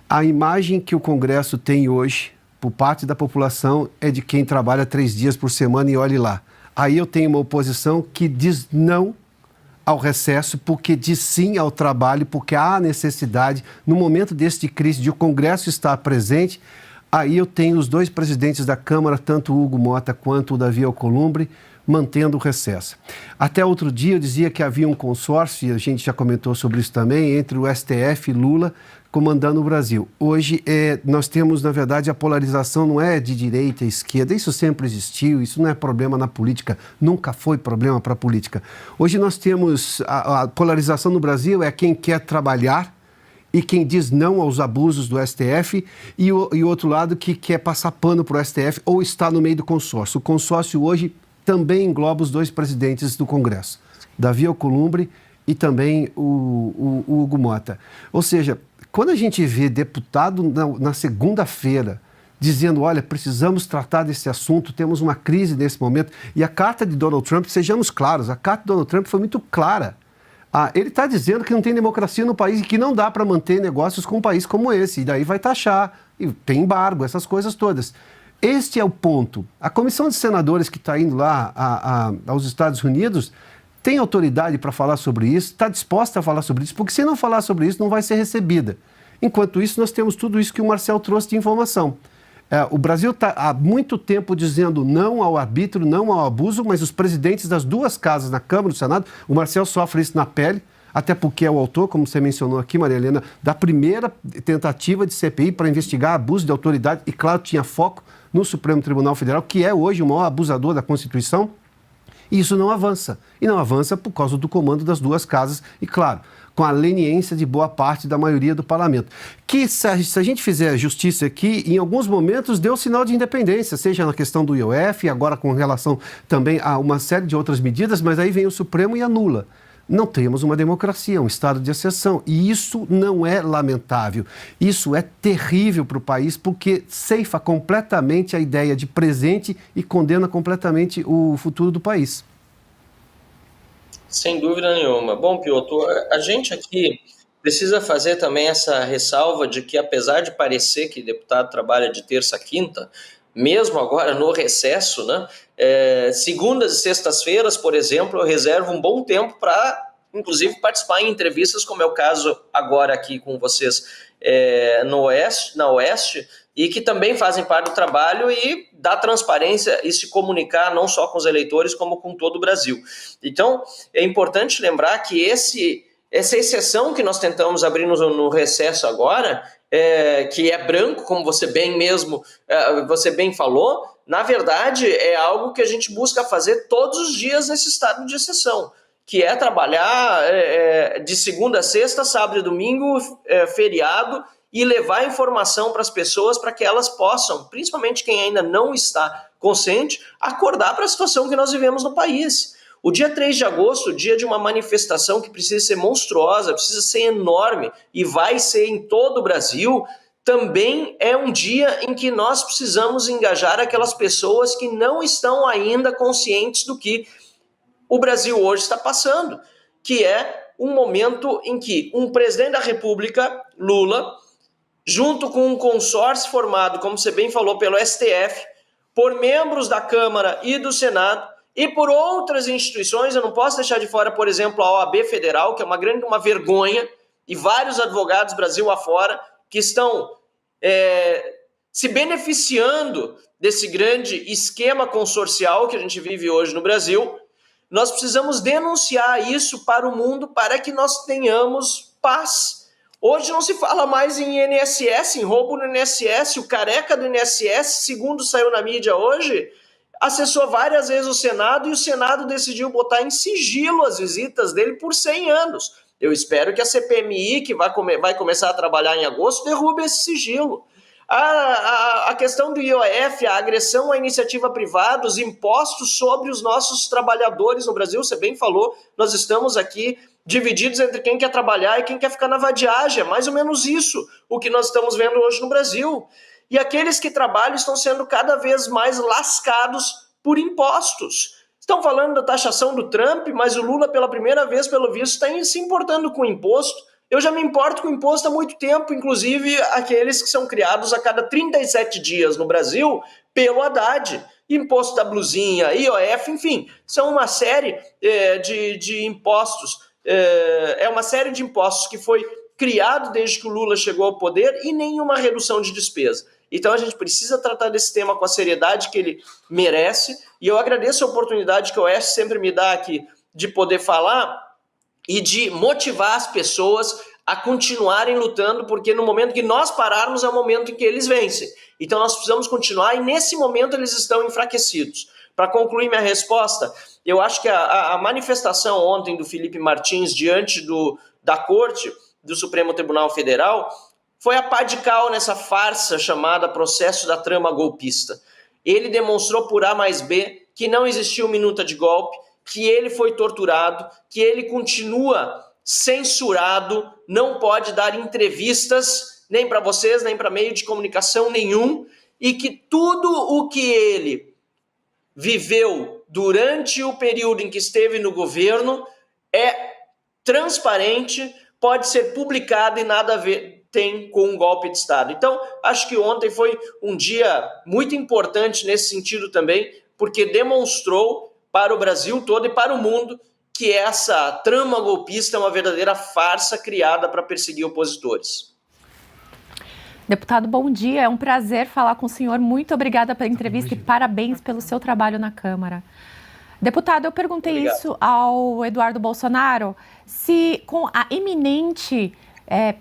A imagem que o Congresso tem hoje, por parte da população, é de quem trabalha 3 dias por semana e olhe lá. Aí eu tenho uma oposição que diz não ao recesso, porque diz sim ao trabalho, porque há necessidade, no momento desse de crise, de o Congresso estar presente. Aí eu tenho os 2 presidentes da Câmara, tanto o Hugo Mota quanto o Davi Alcolumbre, mantendo o recesso. Até outro dia eu dizia que havia um consórcio, e a gente já comentou sobre isso também, entre o STF e Lula, comandando o Brasil. Hoje nós temos, na verdade, a polarização não é de direita e esquerda, isso sempre existiu, isso não é problema na política, nunca foi problema para a política. Hoje nós temos a polarização no Brasil é quem quer trabalhar e quem diz não aos abusos do STF e o outro lado que quer passar pano para o STF ou está no meio do consórcio. O consórcio hoje também engloba os 2 presidentes do Congresso, Davi Alcolumbre e também o Hugo Mota. Ou seja, quando a gente vê deputado na segunda-feira dizendo, olha, precisamos tratar desse assunto, temos uma crise nesse momento, e a carta de Donald Trump, sejamos claros, a carta de Donald Trump foi muito clara. Ele está dizendo que não tem democracia no país e que não dá para manter negócios com um país como esse, e daí vai taxar, e tem embargo, essas coisas todas. Este é o ponto. A comissão de senadores que está indo lá aos Estados Unidos tem autoridade para falar sobre isso, está disposta a falar sobre isso, porque se não falar sobre isso, não vai ser recebida. Enquanto isso, nós temos tudo isso que o Marcel trouxe de informação. O Brasil está há muito tempo dizendo não ao arbítrio, não ao abuso, mas os presidentes das 2 casas, na Câmara e no Senado, o Marcel sofre isso na pele, até porque é o autor, como você mencionou aqui, Maria Helena, da primeira tentativa de CPI para investigar abuso de autoridade, e claro, tinha foco no Supremo Tribunal Federal, que é hoje o maior abusador da Constituição. E isso não avança. E não avança por causa do comando das 2 casas e, claro, com a leniência de boa parte da maioria do parlamento. Que, se a gente fizer justiça aqui, em alguns momentos deu sinal de independência, seja na questão do IOF, agora com relação também a uma série de outras medidas, mas aí vem o Supremo e anula. Não temos uma democracia, um estado de exceção. E isso não é lamentável. Isso é terrível para o país, porque ceifa completamente a ideia de presente e condena completamente o futuro do país. Sem dúvida nenhuma. Bom, Piotr, a gente aqui precisa fazer também essa ressalva de que, apesar de parecer que deputado trabalha de terça a quinta, mesmo agora no recesso, né? Segundas e sextas-feiras, por exemplo, eu reservo um bom tempo para, inclusive, participar em entrevistas, como é o caso agora aqui com vocês na Oeste, e que também fazem parte do trabalho e dar transparência e se comunicar não só com os eleitores, como com todo o Brasil. Então, é importante lembrar que essa exceção que nós tentamos abrir no recesso agora, que é branco, como você bem falou, na verdade é algo que a gente busca fazer todos os dias nesse estado de exceção, que é trabalhar de segunda a sexta, sábado e domingo, feriado, e levar informação para as pessoas para que elas possam, principalmente quem ainda não está consciente, acordar para a situação que nós vivemos no país. O dia 3 de agosto, o dia de uma manifestação que precisa ser monstruosa, precisa ser enorme e vai ser em todo o Brasil, também é um dia em que nós precisamos engajar aquelas pessoas que não estão ainda conscientes do que o Brasil hoje está passando, que é um momento em que um presidente da República, Lula, junto com um consórcio formado, como você bem falou, pelo STF, por membros da Câmara e do Senado, e por outras instituições, eu não posso deixar de fora, por exemplo, a OAB Federal, que é uma vergonha, e vários advogados Brasil afora, que estão se beneficiando desse grande esquema consorcial que a gente vive hoje no Brasil, Nós precisamos denunciar isso para o mundo para que nós tenhamos paz. Hoje não se fala mais em INSS, em roubo no INSS. O careca do INSS, segundo saiu na mídia hoje, acessou várias vezes o Senado e o Senado decidiu botar em sigilo as visitas dele por 100 anos. Eu espero que a CPMI, que vai começar a trabalhar em agosto, derrube esse sigilo. A questão do IOF, a agressão à iniciativa privada, os impostos sobre os nossos trabalhadores no Brasil, você bem falou, nós estamos aqui divididos entre quem quer trabalhar e quem quer ficar na vadiagem. É mais ou menos isso o que nós estamos vendo hoje no Brasil. E aqueles que trabalham estão sendo cada vez mais lascados por impostos. Estão falando da taxação do Trump, mas o Lula, pela primeira vez, pelo visto, está se importando com o imposto. Eu já me importo com o imposto há muito tempo, inclusive aqueles que são criados a cada 37 dias no Brasil pelo Haddad. Imposto da blusinha, IOF, enfim, são uma série de impostos. É uma série de impostos que foi criado desde que o Lula chegou ao poder e nenhuma redução de despesa. Então a gente precisa tratar desse tema com a seriedade que ele merece, e eu agradeço a oportunidade que o Oeste sempre me dá aqui de poder falar e de motivar as pessoas a continuarem lutando, porque no momento que nós pararmos é o momento em que eles vencem. Então nós precisamos continuar e nesse momento eles estão enfraquecidos. Para concluir minha resposta, eu acho que a manifestação ontem do Felipe Martins diante da Corte do Supremo Tribunal Federal foi a pá de cal nessa farsa chamada processo da trama golpista. Ele demonstrou por A mais B que não existiu minuta de golpe, que ele foi torturado, que ele continua censurado, não pode dar entrevistas nem para vocês, nem para meio de comunicação nenhum, e que tudo o que ele viveu durante o período em que esteve no governo é transparente, pode ser publicado e nada a ver tem com um golpe de Estado. Então, acho que ontem foi um dia muito importante nesse sentido também, porque demonstrou para o Brasil todo e para o mundo que essa trama golpista é uma verdadeira farsa criada para perseguir opositores. Deputado, bom dia. É um prazer falar com o senhor. Muito obrigada pela entrevista e parabéns pelo seu trabalho na Câmara. Deputado, eu perguntei isso ao Eduardo Bolsonaro, se com a iminente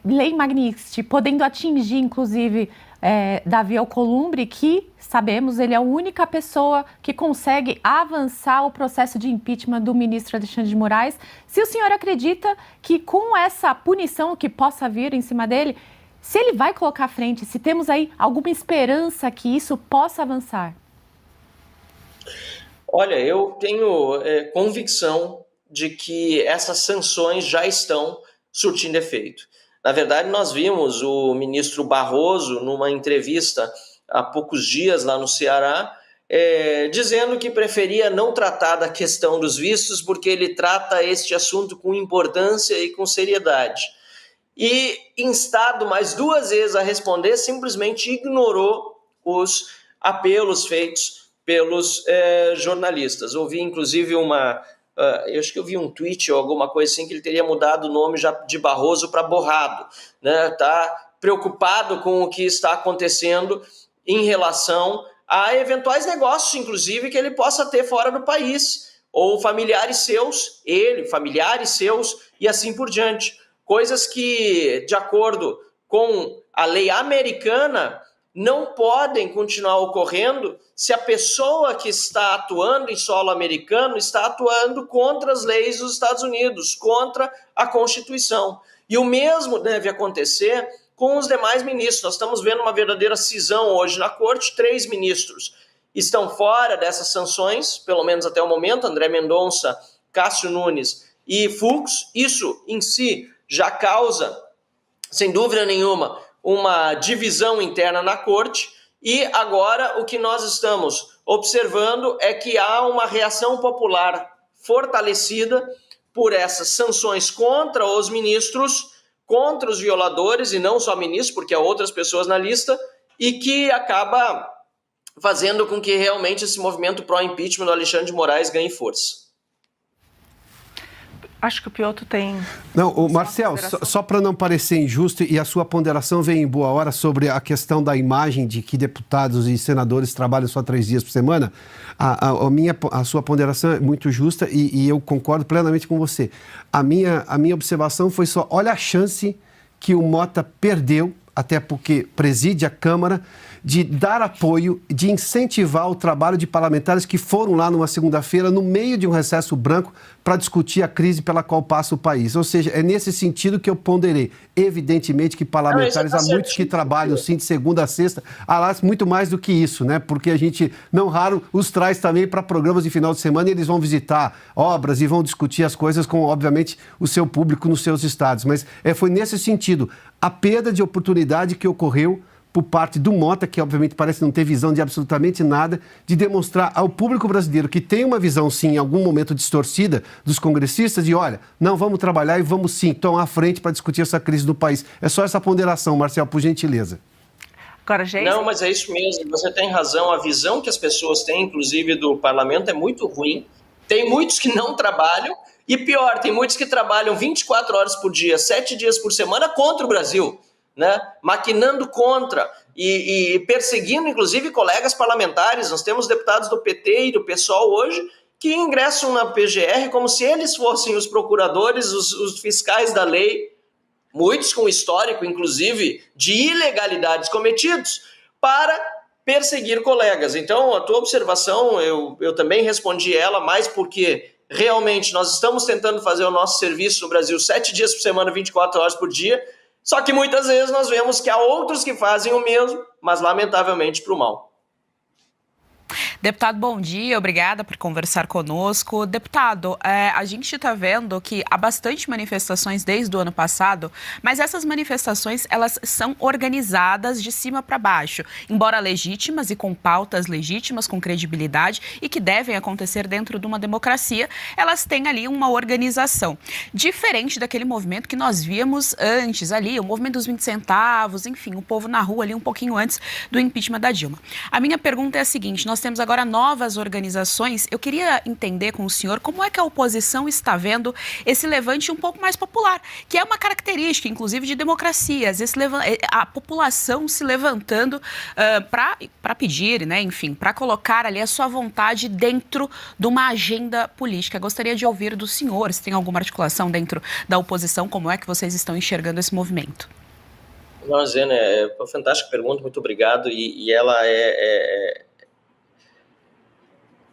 Lei Magnitsky, podendo atingir, inclusive, Davi Alcolumbre, que, sabemos, ele é a única pessoa que consegue avançar o processo de impeachment do ministro Alexandre de Moraes, se o senhor acredita que com essa punição que possa vir em cima dele, se ele vai colocar à frente, se temos aí alguma esperança que isso possa avançar? Olha, eu tenho convicção de que essas sanções já estão surtindo efeito. Na verdade, nós vimos o ministro Barroso, numa entrevista há poucos dias lá no Ceará, dizendo que preferia não tratar da questão dos vistos porque ele trata este assunto com importância e com seriedade. E, instado mais 2 vezes a responder, simplesmente ignorou os apelos feitos pelos jornalistas. Ouvi, inclusive, eu acho que eu vi um tweet ou alguma coisa assim, que ele teria mudado o nome já de Barroso para Borrado. Tá preocupado com o que está acontecendo em relação a eventuais negócios, inclusive, que ele possa ter fora do país, ou familiares seus, familiares seus, e assim por diante. Coisas que, de acordo com a lei americana, não podem continuar ocorrendo se a pessoa que está atuando em solo americano está atuando contra as leis dos Estados Unidos, contra a Constituição. E o mesmo deve acontecer com os demais ministros. Nós estamos vendo uma verdadeira cisão hoje na Corte. 3 ministros estão fora dessas sanções, pelo menos até o momento, André Mendonça, Cássio Nunes e Fux. Isso em si já causa, sem dúvida nenhuma, uma divisão interna na Corte, e agora o que nós estamos observando é que há uma reação popular fortalecida por essas sanções contra os ministros, contra os violadores, e não só ministros, porque há outras pessoas na lista, e que acaba fazendo com que realmente esse movimento pró-impeachment do Alexandre de Moraes ganhe força. Acho que o Piotr tem... Não, Marcel, só para não parecer injusto, e a sua ponderação vem em boa hora sobre a questão da imagem de que deputados e senadores trabalham só 3 dias por semana, a sua ponderação é muito justa e eu concordo plenamente com você. A minha observação foi só, olha a chance que o Mota perdeu, até porque preside a Câmara, de dar apoio, de incentivar o trabalho de parlamentares que foram lá numa segunda-feira, no meio de um recesso branco, para discutir a crise pela qual passa o país. Ou seja, é nesse sentido que eu ponderei. Evidentemente que parlamentares, há muitos que trabalham sim de segunda a sexta, aliás, muito mais do que isso, né? Porque a gente, não raro, os traz também para programas de final de semana e eles vão visitar obras e vão discutir as coisas com, obviamente, o seu público nos seus estados. Mas foi nesse sentido, a perda de oportunidade que ocorreu por parte do Mota, que obviamente parece não ter visão de absolutamente nada, de demonstrar ao público brasileiro que tem uma visão, sim, em algum momento distorcida dos congressistas, de olha, não, vamos trabalhar e vamos sim tomar à frente para discutir essa crise do país. É só essa ponderação, Marcel, por gentileza. Agora, gente... Não, mas é isso mesmo, você tem razão, a visão que as pessoas têm, inclusive do parlamento, é muito ruim. Tem muitos que não trabalham, e pior, tem muitos que trabalham 24 horas por dia, 7 dias por semana contra o Brasil. Né? Maquinando contra e perseguindo, inclusive, colegas parlamentares. Nós temos deputados do PT e do PSOL hoje que ingressam na PGR como se eles fossem os procuradores, os fiscais da lei, muitos com histórico, inclusive, de ilegalidades cometidos, para perseguir colegas. Então, a tua observação, eu também respondi ela, mais porque realmente nós estamos tentando fazer o nosso serviço no Brasil 7 dias por semana, 24 horas por dia. Só que muitas vezes nós vemos que há outros que fazem o mesmo, mas lamentavelmente para o mal. Deputado, bom dia, obrigada por conversar conosco. Deputado, a gente está vendo que há bastante manifestações desde o ano passado, mas essas manifestações, elas são organizadas de cima para baixo, embora legítimas e com pautas legítimas, com credibilidade e que devem acontecer dentro de uma democracia, elas têm ali uma organização. Diferente daquele movimento que nós víamos antes ali, o movimento dos 20 centavos, enfim, o povo na rua ali um pouquinho antes do impeachment da Dilma. A minha pergunta é a seguinte, nós temos agora novas organizações. Eu queria entender com o senhor como é que a oposição está vendo esse levante um pouco mais popular, que é uma característica, inclusive, de democracias, a população se levantando para pedir, né, enfim, para colocar ali a sua vontade dentro de uma agenda política. Gostaria de ouvir do senhor, se tem alguma articulação dentro da oposição, como é que vocês estão enxergando esse movimento? Não, Zena, é uma fantástica pergunta, muito obrigado, e ela é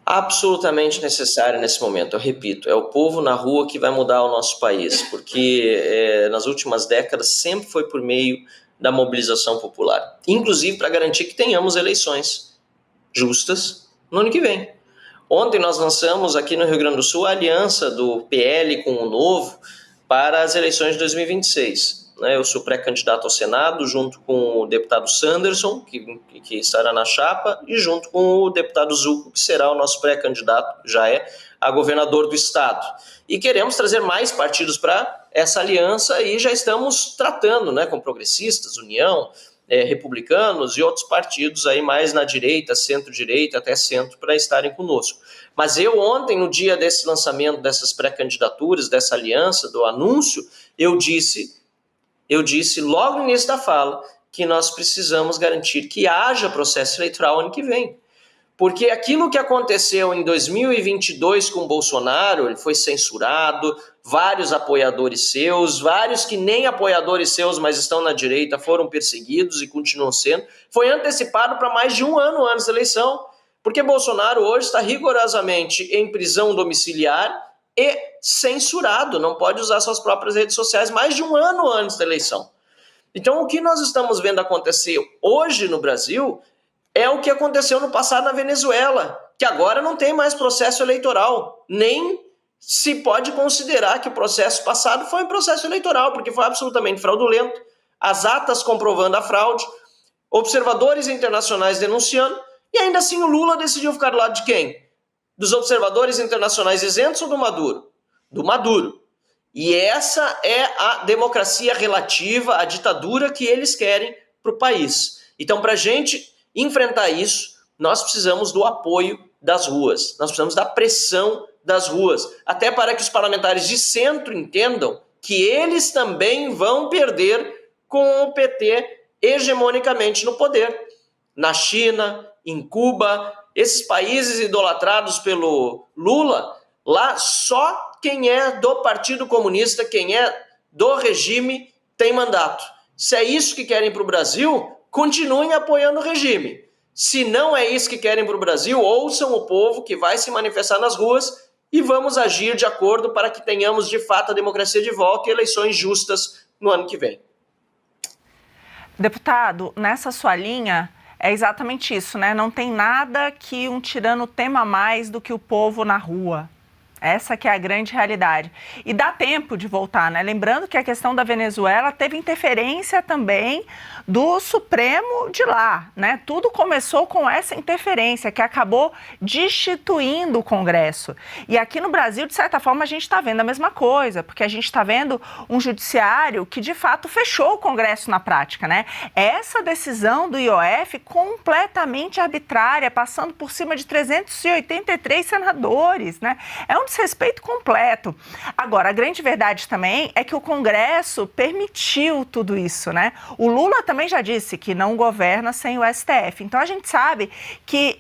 absolutamente necessária nesse momento. Eu repito, é o povo na rua que vai mudar o nosso país, porque nas últimas décadas sempre foi por meio da mobilização popular, inclusive para garantir que tenhamos eleições justas no ano que vem. Ontem nós lançamos aqui no Rio Grande do Sul a aliança do PL com o Novo para as eleições de 2026. Eu sou pré-candidato ao Senado, junto com o deputado Sanderson, que estará na chapa, e junto com o deputado Zucco, que será o nosso pré-candidato, já a governador do estado. E queremos trazer mais partidos para essa aliança e já estamos tratando, com progressistas, União, republicanos e outros partidos aí mais na direita, centro-direita, até centro, para estarem conosco. Mas eu ontem, no dia desse lançamento dessas pré-candidaturas, dessa aliança, do anúncio, eu disse logo no início da fala que nós precisamos garantir que haja processo eleitoral ano que vem. Porque aquilo que aconteceu em 2022 com o Bolsonaro, ele foi censurado, vários apoiadores seus, vários que nem apoiadores seus, mas estão na direita, foram perseguidos e continuam sendo, foi antecipado para mais de um ano antes da eleição, porque Bolsonaro hoje está rigorosamente em prisão domiciliar e censurado, não pode usar suas próprias redes sociais mais de um ano antes da eleição. Então, o que nós estamos vendo acontecer hoje no Brasil é o que aconteceu no passado na Venezuela, que agora não tem mais processo eleitoral, nem se pode considerar que o processo passado foi um processo eleitoral, porque foi absolutamente fraudulento, as atas comprovando a fraude, observadores internacionais denunciando, e ainda assim o Lula decidiu ficar do lado de quem? Dos observadores internacionais isentos ou do Maduro? Do Maduro. E essa é a democracia relativa, a ditadura que eles querem para o país. Então, para a gente enfrentar isso, nós precisamos do apoio das ruas, nós precisamos da pressão das ruas, até para que os parlamentares de centro entendam que eles também vão perder com o PT hegemonicamente no poder. Na China, em Cuba, esses países idolatrados pelo Lula, lá só quem é do Partido Comunista, quem é do regime, tem mandato. Se é isso que querem para o Brasil, continuem apoiando o regime. Se não é isso que querem para o Brasil, ouçam o povo que vai se manifestar nas ruas e vamos agir de acordo para que tenhamos de fato a democracia de volta e eleições justas no ano que vem. Deputado, nessa sua linha é exatamente isso, né? Não tem nada que um tirano tema mais do que o povo na rua. Essa que é a grande realidade. E dá tempo de voltar, né? Lembrando que a questão da Venezuela teve interferência também do Supremo de lá, né? Tudo começou com essa interferência que acabou destituindo o Congresso. E aqui no Brasil, de certa forma, a gente está vendo a mesma coisa, porque a gente está vendo um judiciário que, de fato, fechou o Congresso na prática, né? Essa decisão do IOF completamente arbitrária, passando por cima de 383 senadores, né? É um desrespeito completo. Agora, a grande verdade também é que o Congresso permitiu tudo isso, né? O Lula também já disse que não governa sem o STF. Então, a gente sabe que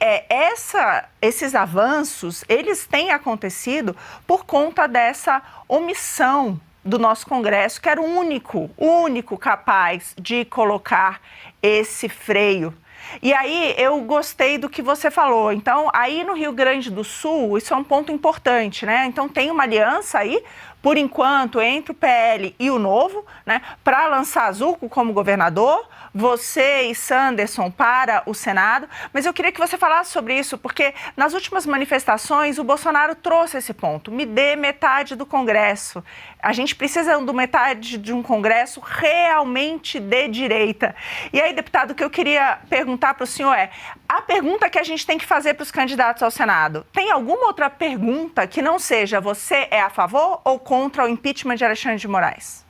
esses avanços, eles têm acontecido por conta dessa omissão do nosso Congresso, que era o único capaz de colocar esse freio. E aí, eu gostei do que você falou. Então, aí no Rio Grande do Sul, isso é um ponto importante, né? Então, tem uma aliança aí, por enquanto, entre o PL e o Novo, né? Para lançar Zucco como governador, você e Sanderson para o Senado. Mas eu queria que você falasse sobre isso, porque nas últimas manifestações, o Bolsonaro trouxe esse ponto. Me dê metade do Congresso. A gente precisa de metade de um Congresso realmente de direita. E aí, deputado, o que eu queria perguntar para o senhor é, a pergunta que a gente tem que fazer para os candidatos ao Senado, tem alguma outra pergunta que não seja você é a favor ou contra o impeachment de Alexandre de Moraes?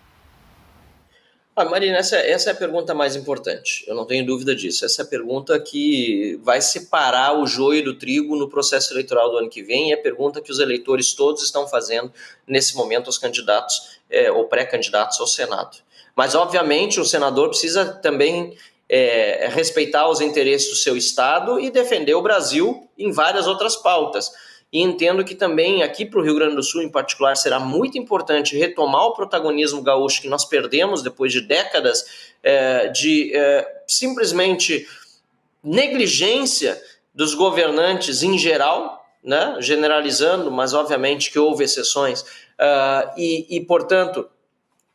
Marina, essa é a pergunta mais importante, eu não tenho dúvida disso. Essa é a pergunta que vai separar o joio do trigo no processo eleitoral do ano que vem e é a pergunta que os eleitores todos estão fazendo nesse momento aos candidatos ou pré-candidatos ao Senado. Mas, obviamente, o senador precisa também respeitar os interesses do seu estado e defender o Brasil em várias outras pautas. E entendo que também aqui para o Rio Grande do Sul, em particular, será muito importante retomar o protagonismo gaúcho que nós perdemos depois de décadas de simplesmente negligência dos governantes em geral, né? Generalizando, mas obviamente que houve exceções, portanto,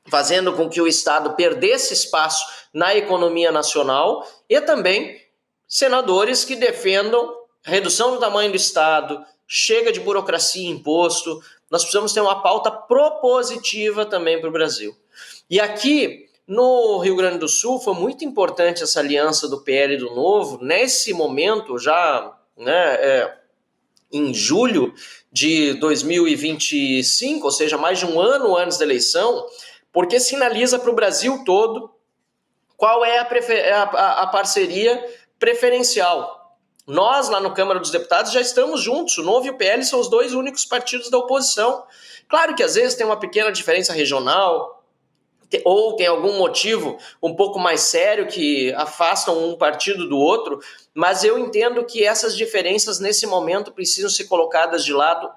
fazendo com que o Estado perdesse espaço na economia nacional e também senadores que defendam redução do tamanho do Estado, chega de burocracia e imposto, nós precisamos ter uma pauta propositiva também para o Brasil. E aqui, no Rio Grande do Sul, foi muito importante essa aliança do PL e do Novo, nesse momento, já em julho de 2025, ou seja, mais de um ano antes da eleição, porque sinaliza para o Brasil todo qual é a parceria preferencial. Nós, lá no Câmara dos Deputados, já estamos juntos. O Novo e o PL são os dois únicos partidos da oposição. Claro que às vezes tem uma pequena diferença regional ou tem algum motivo um pouco mais sério que afastam um partido do outro, mas eu entendo que essas diferenças nesse momento precisam ser colocadas de lado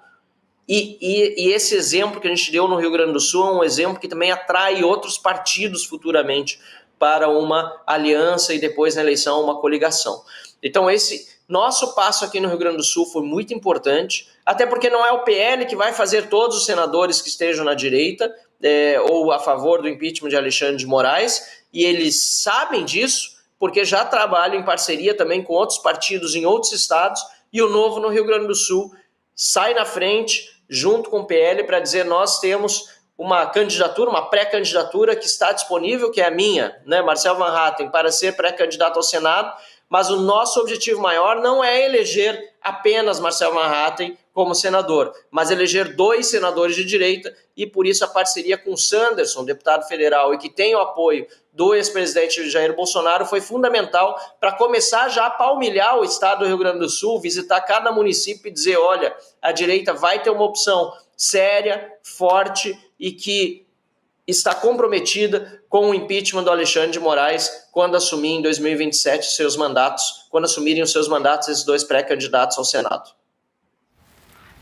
e esse exemplo que a gente deu no Rio Grande do Sul é um exemplo que também atrai outros partidos futuramente para uma aliança e depois na eleição uma coligação. Então esse nosso passo aqui no Rio Grande do Sul foi muito importante, até porque não é o PL que vai fazer todos os senadores que estejam na direita ou a favor do impeachment de Alexandre de Moraes, e eles sabem disso, porque já trabalham em parceria também com outros partidos em outros estados, e o Novo no Rio Grande do Sul sai na frente, junto com o PL, para dizer nós temos uma candidatura, uma pré-candidatura que está disponível, que é a minha, né, Marcel Van Hatten, para ser pré-candidato ao Senado, mas o nosso objetivo maior não é eleger apenas Marcel Van Hatten como senador, mas eleger 2 senadores de direita e por isso a parceria com o Sanderson, deputado federal, e que tem o apoio do ex-presidente Jair Bolsonaro, foi fundamental para começar já a palmilhar o estado do Rio Grande do Sul, visitar cada município e dizer, olha, a direita vai ter uma opção séria, forte e que está comprometida com o impeachment do Alexandre de Moraes quando assumir em 2027 seus mandatos, quando assumirem os seus mandatos esses 2 pré-candidatos ao Senado.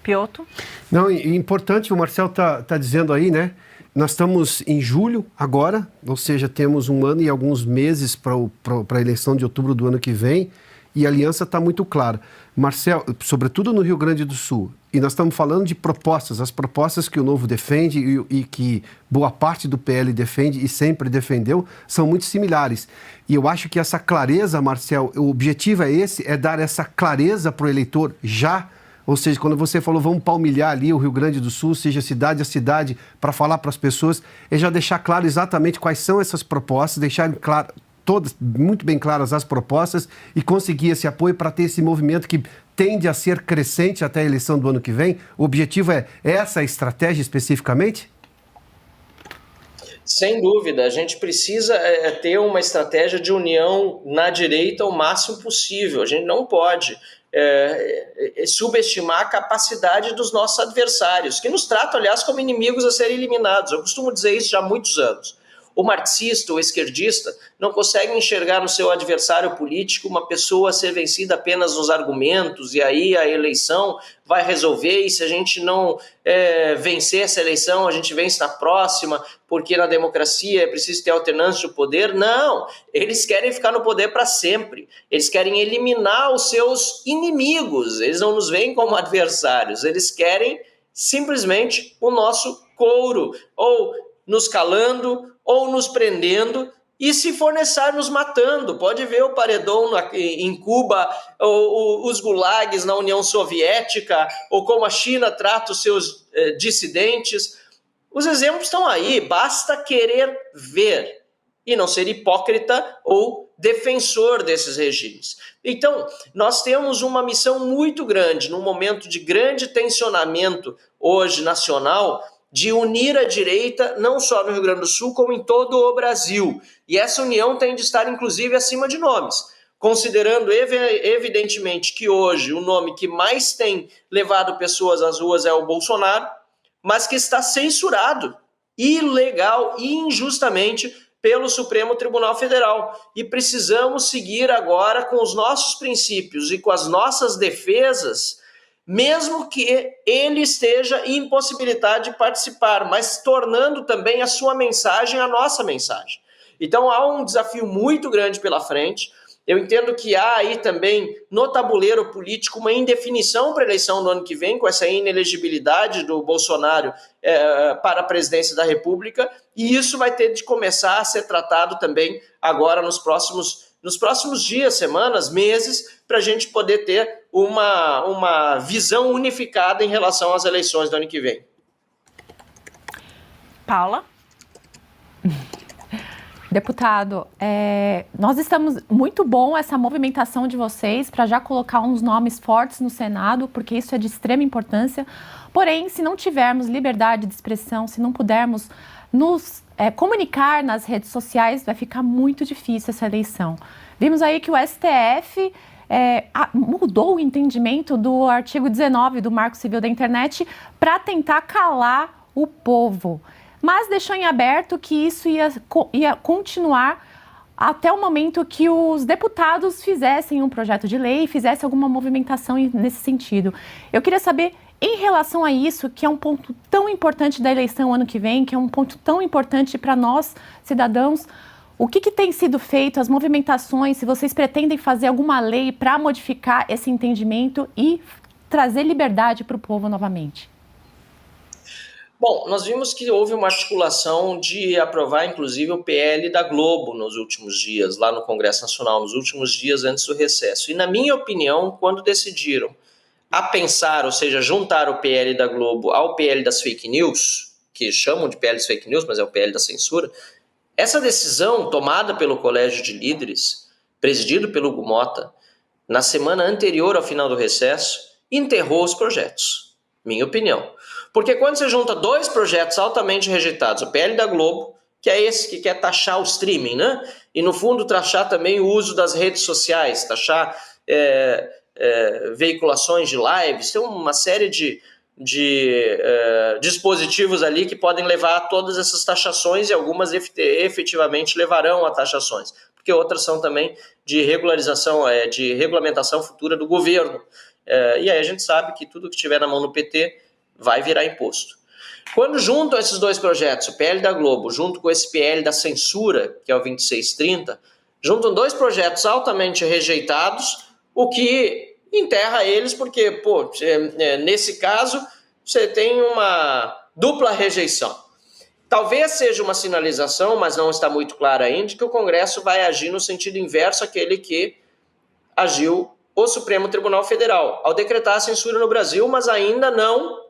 Piotr? Não, é importante, o Marcel tá dizendo aí, né? Nós estamos em julho agora, ou seja, temos 1 ano e alguns meses para a eleição de outubro do ano que vem, e a aliança está muito clara. Marcel, sobretudo no Rio Grande do Sul, e nós estamos falando de propostas, as propostas que o Novo defende e que boa parte do PL defende e sempre defendeu, são muito similares. E eu acho que essa clareza, Marcel, o objetivo é esse, é dar essa clareza para o eleitor já. Ou seja, quando você falou, vamos palmilhar ali o Rio Grande do Sul, seja cidade a cidade, para falar para as pessoas, é já deixar claro exatamente quais são essas propostas, deixar claro, todas muito bem claras as propostas e conseguir esse apoio para ter esse movimento que tende a ser crescente até a eleição do ano que vem. O objetivo é essa estratégia especificamente? Sem dúvida, a gente precisa ter uma estratégia de união na direita o máximo possível. A gente não pode subestimar a capacidade dos nossos adversários, que nos tratam, aliás, como inimigos a serem eliminados. Eu costumo dizer isso já há muitos anos. O marxista, o esquerdista, não consegue enxergar no seu adversário político uma pessoa a ser vencida apenas nos argumentos e aí a eleição vai resolver e se a gente não vencer essa eleição, a gente vence na próxima, porque na democracia é preciso ter alternância de poder. Não, eles querem ficar no poder para sempre. Eles querem eliminar os seus inimigos. Eles não nos veem como adversários. Eles querem simplesmente o nosso couro, ou nos calando, ou nos prendendo, e se for necessário nos matando. Pode ver o paredão em Cuba, ou os gulags na União Soviética, ou como a China trata os seus dissidentes. Os exemplos estão aí, basta querer ver, e não ser hipócrita ou defensor desses regimes. Então, nós temos uma missão muito grande, num momento de grande tensionamento hoje nacional, de unir a direita, não só no Rio Grande do Sul, como em todo o Brasil. E essa união tem de estar, inclusive, acima de nomes, considerando, evidentemente, que hoje o nome que mais tem levado pessoas às ruas é o Bolsonaro, mas que está censurado, ilegal e injustamente, pelo Supremo Tribunal Federal. E precisamos seguir agora com os nossos princípios e com as nossas defesas, mesmo que ele esteja impossibilitado de participar, mas tornando também a sua mensagem a nossa mensagem. Então há um desafio muito grande pela frente. Eu entendo que há aí também no tabuleiro político uma indefinição para a eleição do ano que vem, com essa inelegibilidade do Bolsonaro para a presidência da República, e isso vai ter de começar a ser tratado também agora nos próximos dias, semanas, meses, para a gente poder ter uma visão unificada em relação às eleições do ano que vem. Paula? Deputado, nós estamos muito bom essa movimentação de vocês para já colocar uns nomes fortes no Senado, porque isso é de extrema importância. Porém, se não tivermos liberdade de expressão, se não pudermos nos comunicar nas redes sociais, vai ficar muito difícil essa eleição. Vimos aí que o STF mudou o entendimento do artigo 19 do Marco Civil da Internet para tentar calar o povo, mas deixou em aberto que isso ia continuar até o momento que os deputados fizessem um projeto de lei, fizessem alguma movimentação nesse sentido. Eu queria saber, em relação a isso, que é um ponto tão importante da eleição ano que vem, que é um ponto tão importante para nós, cidadãos, o que tem sido feito, as movimentações, se vocês pretendem fazer alguma lei para modificar esse entendimento e trazer liberdade para o povo novamente? Bom, nós vimos que houve uma articulação de aprovar, inclusive, o PL da Globo nos últimos dias, lá no Congresso Nacional, nos últimos dias antes do recesso. E, na minha opinião, quando decidiram pensar, ou seja, juntar o PL da Globo ao PL das fake news, que chamam de PL das fake news, mas é o PL da censura, essa decisão tomada pelo Colégio de Líderes, presidido pelo Hugo Mota, na semana anterior ao final do recesso, enterrou os projetos, minha opinião. Porque quando você junta dois projetos altamente rejeitados, o PL da Globo, que é esse que quer taxar o streaming, né? E no fundo taxar também o uso das redes sociais, taxar veiculações de lives, tem uma série de dispositivos ali que podem levar a todas essas taxações e algumas efetivamente levarão a taxações, porque outras são também de regularização, de regulamentação futura do governo. E aí a gente sabe que tudo que estiver na mão do PT vai virar imposto. Quando juntam esses dois projetos, o PL da Globo, junto com esse PL da censura, que é o 2630, juntam dois projetos altamente rejeitados, o que enterra eles, porque, nesse caso, você tem uma dupla rejeição. Talvez seja uma sinalização, mas não está muito clara ainda, de que o Congresso vai agir no sentido inverso àquele que agiu o Supremo Tribunal Federal, ao decretar a censura no Brasil, mas ainda não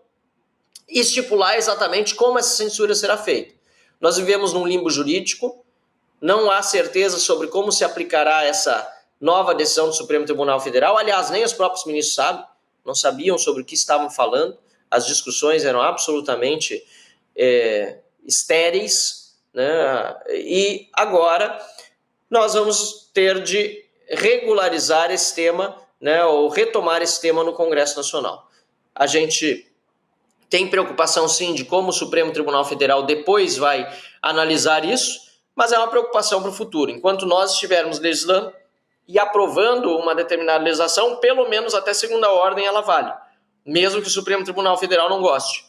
estipular exatamente como essa censura será feita. Nós vivemos num limbo jurídico, não há certeza sobre como se aplicará essa nova decisão do Supremo Tribunal Federal. Aliás, nem os próprios ministros não sabiam sobre o que estavam falando, as discussões eram absolutamente estéreis, né? E agora nós vamos ter de regularizar esse tema, né, ou retomar esse tema no Congresso Nacional. A gente tem preocupação, sim, de como o Supremo Tribunal Federal depois vai analisar isso, mas é uma preocupação para o futuro. Enquanto nós estivermos legislando e aprovando uma determinada legislação, pelo menos até segunda ordem ela vale, mesmo que o Supremo Tribunal Federal não goste.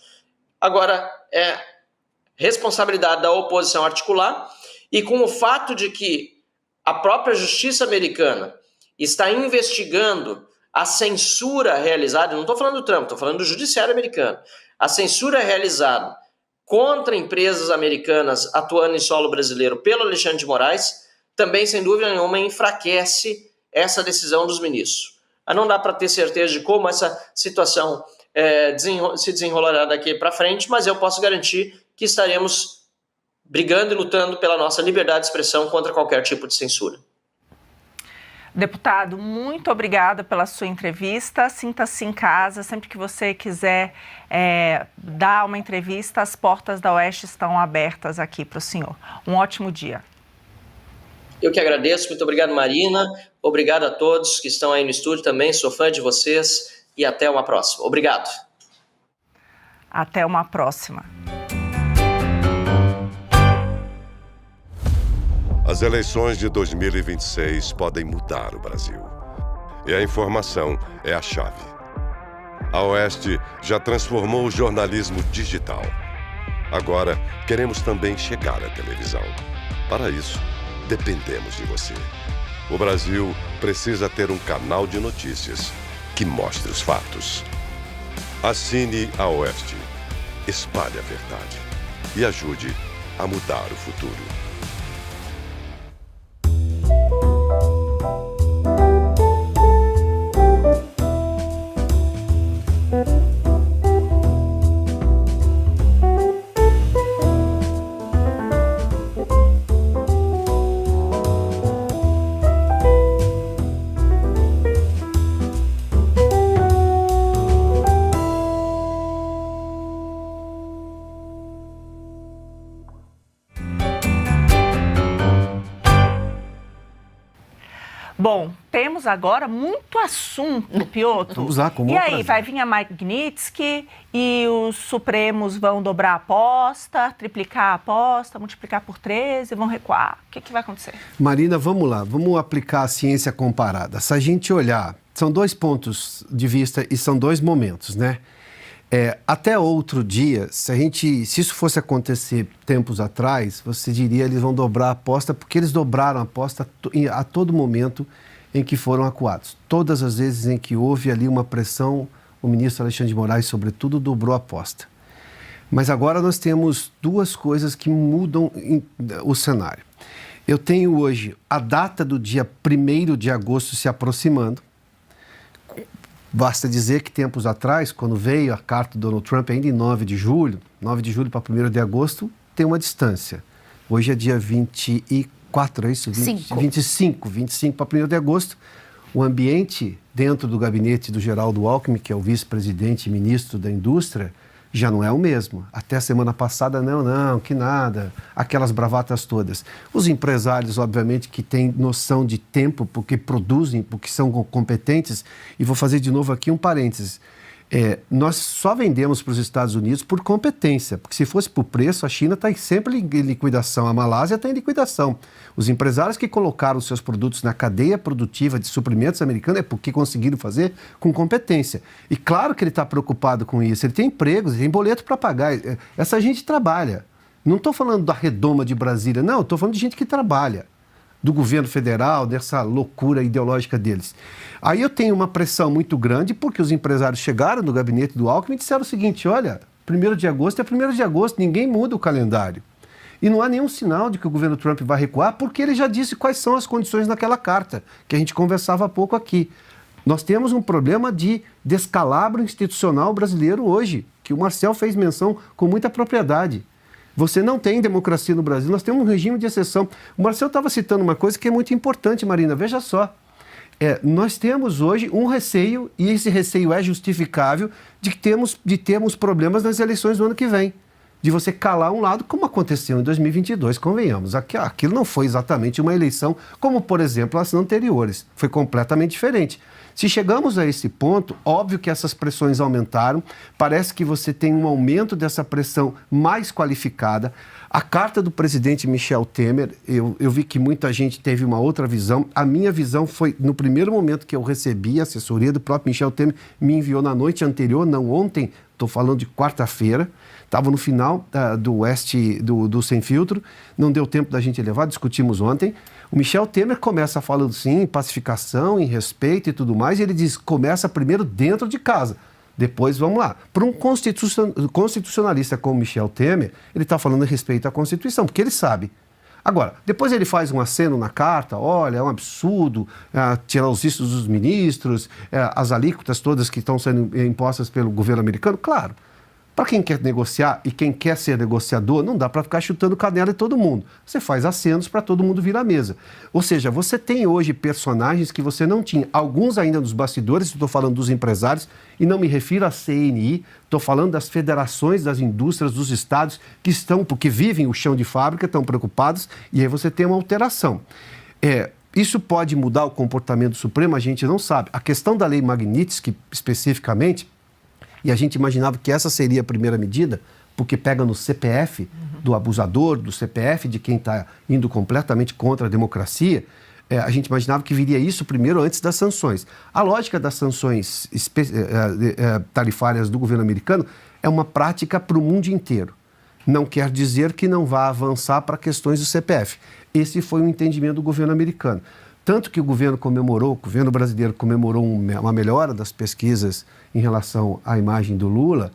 Agora, é responsabilidade da oposição articular, e com o fato de que a própria justiça americana está investigando a censura realizada, não estou falando do Trump, estou falando do judiciário americano, a censura realizada contra empresas americanas atuando em solo brasileiro pelo Alexandre de Moraes, também, sem dúvida nenhuma, enfraquece essa decisão dos ministros. Não dá para ter certeza de como essa situação se desenrolará daqui para frente, mas eu posso garantir que estaremos brigando e lutando pela nossa liberdade de expressão contra qualquer tipo de censura. Deputado, muito obrigada pela sua entrevista. Sinta-se em casa. Sempre que você quiser dar uma entrevista, as portas da Oeste estão abertas aqui para o senhor. Um ótimo dia. Eu que agradeço. Muito obrigado, Marina. Obrigado a todos que estão aí no estúdio também. Sou fã de vocês e até uma próxima. Obrigado. Até uma próxima. As eleições de 2026 podem mudar o Brasil. E a informação é a chave. A Oeste já transformou o jornalismo digital. Agora, queremos também chegar à televisão. Para isso, dependemos de você. O Brasil precisa ter um canal de notícias que mostre os fatos. Assine a Oeste, espalhe a verdade e ajude a mudar o futuro. Bom, temos agora muito assunto, Piotr. Vamos lá, com E aí, prazer. vai vir a Magnitsky e os Supremos vão dobrar a aposta, triplicar a aposta, multiplicar por 13, vão recuar. O que vai acontecer? Marina, vamos lá, vamos aplicar a ciência comparada. Se a gente olhar, são dois pontos de vista e são dois momentos, né? Até outro dia, se isso fosse acontecer tempos atrás, você diria eles vão dobrar a aposta, porque eles dobraram a aposta a todo momento em que foram acuados. Todas as vezes em que houve ali uma pressão, o ministro Alexandre de Moraes, sobretudo, dobrou a aposta. Mas agora nós temos duas coisas que mudam o cenário. Eu tenho hoje a data do dia 1º de agosto se aproximando. Basta dizer que tempos atrás, quando veio a carta do Donald Trump, ainda em 9 de julho para 1º de agosto, tem uma distância. Hoje é dia 24, é isso? 25 para 1º de agosto. O ambiente dentro do gabinete do Geraldo Alckmin, que é o vice-presidente e ministro da Indústria, já não é o mesmo. Até a semana passada, não, que nada, aquelas bravatas todas. Os empresários, obviamente, que têm noção de tempo, porque produzem, porque são competentes, e vou fazer de novo aqui um parênteses. Nós só vendemos para os Estados Unidos por competência, porque se fosse por preço, a China está sempre em liquidação, a Malásia está em liquidação. Os empresários que colocaram seus produtos na cadeia produtiva de suprimentos americana é porque conseguiram fazer com competência. E claro que ele está preocupado com isso, ele tem empregos, ele tem boleto para pagar, essa gente trabalha. Não estou falando da redoma de Brasília, não, estou falando de gente que trabalha. Do governo federal, dessa loucura ideológica deles. Aí eu tenho uma pressão muito grande porque os empresários chegaram no gabinete do Alckmin e disseram o seguinte, olha, 1º de agosto é 1º de agosto, ninguém muda o calendário. E não há nenhum sinal de que o governo Trump vai recuar porque ele já disse quais são as condições naquela carta, que a gente conversava há pouco aqui. Nós temos um problema de descalabro institucional brasileiro hoje, que o Marcel fez menção com muita propriedade. Você não tem democracia no Brasil, nós temos um regime de exceção. O Marcel estava citando uma coisa que é muito importante, Marina, veja só. Nós temos hoje um receio, e esse receio é justificável, de termos problemas nas eleições do ano que vem. De você calar um lado, como aconteceu em 2022, convenhamos. Aquilo não foi exatamente uma eleição, como, por exemplo, as anteriores. Foi completamente diferente. Se chegamos a esse ponto, óbvio que essas pressões aumentaram, parece que você tem um aumento dessa pressão mais qualificada. A carta do presidente Michel Temer, eu vi que muita gente teve uma outra visão. A minha visão foi, no primeiro momento que eu recebi a assessoria do próprio Michel Temer, me enviou na noite anterior, não ontem, estou falando de quarta-feira, estava no final do Sem Filtro, não deu tempo da gente levar, discutimos ontem. O Michel Temer começa falando sim em pacificação, em respeito e tudo mais, e ele diz, começa primeiro dentro de casa, depois vamos lá. Para um constitucionalista como Michel Temer, ele está falando a respeito à Constituição, porque ele sabe. Agora, depois ele faz um aceno na carta, olha, é um absurdo tirar os vistos dos ministros, as alíquotas todas que estão sendo impostas pelo governo americano, claro. Para quem quer negociar e quem quer ser negociador, não dá para ficar chutando canela em todo mundo. Você faz acenos para todo mundo vir à mesa. Ou seja, você tem hoje personagens que você não tinha. Alguns ainda nos bastidores, estou falando dos empresários, e não me refiro à CNI, estou falando das federações das indústrias dos estados que estão, porque vivem o chão de fábrica, estão preocupados, e aí você tem uma alteração. Isso pode mudar o comportamento do Supremo? A gente não sabe. A questão da lei Magnitsky, especificamente, e a gente imaginava que essa seria a primeira medida, porque pega no CPF do abusador, do CPF de quem está indo completamente contra a democracia. A gente imaginava que viria isso primeiro antes das sanções. A lógica das sanções tarifárias do governo americano é uma prática para o mundo inteiro. Não quer dizer que não vá avançar para questões do CPF. Esse foi o entendimento do governo americano. Tanto que o governo brasileiro comemorou uma melhora das pesquisas em relação à imagem do Lula,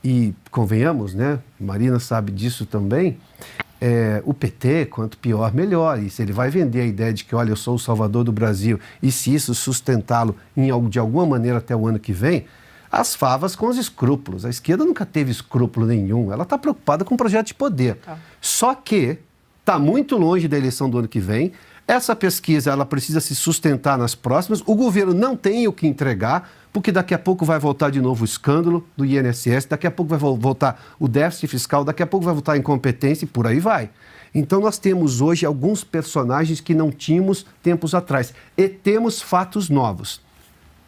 e convenhamos, né, Marina sabe disso também, o PT, quanto pior, melhor. E se ele vai vender a ideia de que, olha, eu sou o salvador do Brasil, e se isso sustentá-lo de alguma maneira até o ano que vem, as favas com os escrúpulos. A esquerda nunca teve escrúpulo nenhum, ela está preocupada com o projeto de poder. Só que está muito longe da eleição do ano que vem. Essa pesquisa ela precisa se sustentar nas próximas. O governo não tem o que entregar, porque daqui a pouco vai voltar de novo o escândalo do INSS, daqui a pouco vai voltar o déficit fiscal, daqui a pouco vai voltar a incompetência e por aí vai. Então nós temos hoje alguns personagens que não tínhamos tempos atrás. E temos fatos novos.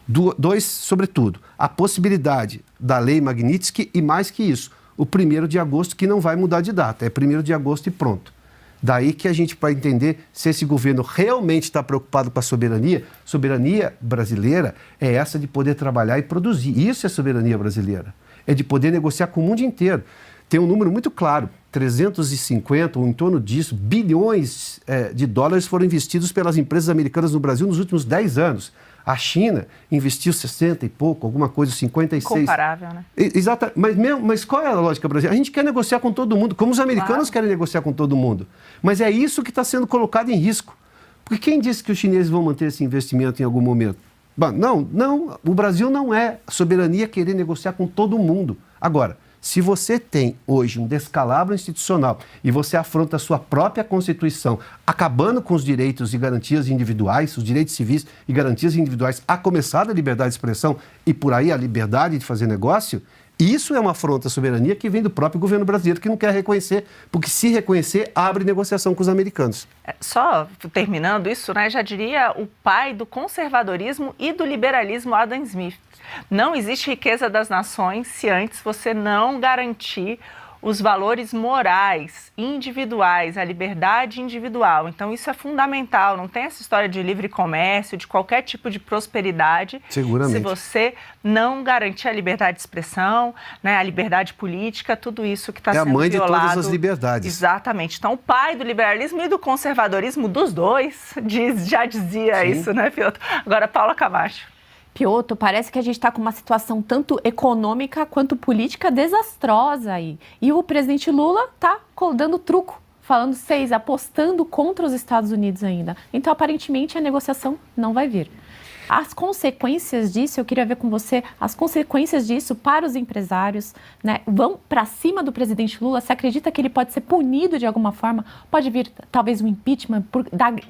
Dois, sobretudo, a possibilidade da lei Magnitsky e, mais que isso, o 1º de agosto, que não vai mudar de data, é 1º de agosto e pronto. Daí que a gente vai entender se esse governo realmente está preocupado com a soberania. Soberania brasileira é essa de poder trabalhar e produzir. Isso é soberania brasileira. É de poder negociar com o mundo inteiro. Tem um número muito claro, 350 ou em torno disso, bilhões de dólares foram investidos pelas empresas americanas no Brasil nos últimos 10 anos. A China investiu 60 e pouco, alguma coisa, 56. Comparável, né? Exato. Mas qual é a lógica brasileira? A gente quer negociar com todo mundo, como os americanos querem negociar com todo mundo. Mas é isso que está sendo colocado em risco. Porque quem disse que os chineses vão manter esse investimento em algum momento? Bom, não. O Brasil não é soberania querer negociar com todo mundo. Agora, Se você tem hoje um descalabro institucional e você afronta a sua própria Constituição, acabando com os direitos e garantias individuais, os direitos civis e garantias individuais, a começar da liberdade de expressão e por aí a liberdade de fazer negócio, isso é uma afronta à soberania que vem do próprio governo brasileiro, que não quer reconhecer, porque se reconhecer, abre negociação com os americanos. Só terminando isso, né, já diria o pai do conservadorismo e do liberalismo, Adam Smith. Não existe riqueza das nações se antes você não garantir os valores morais, individuais, a liberdade individual. Então, isso é fundamental. Não tem essa história de livre comércio, de qualquer tipo de prosperidade, seguramente, se você não garantir a liberdade de expressão, né, a liberdade política, tudo isso que está sendo violado. É a mãe de todas as liberdades. Exatamente. Então, o pai do liberalismo e do conservadorismo, dos dois, já dizia isso, né, Piotr? Agora, Paula Camacho. Piotr, parece que a gente está com uma situação tanto econômica quanto política desastrosa aí. E o presidente Lula está dando truco, falando 6, apostando contra os Estados Unidos ainda. Então, aparentemente, a negociação não vai vir. As consequências disso, eu queria ver com você, as consequências disso para os empresários, né, vão para cima do presidente Lula. Você acredita que ele pode ser punido de alguma forma? Pode vir, talvez, um impeachment,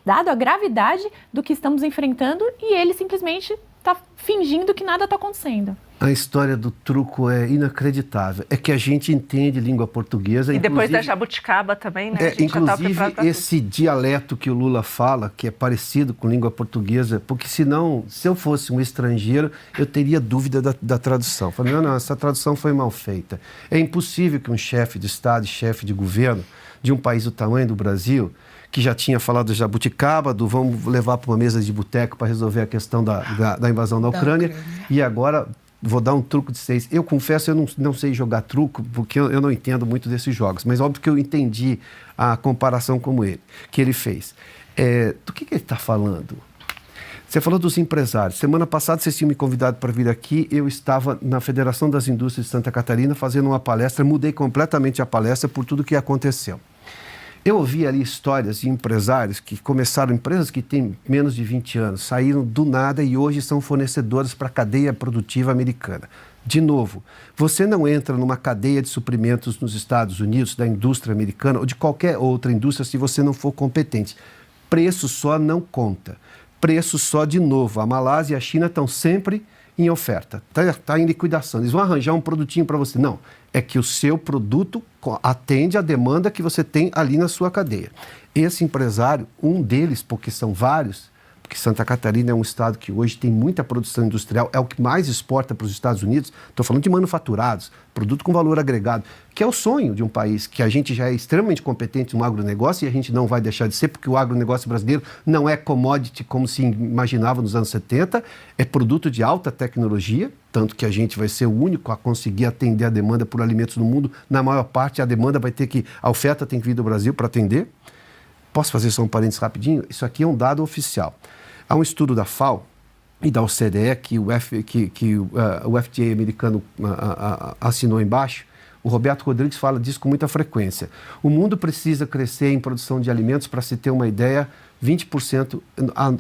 dado a gravidade do que estamos enfrentando, e ele simplesmente está fingindo que nada está acontecendo. A história do truco é inacreditável. É que a gente entende língua portuguesa. E depois da jabuticaba também, né? Inclusive, esse dialeto que o Lula fala, que é parecido com língua portuguesa, porque senão, se eu fosse um estrangeiro, eu teria dúvida da tradução. Falei, não, essa tradução foi mal feita. É impossível que um chefe de Estado e chefe de governo de um país do tamanho do Brasil, que já tinha falado do jabuticaba, do vamos levar para uma mesa de boteco para resolver a questão da invasão da Ucrânia, e agora vou dar um truco de 6. Eu confesso, eu não sei jogar truco, porque eu não entendo muito desses jogos, mas óbvio que eu entendi a comparação que ele fez. Do que ele está falando? Você falou dos empresários. Semana passada vocês tinham me convidado para vir aqui, eu estava na Federação das Indústrias de Santa Catarina fazendo uma palestra, mudei completamente a palestra por tudo que aconteceu. Eu ouvi ali histórias de empresários que começaram, empresas que têm menos de 20 anos, saíram do nada e hoje são fornecedoras para a cadeia produtiva americana. De novo, você não entra numa cadeia de suprimentos nos Estados Unidos, da indústria americana ou de qualquer outra indústria se você não for competente. Preço só não conta. Preço só, de novo, a Malásia e a China estão sempre em oferta, está em liquidação. Eles vão arranjar um produtinho para você. Não, é que o seu produto atende à demanda que você tem ali na sua cadeia. Esse empresário, um deles, porque são vários, porque Santa Catarina é um estado que hoje tem muita produção industrial, é o que mais exporta para os Estados Unidos, estou falando de manufaturados, produto com valor agregado, que é o sonho de um país que a gente já é extremamente competente no agronegócio e a gente não vai deixar de ser, porque o agronegócio brasileiro não é commodity como se imaginava nos anos 70, é produto de alta tecnologia, tanto que a gente vai ser o único a conseguir atender a demanda por alimentos no mundo. Na maior parte, a oferta tem que vir do Brasil para atender. Posso fazer só um parênteses rapidinho? Isso aqui é um dado oficial. Há um estudo da FAO e da OCDE que o FDA americano assinou embaixo. O Roberto Rodrigues fala disso com muita frequência. O mundo precisa crescer em produção de alimentos, para se ter uma ideia, 20%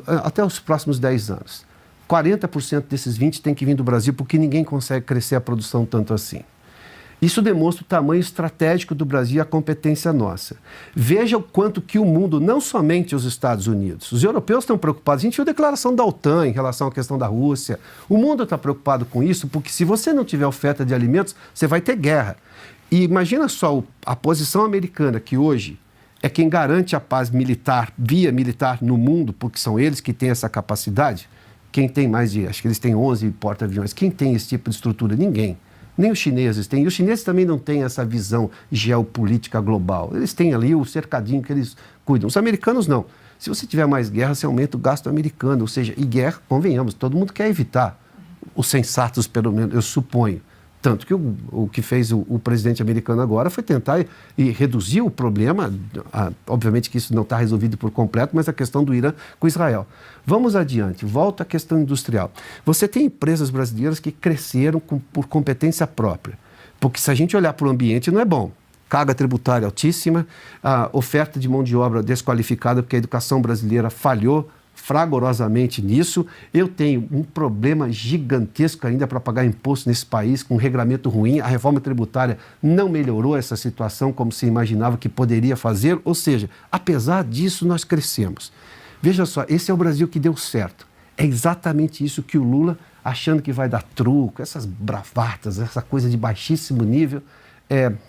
até os próximos 10 anos. 40% desses 20% tem que vir do Brasil, porque ninguém consegue crescer a produção tanto assim. Isso demonstra o tamanho estratégico do Brasil e a competência nossa. Veja o quanto que o mundo, não somente os Estados Unidos, os europeus estão preocupados. A gente viu a declaração da OTAN em relação à questão da Rússia. O mundo está preocupado com isso, porque se você não tiver oferta de alimentos, você vai ter guerra. E imagina só a posição americana, que hoje é quem garante a paz militar, via militar no mundo, porque são eles que têm essa capacidade. Quem tem acho que eles têm 11 porta-aviões. Quem tem esse tipo de estrutura? Ninguém. Nem os chineses têm. E os chineses também não têm essa visão geopolítica global. Eles têm ali o cercadinho que eles cuidam. Os americanos não. Se você tiver mais guerra, você aumenta o gasto americano. Ou seja, e guerra, convenhamos, todo mundo quer evitar. Os sensatos, pelo menos, eu suponho. Tanto que o que fez o presidente americano agora foi tentar reduzir o problema. Obviamente que isso não está resolvido por completo, mas a questão do Irã com Israel. Vamos adiante, volta à questão industrial. Você tem empresas brasileiras que cresceram por competência própria. Porque se a gente olhar para o ambiente, não é bom. Carga tributária altíssima, a oferta de mão de obra desqualificada, porque a educação brasileira falhou fragorosamente nisso. Eu tenho um problema gigantesco ainda para pagar imposto nesse país, com um regulamento ruim. A reforma tributária não melhorou essa situação como se imaginava que poderia fazer. Ou seja, apesar disso, nós crescemos. Veja só, esse é o Brasil que deu certo. É exatamente isso que o Lula, achando que vai dar truco, essas bravatas, essa coisa de baixíssimo nível,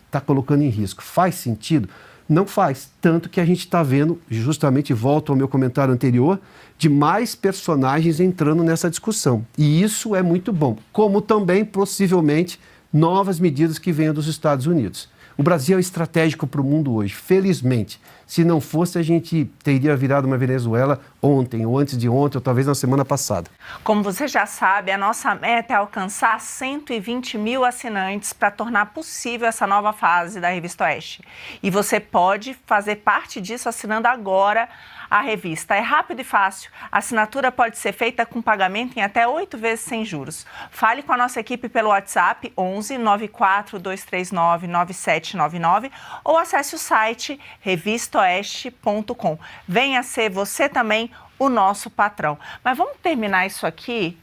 está colocando em risco. Faz sentido? Não faz, tanto que a gente está vendo, justamente volto ao meu comentário anterior, de mais personagens entrando nessa discussão. E isso é muito bom, como também, possivelmente, novas medidas que venham dos Estados Unidos. O Brasil é estratégico para o mundo hoje, felizmente. Se não fosse, a gente teria virado uma Venezuela ontem, ou antes de ontem, ou talvez na semana passada. Como você já sabe, a nossa meta é alcançar 120 mil assinantes para tornar possível essa nova fase da Revista Oeste. E você pode fazer parte disso assinando agora a revista. É rápido e fácil. A assinatura pode ser feita com pagamento em até 8 vezes sem juros. Fale com a nossa equipe pelo WhatsApp 11 94 239 9799 ou acesse o site revistaoeste.com. Venha ser você também o nosso patrão. Mas vamos terminar isso aqui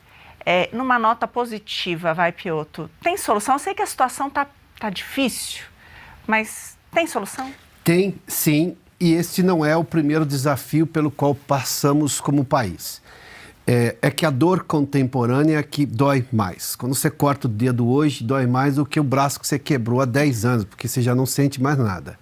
numa nota positiva, vai, Piotr. Tem solução? Eu sei que a situação tá difícil, mas tem solução? Tem, sim. E este não é o primeiro desafio pelo qual passamos como país. É que a dor contemporânea é que dói mais. Quando você corta o dedo hoje, dói mais do que o braço que você quebrou há 10 anos, porque você já não sente mais nada.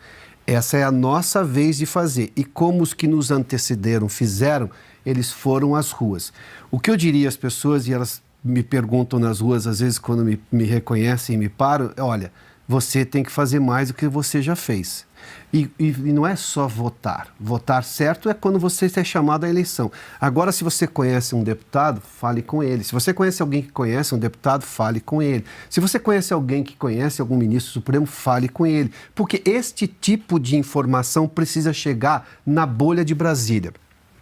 Essa é a nossa vez de fazer. E como os que nos antecederam fizeram, eles foram às ruas. O que eu diria às pessoas, e elas me perguntam nas ruas, às vezes quando me reconhecem e me param, olha, você tem que fazer mais do que você já fez. E não é só votar. Votar certo é quando você é chamado à eleição. Agora, se você conhece um deputado, fale com ele. Se você conhece alguém que conhece um deputado, fale com ele. Se você conhece alguém que conhece algum ministro supremo, fale com ele. Porque este tipo de informação precisa chegar na bolha de Brasília,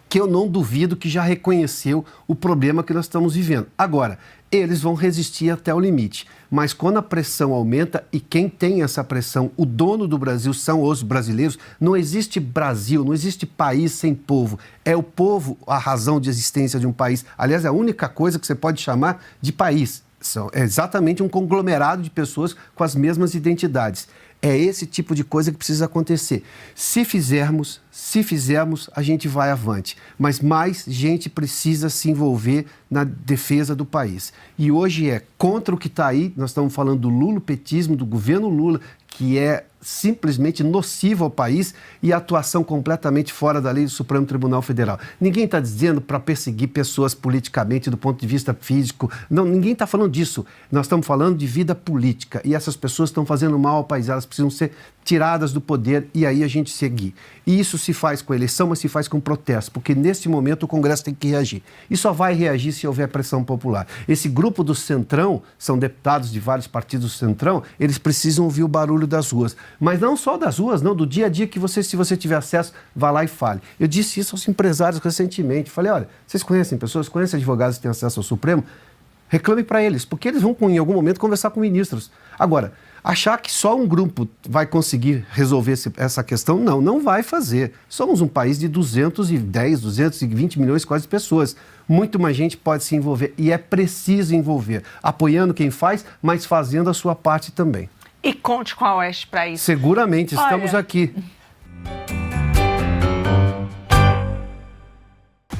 que eu não duvido que já reconheceu o problema que nós estamos vivendo. Agora, eles vão resistir até o limite. Mas quando a pressão aumenta, e quem tem essa pressão, o dono do Brasil são os brasileiros, não existe Brasil, não existe país sem povo. É o povo a razão de existência de um país. Aliás, é a única coisa que você pode chamar de país. É exatamente um conglomerado de pessoas com as mesmas identidades. É esse tipo de coisa que precisa acontecer. Se fizermos, a gente vai avante. Mas mais gente precisa se envolver na defesa do país. E hoje é contra o que está aí, nós estamos falando do lulopetismo, do governo Lula, que é simplesmente nocivo ao país, e a atuação completamente fora da lei do Supremo Tribunal Federal. Ninguém está dizendo para perseguir pessoas politicamente do ponto de vista físico. Não, ninguém está falando disso. Nós estamos falando de vida política. E essas pessoas estão fazendo mal ao país. Elas precisam ser tiradas do poder e aí a gente seguir. E isso se faz com eleição, mas se faz com protesto, porque neste momento o Congresso tem que reagir. E só vai reagir se houver pressão popular. Esse grupo do Centrão, são deputados de vários partidos do Centrão, eles precisam ouvir o barulho das ruas. Mas não só das ruas, não, do dia a dia que você, se você tiver acesso, vá lá e fale. Eu disse isso aos empresários recentemente. Falei, olha, vocês conhecem pessoas, conhecem advogados que têm acesso ao Supremo? Reclame para eles, porque eles vão, em algum momento, conversar com ministros. Agora, achar que só um grupo vai conseguir resolver essa questão, não vai fazer. Somos um país de 210, 220 milhões quase de pessoas. Muito mais gente pode se envolver e é preciso envolver, apoiando quem faz, mas fazendo a sua parte também. E conte com a Oeste para isso. Seguramente, estamos aqui.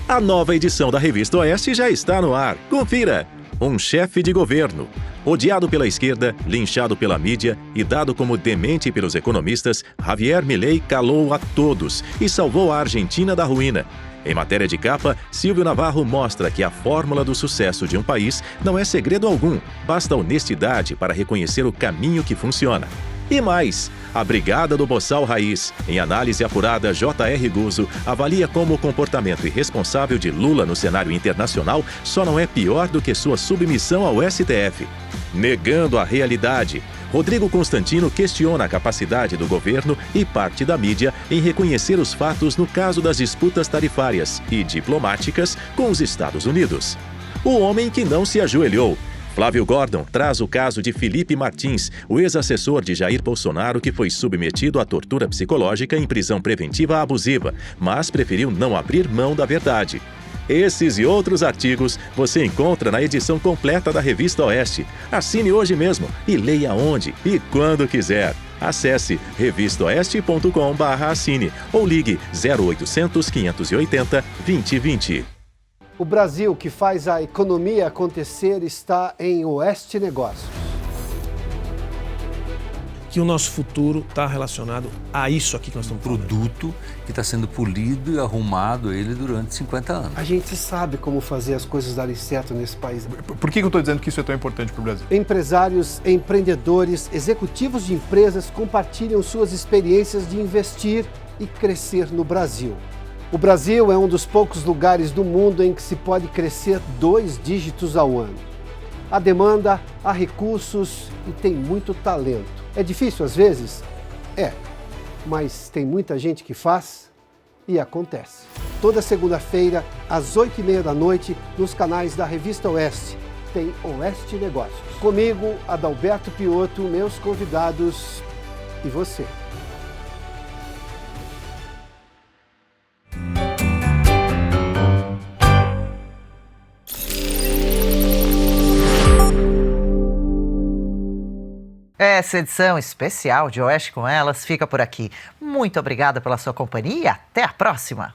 A nova edição da Revista Oeste já está no ar. Confira! Um chefe de governo, odiado pela esquerda, linchado pela mídia e dado como demente pelos economistas, Javier Milei calou a todos e salvou a Argentina da ruína. Em matéria de capa, Silvio Navarro mostra que a fórmula do sucesso de um país não é segredo algum, basta honestidade para reconhecer o caminho que funciona. E mais, a Brigada do Boçal Raiz, em análise apurada, J.R. Guzzo avalia como o comportamento irresponsável de Lula no cenário internacional só não é pior do que sua submissão ao STF. Negando a realidade, Rodrigo Constantino questiona a capacidade do governo e parte da mídia em reconhecer os fatos no caso das disputas tarifárias e diplomáticas com os Estados Unidos. O homem que não se ajoelhou. Flávio Gordon traz o caso de Felipe Martins, o ex-assessor de Jair Bolsonaro que foi submetido à tortura psicológica em prisão preventiva abusiva, mas preferiu não abrir mão da verdade. Esses e outros artigos você encontra na edição completa da Revista Oeste. Assine hoje mesmo e leia onde e quando quiser. Acesse revistaoeste.com/assine ou ligue 0800 580 2020. O Brasil que faz a economia acontecer está em Oeste Negócios. Que o nosso futuro está relacionado a isso aqui que nós estamos falando. Produto que está sendo polido e arrumado ele durante 50 anos. A gente sabe como fazer as coisas darem certo nesse país. Por que eu estou dizendo que isso é tão importante para o Brasil? Empresários, empreendedores, executivos de empresas compartilham suas experiências de investir e crescer no Brasil. O Brasil é um dos poucos lugares do mundo em que se pode crescer 2 dígitos ao ano. Há demanda, há recursos e tem muito talento. É difícil às vezes? É, mas tem muita gente que faz e acontece. Toda segunda-feira, às 8h30 da noite, nos canais da Revista Oeste, tem Oeste Negócios. Comigo, Adalberto Piotto, meus convidados e você. Essa edição especial de Oeste com Elas fica por aqui. Muito obrigada pela sua companhia e até a próxima!